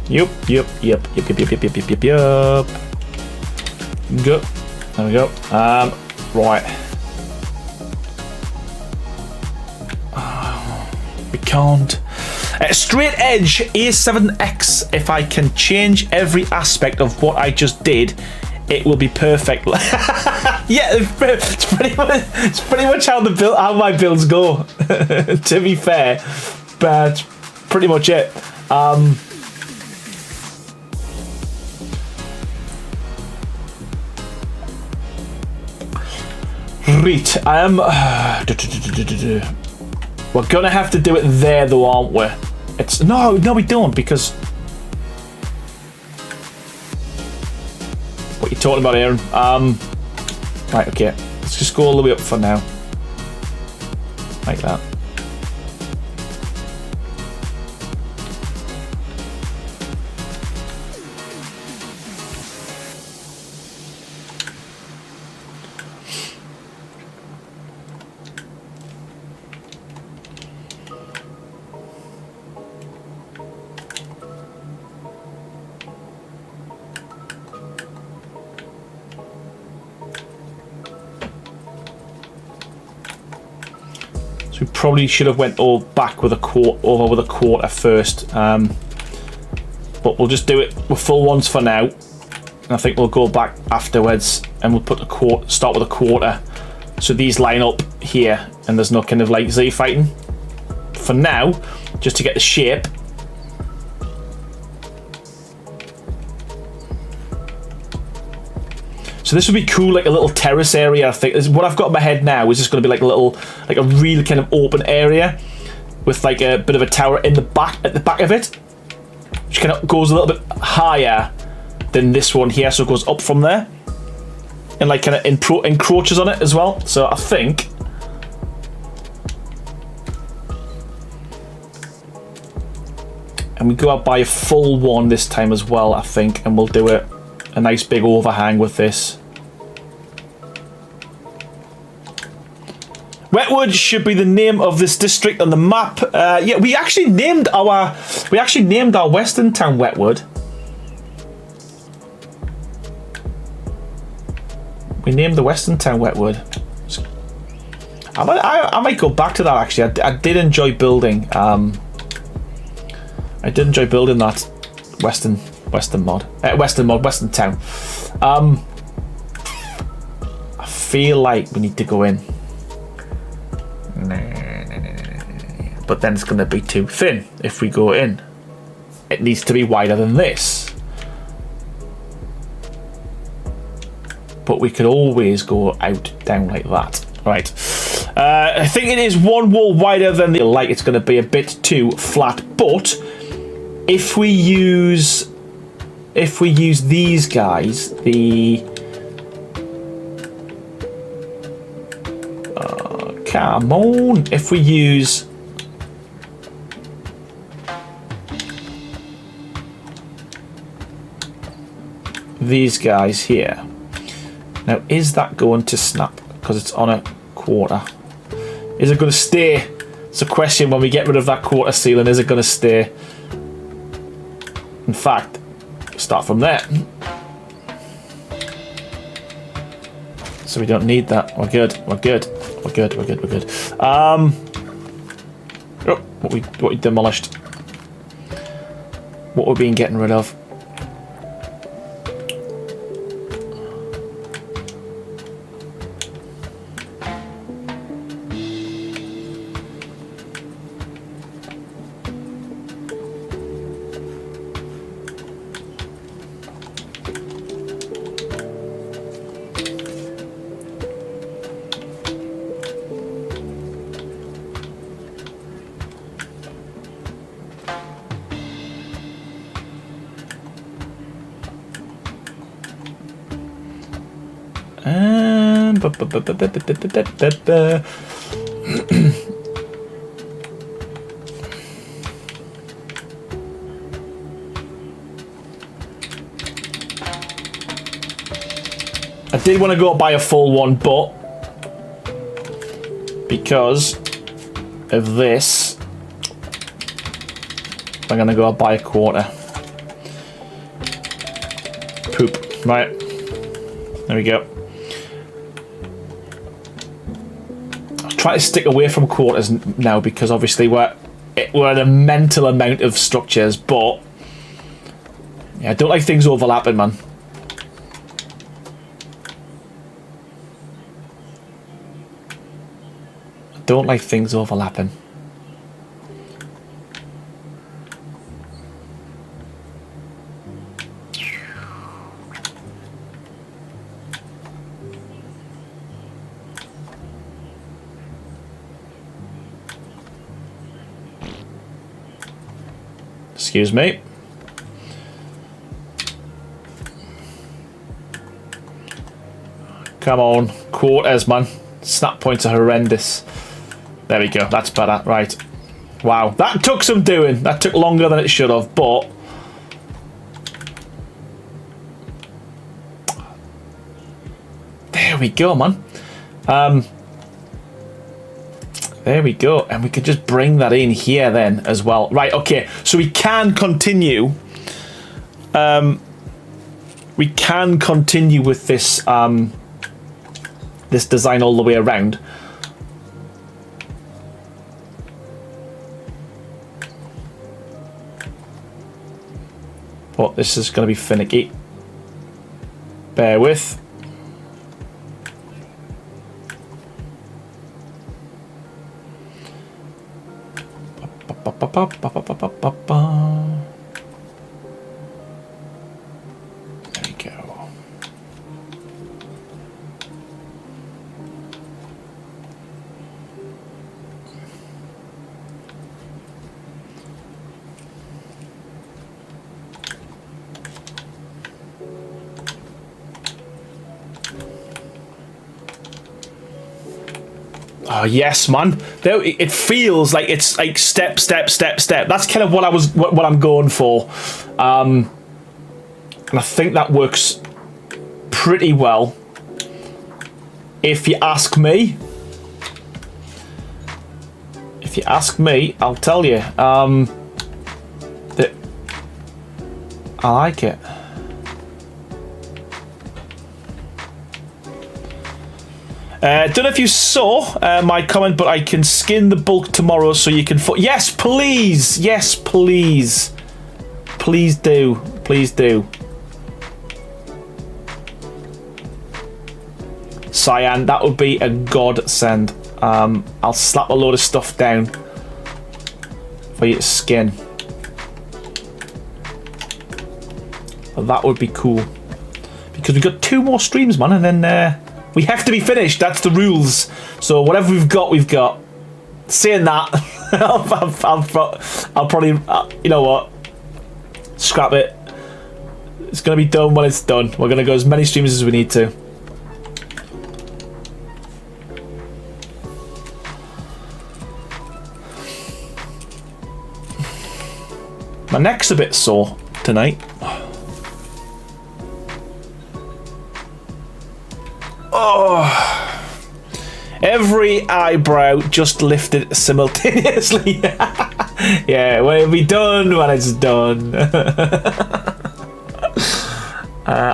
Yep. Go. There we go. Right. We can't. Straight edge A7X. If I can change every aspect of what I just did, it will be perfect. Yeah, it's pretty much how my builds go. To be fair, but pretty much it. Right, we're gonna have to do it there, though, aren't we? It's no, we don't, because what are you talking about, Aaron? Right, okay, let's just go all the way up for now, like that. So we probably should have went all back with a quarter first, but we'll just do it with full ones for now. And I think we'll go back afterwards, and we'll put start with a quarter, so these line up here, and there's no kind of like Z fighting. For now, just to get the shape. So this would be cool, like a little terrace area. I think what I've got in my head now is just going to be like a real kind of open area with like a bit of a tower in the back, at the back of it, which kind of goes a little bit higher than this one here, so it goes up from there, and like kind of encroaches on it as well. So I think and we go out by a full one this time as well, I think, and we'll do it a nice big overhang with this. Wetwood should be the name of this district on the map. Yeah, we actually named our western town Wetwood. We named the western town Wetwood. I might go back to that actually. I did enjoy building. I did enjoy building that western town. I feel like we need to go in, but then it's going to be too thin if we go in. It needs to be wider than this. but we could always go out down like that. Right. I think it is one wall wider than the light. It's going to be a bit too flat, but if we use these guys, the come on, if we use these guys here, now is that going to snap because it's on a quarter? Is it going to stay? It's a question. When we get rid of that quarter ceiling, is it going to stay? In fact, start from there. So we don't need that. We're good. We're good. We're good. We're good. We're good. Oh, what we demolished. What we've been getting rid of. I did want to go buy a full one, but because of this, I'm going to go buy a quarter. Poop. Right. There we go. I'll try to stick away from quarters now because obviously we're at a mental amount of structures, but yeah, I don't like things overlapping, man. Don't like things overlapping. Excuse me. Come on, quarters, man. Snap points are horrendous. There we go, that's better, right. Wow, that took some doing. That took longer than it should have, but there we go, man. There we go, and we could just bring that in here then as well. Right, okay, so we can continue. We can continue with this this design all the way around. But this is going to be finicky. Bear with. There we go. Oh yes, man. There, it feels like it's like step, step, step, step. That's kind of what I'm going for, and I think that works pretty well. If you ask me, I'll tell you that I like it. Don't know if you saw my comment, but I can skin the bulk tomorrow so you can... Yes, please! Yes, please! Please do. Please do. Cyan, that would be a godsend. I'll slap a load of stuff down for you to skin. That would be cool. because we've got 2 more streams, man, and then we have to be finished. That's the rules. So whatever we've got, we've got. Saying that, I'll probably, you know what, scrap it. It's going to be done when it's done. We're going to go as many streams as we need to. My neck's a bit sore tonight. Oh. Every eyebrow just lifted simultaneously. Yeah, we'll be done when it's done. I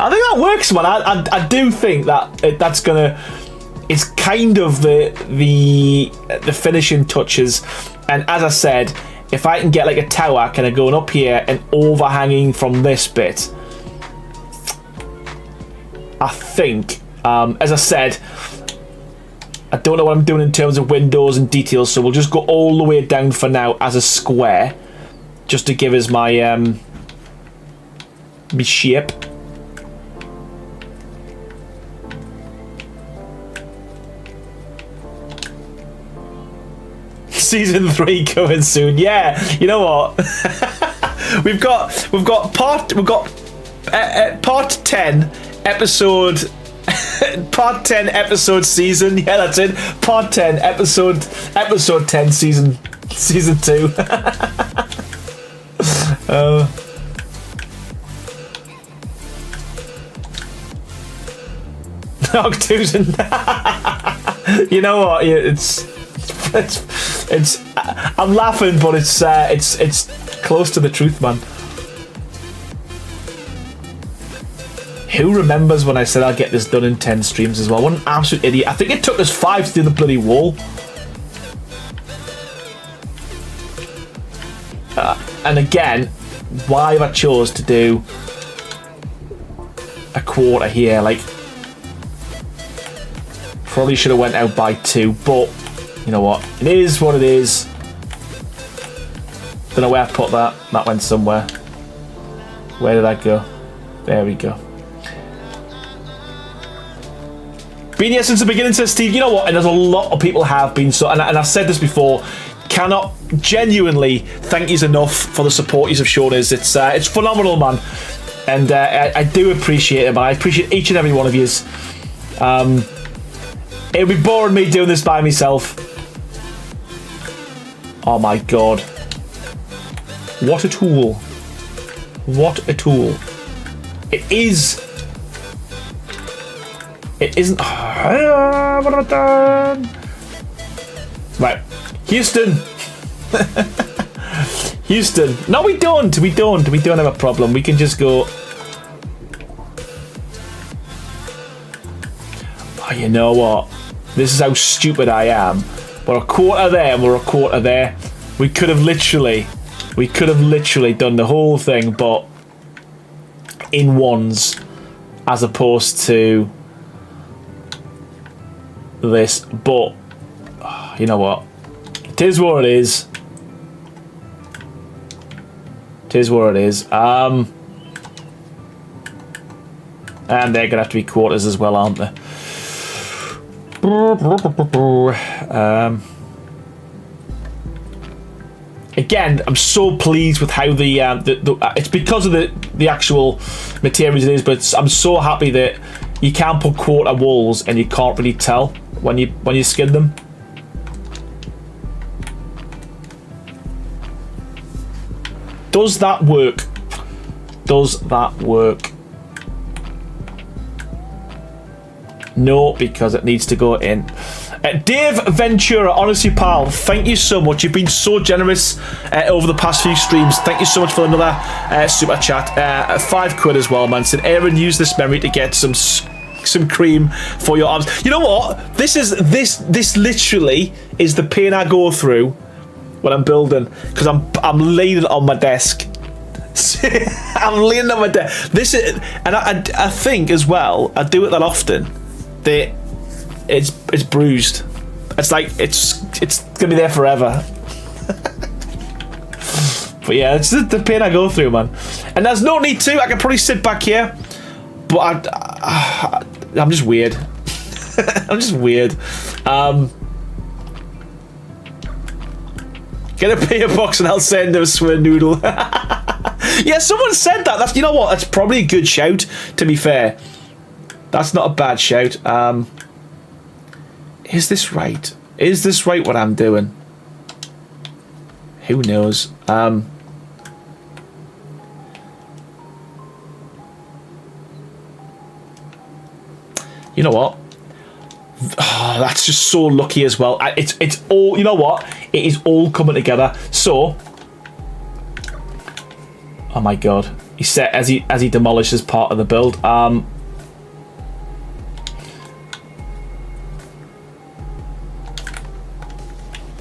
think that works, man. I do think that that's gonna. It's kind of the finishing touches, and as I said, if I can get like a tower kind of going up here and overhanging from this bit, I think, as I said, I don't know what I'm doing in terms of windows and details, so we'll just go all the way down for now as a square, just to give us my me shape. Season 3 coming soon. Yeah, you know what? we've got part 10 episode. Part 10 episode season. Yeah, that's it. Part 10 episode 10 season 2. Octusen. You know what? It's I'm laughing, but it's close to the truth, man. Who remembers when I said I'll get this done in 10 streams as well? What an absolute idiot. I think it took us 5 to do the bloody wall. And again, why have I chose to do a quarter here? Like, probably should have went out by 2, but you know what? It is what it is. Don't know where I put that. That went somewhere. Where did that go? There we go. Been here since the beginning, says Steve. You know what? And there's a lot of people have been so, and I've said this before. Cannot genuinely thank you enough for the support you have shown us. It's phenomenal, man, and I do appreciate it. But I appreciate each and every one of you. It'll be boring me doing this by myself. Oh my god! What a tool! What a tool! It is. It isn't. What have I done? Right, Houston. Houston. No, we don't. We don't have a problem. We can just go. Oh, you know what? This is how stupid I am. We're a quarter there and we're a quarter there. We could have literally done the whole thing, but in ones, as opposed to this. But you know what? It is what it is. It is what it is. And they're gonna have to be quarters as well, aren't they? Again, I'm so pleased with how the it's because of the actual materials it is, but I'm so happy that you can put quarter walls and you can't really tell when you skin them. Does that work? Does that work? No, because it needs to go in. Dave Ventura, honestly, pal, thank you so much. You've been so generous over the past few streams. Thank you so much for another super chat. £5 as well, man. Said Aaron, use this memory to get some cream for your arms. You know what? This literally is the pain I go through when I'm building, because I'm leaning on my desk. I'm leaning on my desk. This is, and I think as well, I do it that often, that it's bruised. It's like it's gonna be there forever. But yeah, it's the pain I go through, man. And there's no need to. I can probably sit back here, but I'm just weird. I'm just weird. Get a beer box and I'll send him a swin noodle. Yeah, someone said that. That's, you know what? That's probably a good shout, to be fair. That's not a bad shout. Is this right? Is this right what I'm doing? Who knows? You know what? Oh, that's just so lucky as well. It's all, you know what? It is all coming together. So, oh my god, he said as he demolishes part of the build.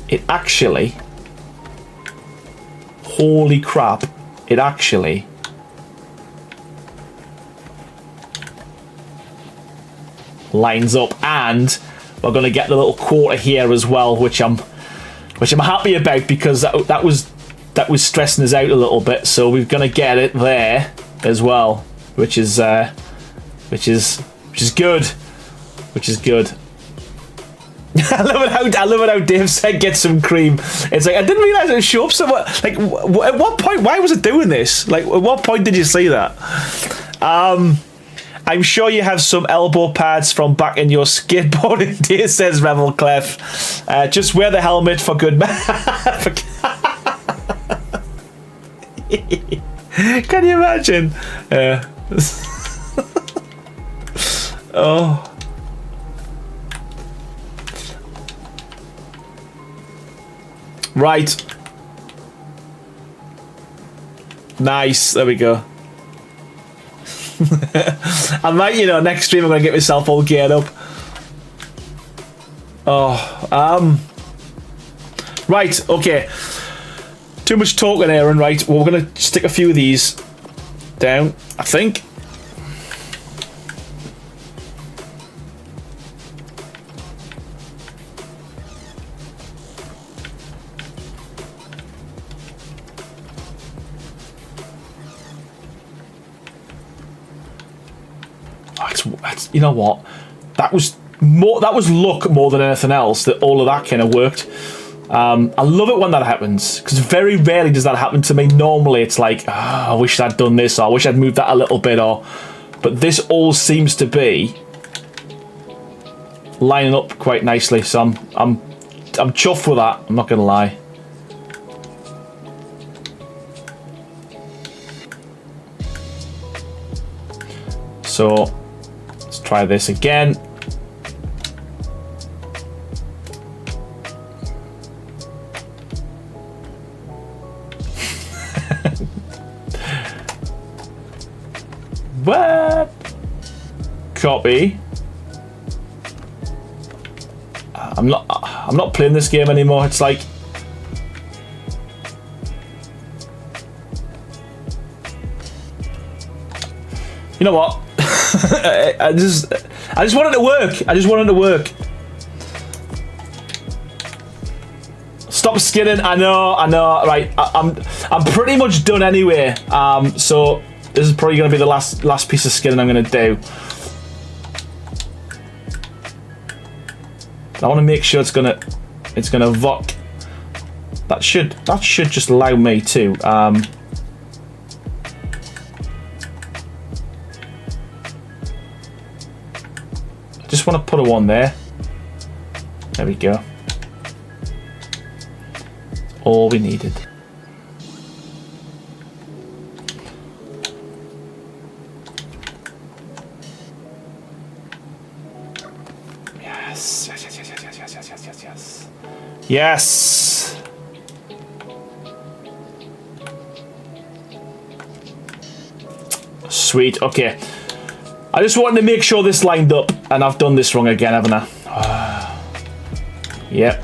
It actually, holy crap! It actually. Lines up, and we're going to get the little quarter here as well, which I'm happy about, because that was stressing us out a little bit. So we're going to get it there as well, which is good, which is good. I love it how Dave said get some cream. It's like, I didn't realise it would show up somewhere. Like, at what point? Why was it doing this? Like, at what point did you see that? I'm sure you have some elbow pads from back in your skateboarding days, says Revel Clef. Just wear the helmet for good Can you imagine? Oh. Right. Nice. There we go. I might, you know, next stream I'm gonna get myself all geared up. Oh, right, okay. Too much talking, Aaron. Right, well, we're gonna stick a few of these down, I think. You know what? That was luck more than anything else, that all of that kind of worked. I love it when that happens, because very rarely does that happen to me. Normally it's like, oh, I wish I'd done this, or I wish I'd moved that a little bit, but this all seems to be lining up quite nicely. So I'm chuffed with that. I'm not gonna lie. So let's try this again. What? Copy. I'm not playing this game anymore. It's like, you know what? I just wanted to work. I just wanted to work. Stop skinning. I know. Right, I'm pretty much done anyway. So this is probably going to be the last piece of skinning I'm going to do. I want to make sure it's gonna voc. That should just allow me to. I just want to put a one there. There we go. All we needed. Yes. Sweet. Okay. I just wanted to make sure this lined up, and I've done this wrong again, haven't I? Yep.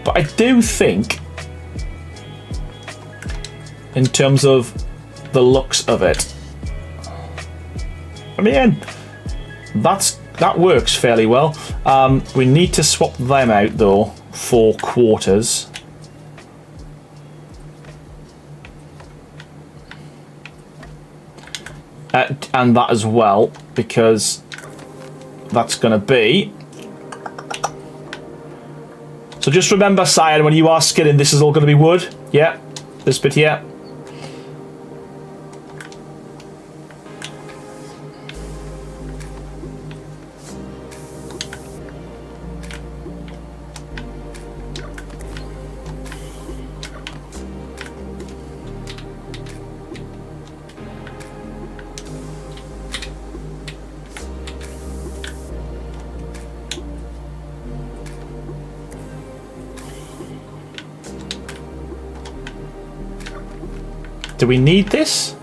But I do think, in terms of the looks of it, I mean, that works fairly well. We need to swap them out though. 4 quarters. And that as well, because that's going to be... So just remember, Cyan, when you are skidding, this is all going to be wood. Yeah, this bit here. Do we need this?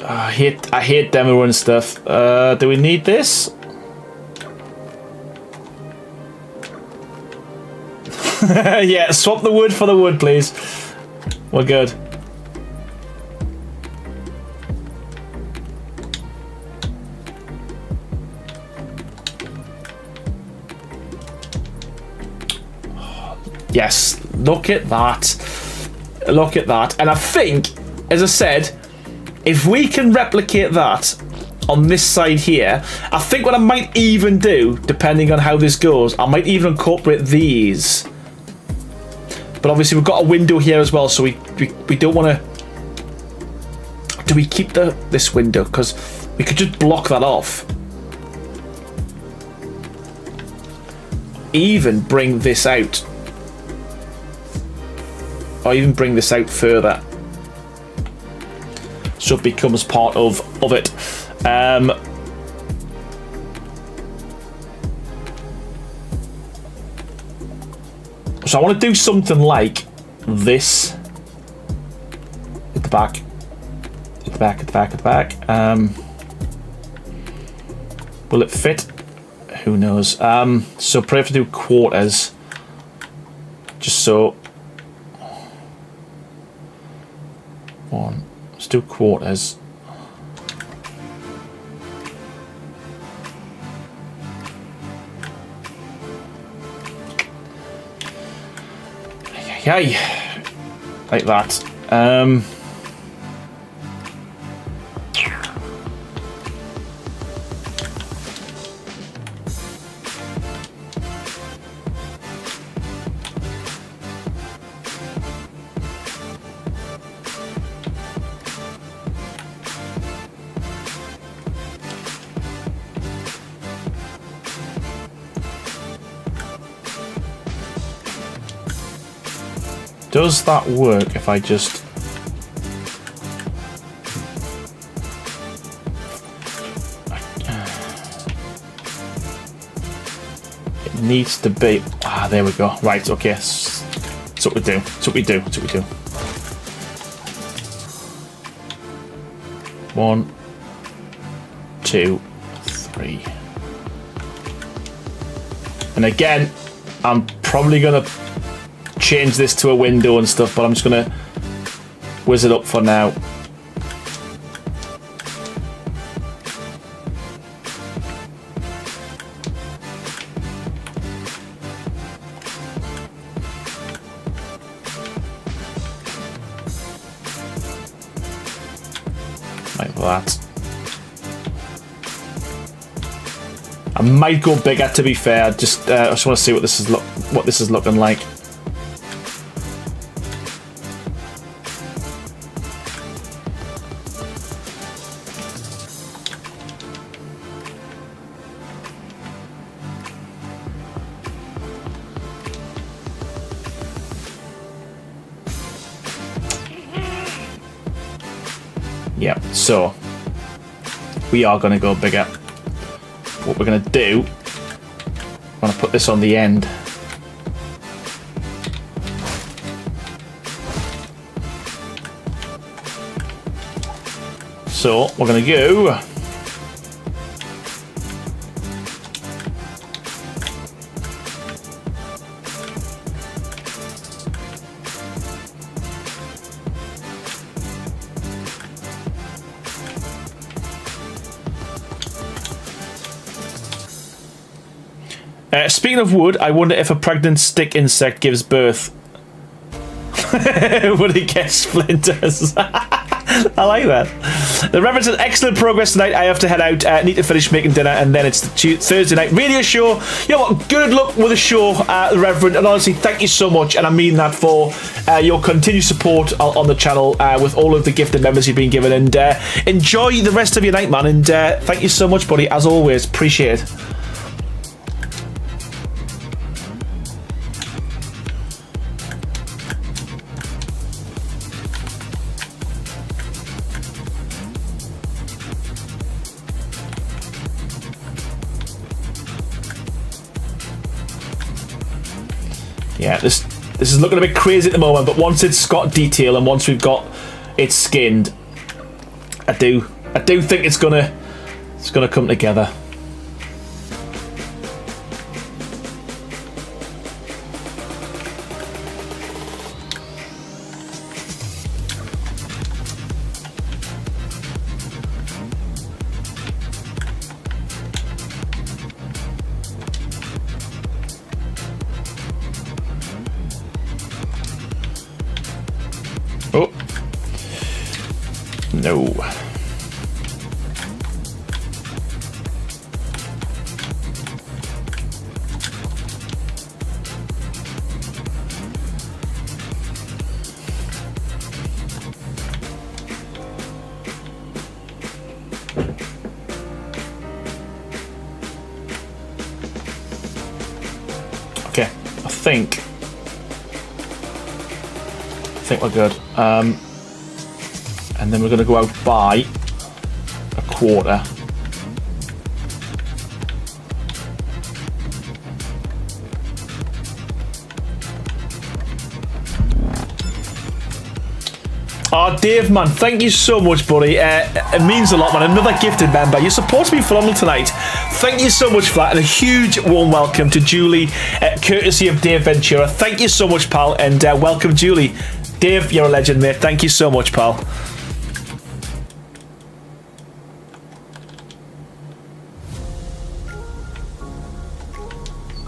I hate demo and stuff. Do we need this? Yeah, swap the wood for the wood, please. We're good. Yes, look at that. Look at that. And I think, as I said, if we can replicate that on this side here, I think what I might even do, depending on how this goes, I might even incorporate these. But obviously we've got a window here as well, so we don't want to... Do we keep this window? Because we could just block that off. Even bring this out. Or even bring this out further, so it becomes part of it. So I want to do something like this at the back, at the back, at the back, at the back. Will it fit? Who knows? So probably have to do quarters, just so. Let's do quarters. Okay, like that. Does that work if I just... It needs to be... Ah, there we go. Right, okay. That's what we do. That's what we do. That's what we do. 1, 2, 3. And again, I'm probably going to change this to a window and stuff, but I'm just gonna whiz it up for now. Like that. I might go bigger, to be fair. I just want to see what this is looking like. Yeah, so we are going to go bigger. What we're going to do, I'm going to put this on the end. So we're going to go Speaking of wood, I wonder if a pregnant stick insect gives birth. Would it get splinters? I like that. The Reverend says, excellent progress tonight. I have to head out. Need to finish making dinner, and then it's the Thursday night radio show. You know what? Good luck with the show, the Reverend. And honestly, thank you so much, and I mean that for your continued support on the channel with all of the gifted members you've been given. And enjoy the rest of your night, man. And thank you so much, buddy. As always, appreciate it. Yeah, this is looking a bit crazy at the moment, but once it's got detail and once we've got it skinned, I do think it's gonna come together. Oh. No. Okay, I think we're good. And then we're going to go out by a quarter. Oh, Dave, man, thank you so much, buddy. It means a lot, man. Another gifted member. Your support's been phenomenal tonight. Thank you so much for that. And a huge warm welcome to Julie, courtesy of Dave Ventura. Thank you so much, pal. And welcome, Julie. Dave, you're a legend, mate. Thank you so much, pal.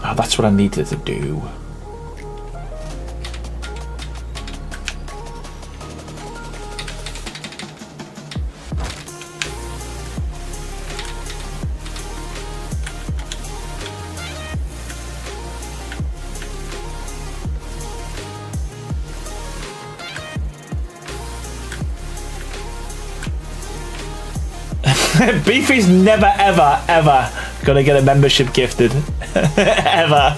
Oh, that's what I needed to do. Beefy's never, ever, ever gonna get a membership gifted. Ever.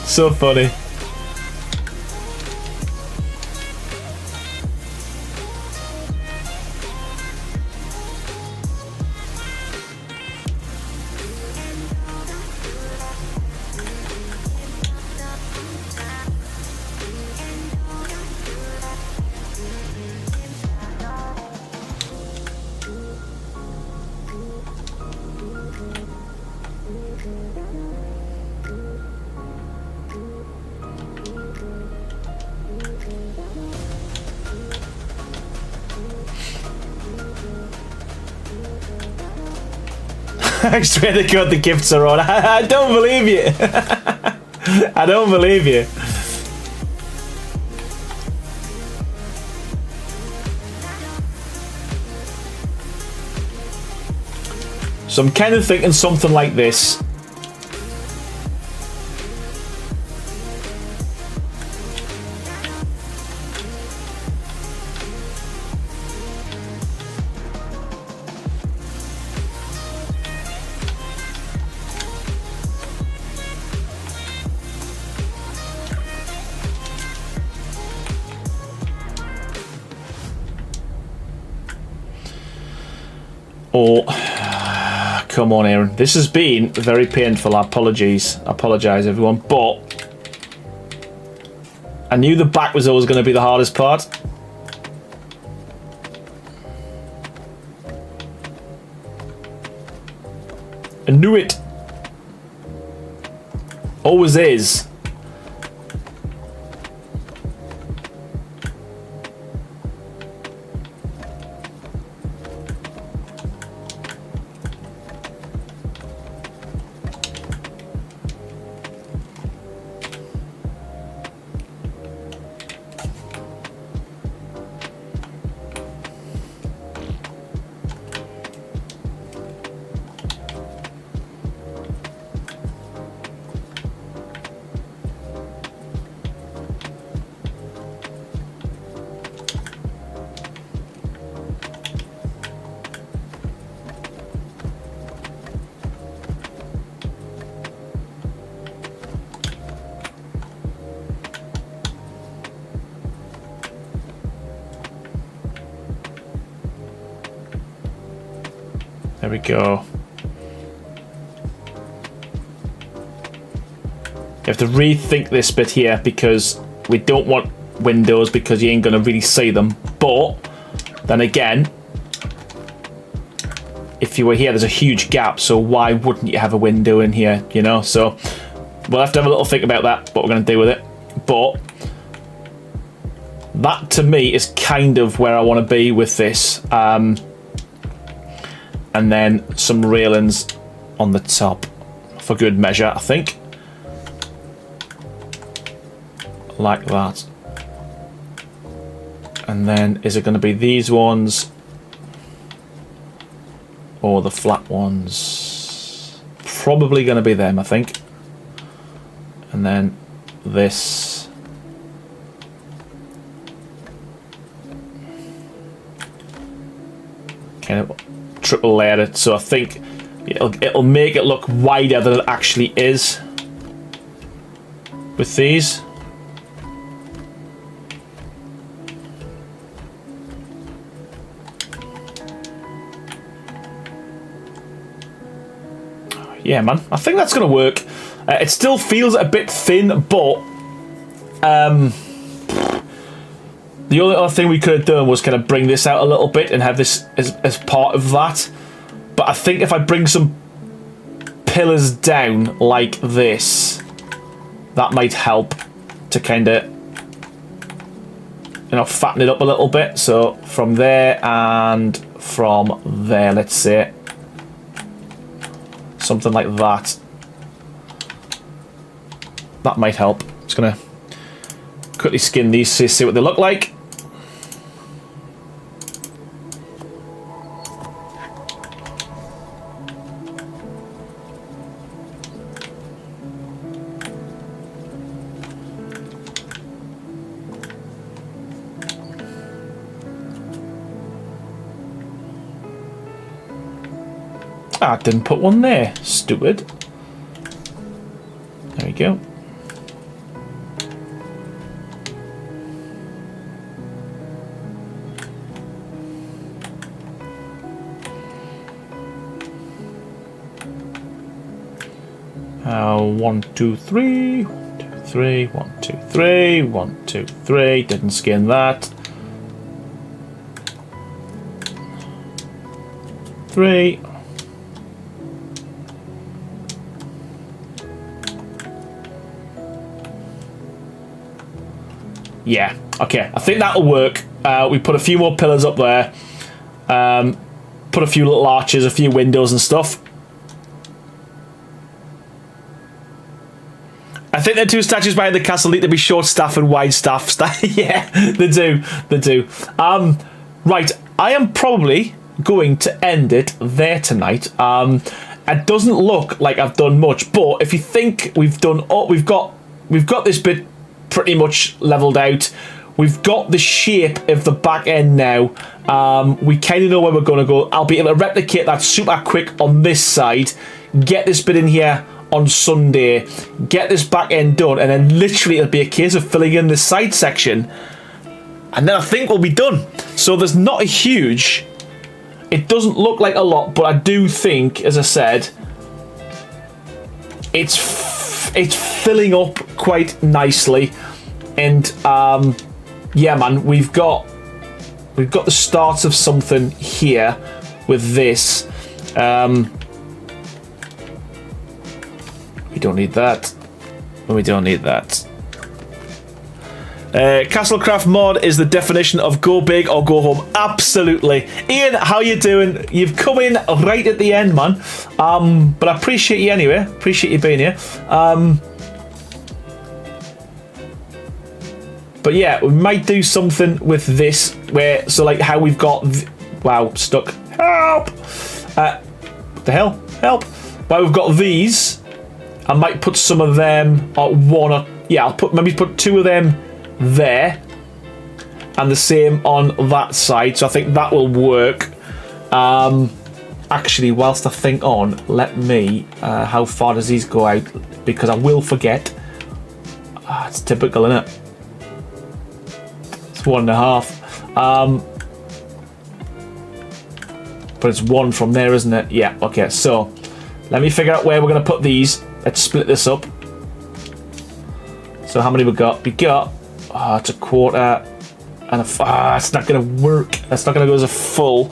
So funny. I swear to God, the gifts are on. I don't believe you. I don't believe you. So I'm kind of thinking something like this. Oh, come on, Aaron. This has been very painful. I apologise, everyone. But I knew the back was always going to be the hardest part. I knew it. Always is. There we go. You have to rethink this bit here because we don't want windows because you ain't going to really see them. But then again, if you were here, there's a huge gap. So why wouldn't you have a window in here, you know? So we'll have to have a little think about that, what we're going to do with it. But that to me is kind of where I want to be with this. And then some railings on the top for good measure, I think. Like that. And then is it going to be these ones or the flat ones? Probably going to be them, I think. And then this. Kind of triple layer it, so I think it'll make it look wider than it actually is with these. Yeah, man, I think that's going to work. It still feels a bit thin, but the only other thing we could have done was kind of bring this out a little bit and have this as part of that. But I think if I bring some pillars down like this, that might help to kind of, you know, fatten it up a little bit. So from there and from there, let's say. Something like that. That might help. Just gonna quickly skin these to see what they look like. I didn't put one there. Stupid. There we go. One, two, three. 1, 2, 3. 1, 2, 3. 1, 2, 3. Didn't skin that. 3. Yeah, okay, I think that'll work. We put a few more pillars up there. Put a few little arches, a few windows and stuff. I think the two statues behind the castle need to be short staff and wide staff. Yeah, they do. They do. Right, I am probably going to end it there tonight. It doesn't look like I've done much, but if you think we've done, we've got this bit pretty much leveled out. We've got the shape of the back end now. We kind of know where we're going to go. I'll be able to replicate that super quick on this side. Get this bit in here on Sunday. Get this back end done. And then literally it'll be a case of filling in the side section. And then I think we'll be done. So there's not a huge... It doesn't look like a lot, but I do think, as I said, it's filling up quite nicely. And yeah, man, we've got the start of something here with this. We don't need that. We don't need that. Castlecraft mod is the definition of go big or go home. Absolutely. Ian, how you doing? You've come in right at the end, man. But I appreciate you anyway. Appreciate you being here. But yeah, we might do something with this where, so like how we've got, wow, stuck. Help! What the hell? Help! Where we've got these, I might put some of them, or one, or yeah, I'll maybe put two of them there, and the same on that side. So I think that will work. Actually, whilst I think on, let me, how far does these go out? Because I will forget. It's typical, isn't it? It's 1.5. But it's 1 from there, isn't it? Yeah, okay, so let me figure out where we're going to put these. Let's split this up. So how many we got? We got, it's a quarter and it's not going to work. That's not going to go as a full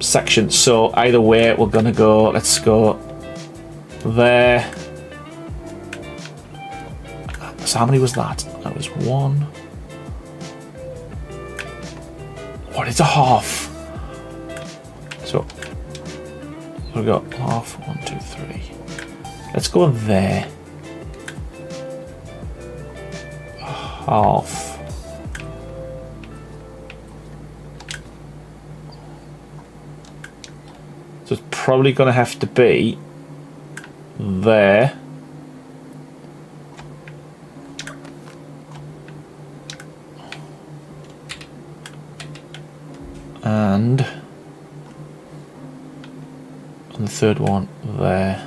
section. So either way, we're going to go, let's go there. So how many was that? That was 1. What is a half? So we got half, 1, 2, 3. Let's go there. Half. So it's probably going to have to be there. And the third one there.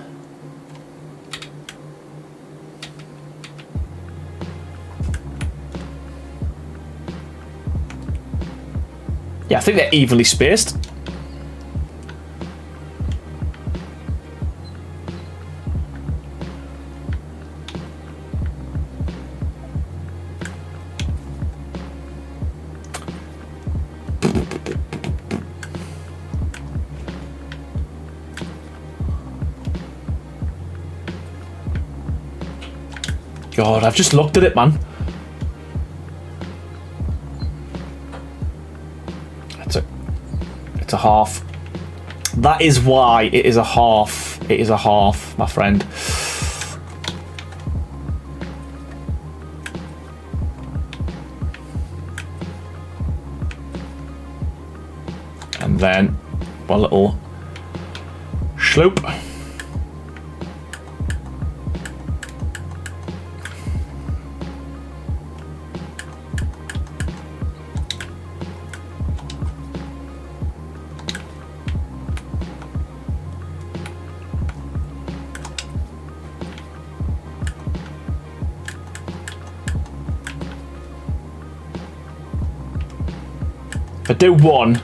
Yeah, I think they're evenly spaced. God, I've just looked at it, man. It's a half. That is why it is a half. It is a half, my friend. And then one little slope. If I do 1,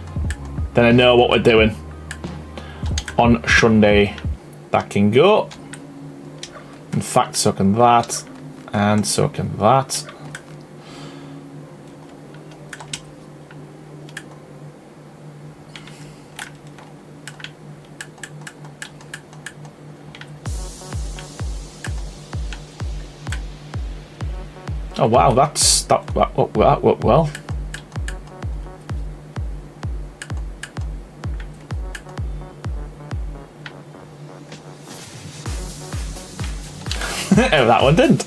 then I know what we're doing. On Sunday, that can go. In fact, so can that, and so can that. Oh wow, that worked well. Oh, that one didn't.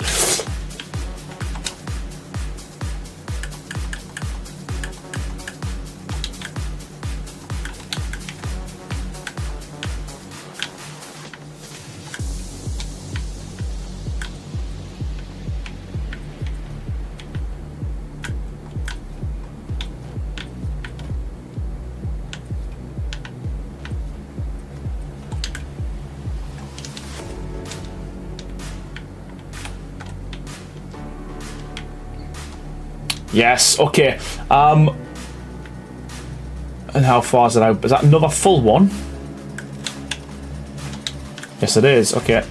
Yes, okay. And how far is it out? Is that another full one? Yes, it is. Okay.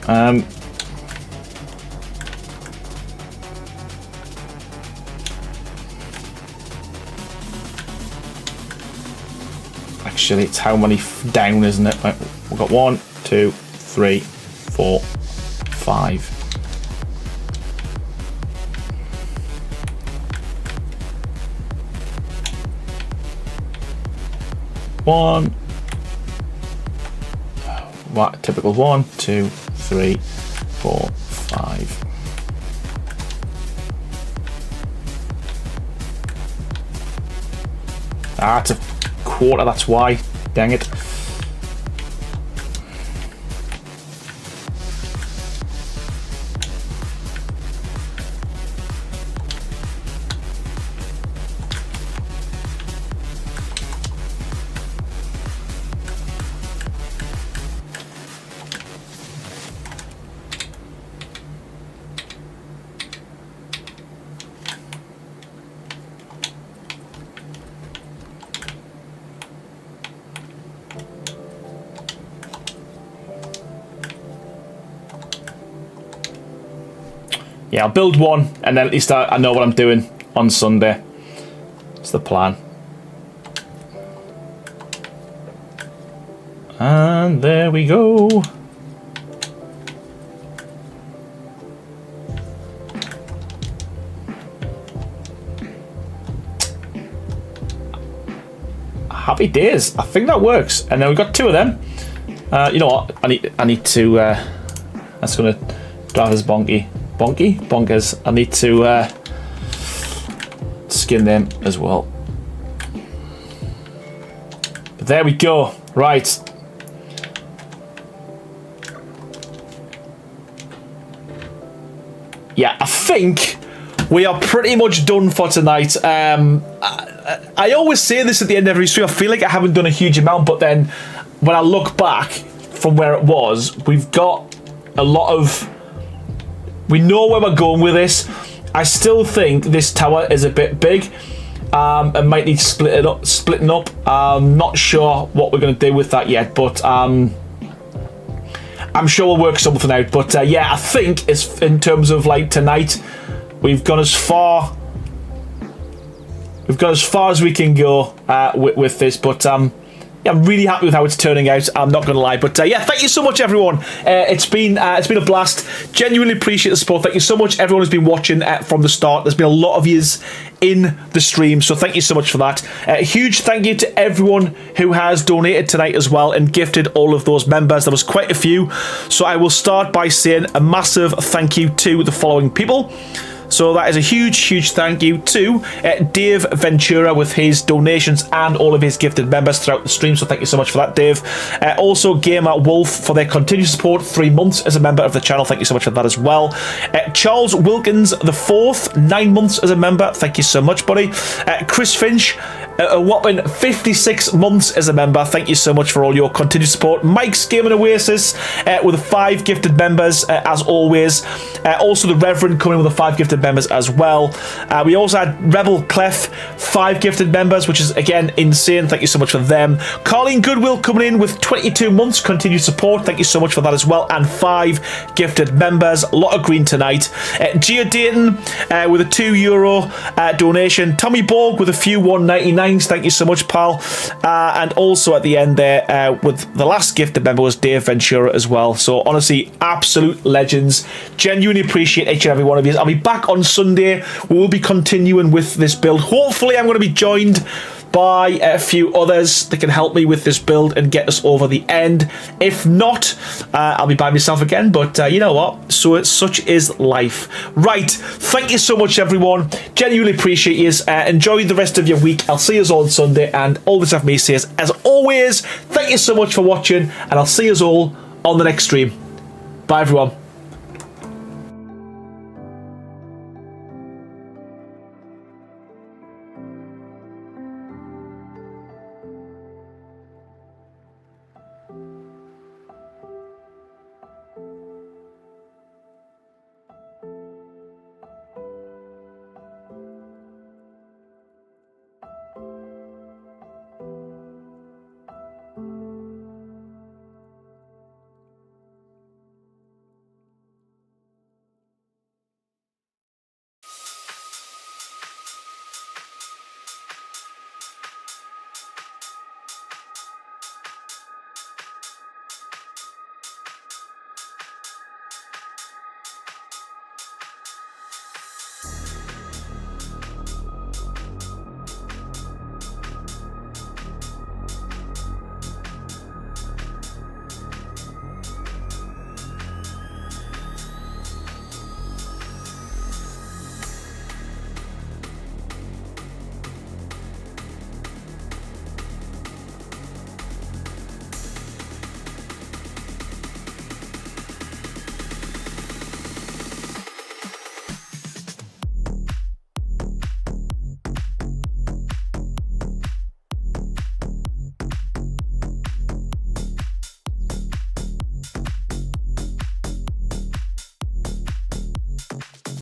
Actually, it's how many down, isn't it? Right, we've got 1, 2, 3, 4, 5. What typical 1, 2, 3, 4, 5. Ah, it's a quarter, that's why. Dang it. yeah, I'll build one, and then at least I know what I'm doing on Sunday. That's the plan. And there we go. Happy days. I think that works. And then we've got 2 of them. You know what? I need to. That's gonna drive us bonkers. I need to skin them as well. But there we go. Right. Yeah, I think we are pretty much done for tonight. I always say this at the end of every stream. I feel like I haven't done a huge amount, but then when I look back from where it was, we've got a lot of... We know where we're going with this. I still think this tower is a bit big. And might need splitting up. I'm not sure what we're going to do with that yet, but I'm sure we'll work something out. But yeah, I think it's in terms of like tonight, we've gone as far as we can go with this. But yeah, I'm really happy with how it's turning out. I'm not going to lie. But yeah, thank you so much, everyone. It's been a blast. Genuinely appreciate the support. Thank you so much, everyone who's been watching from the start. There's been a lot of yous in the stream, so thank you so much for that. Huge thank you to everyone who has donated tonight as well and gifted all of those members. There was quite a few, so I will start by saying a massive thank you to the following people. So that is a huge thank you to Dave Ventura with his donations and all of his gifted members throughout the stream. So thank you so much for that, Dave. Also, Gamer Wolf for their continued support, 3 months as a member of the channel. Thank you so much for that as well. Charles Wilkins the 4th, 9 months as a member. Thank you so much, buddy. Chris Finch, a whopping 56 months as a member. Thank you so much for all your continued support. Mike's Gaming Oasis with 5 gifted members as always. Also the Reverend coming with 5 gifted members as well. We also had Rebel Clef, 5 gifted members, which is again insane. Thank you so much for them. Carleen Goodwill coming in with 22 months continued support. Thank you so much for that as well. And 5 gifted members. A lot of green tonight. Gia Dayton with a €2 donation. Tommy Borg with a few 199s. Thank you so much, pal. And also at the end there with the last gifted member was Dave Ventura as well. So honestly, absolute legends. Genuinely appreciate each and every one of you. I'll be back on Sunday. We will be continuing with this build. Hopefully I'm going to be joined by a few others that can help me with this build and get us over the end. If not, I'll be by myself again, but you know what? So such is life. Right, thank you so much, everyone. Genuinely appreciate you. Enjoy the rest of your week. I'll see you all on Sunday, and all this of me says, as always, thank you so much for watching, and I'll see you all on the next stream. Bye, everyone.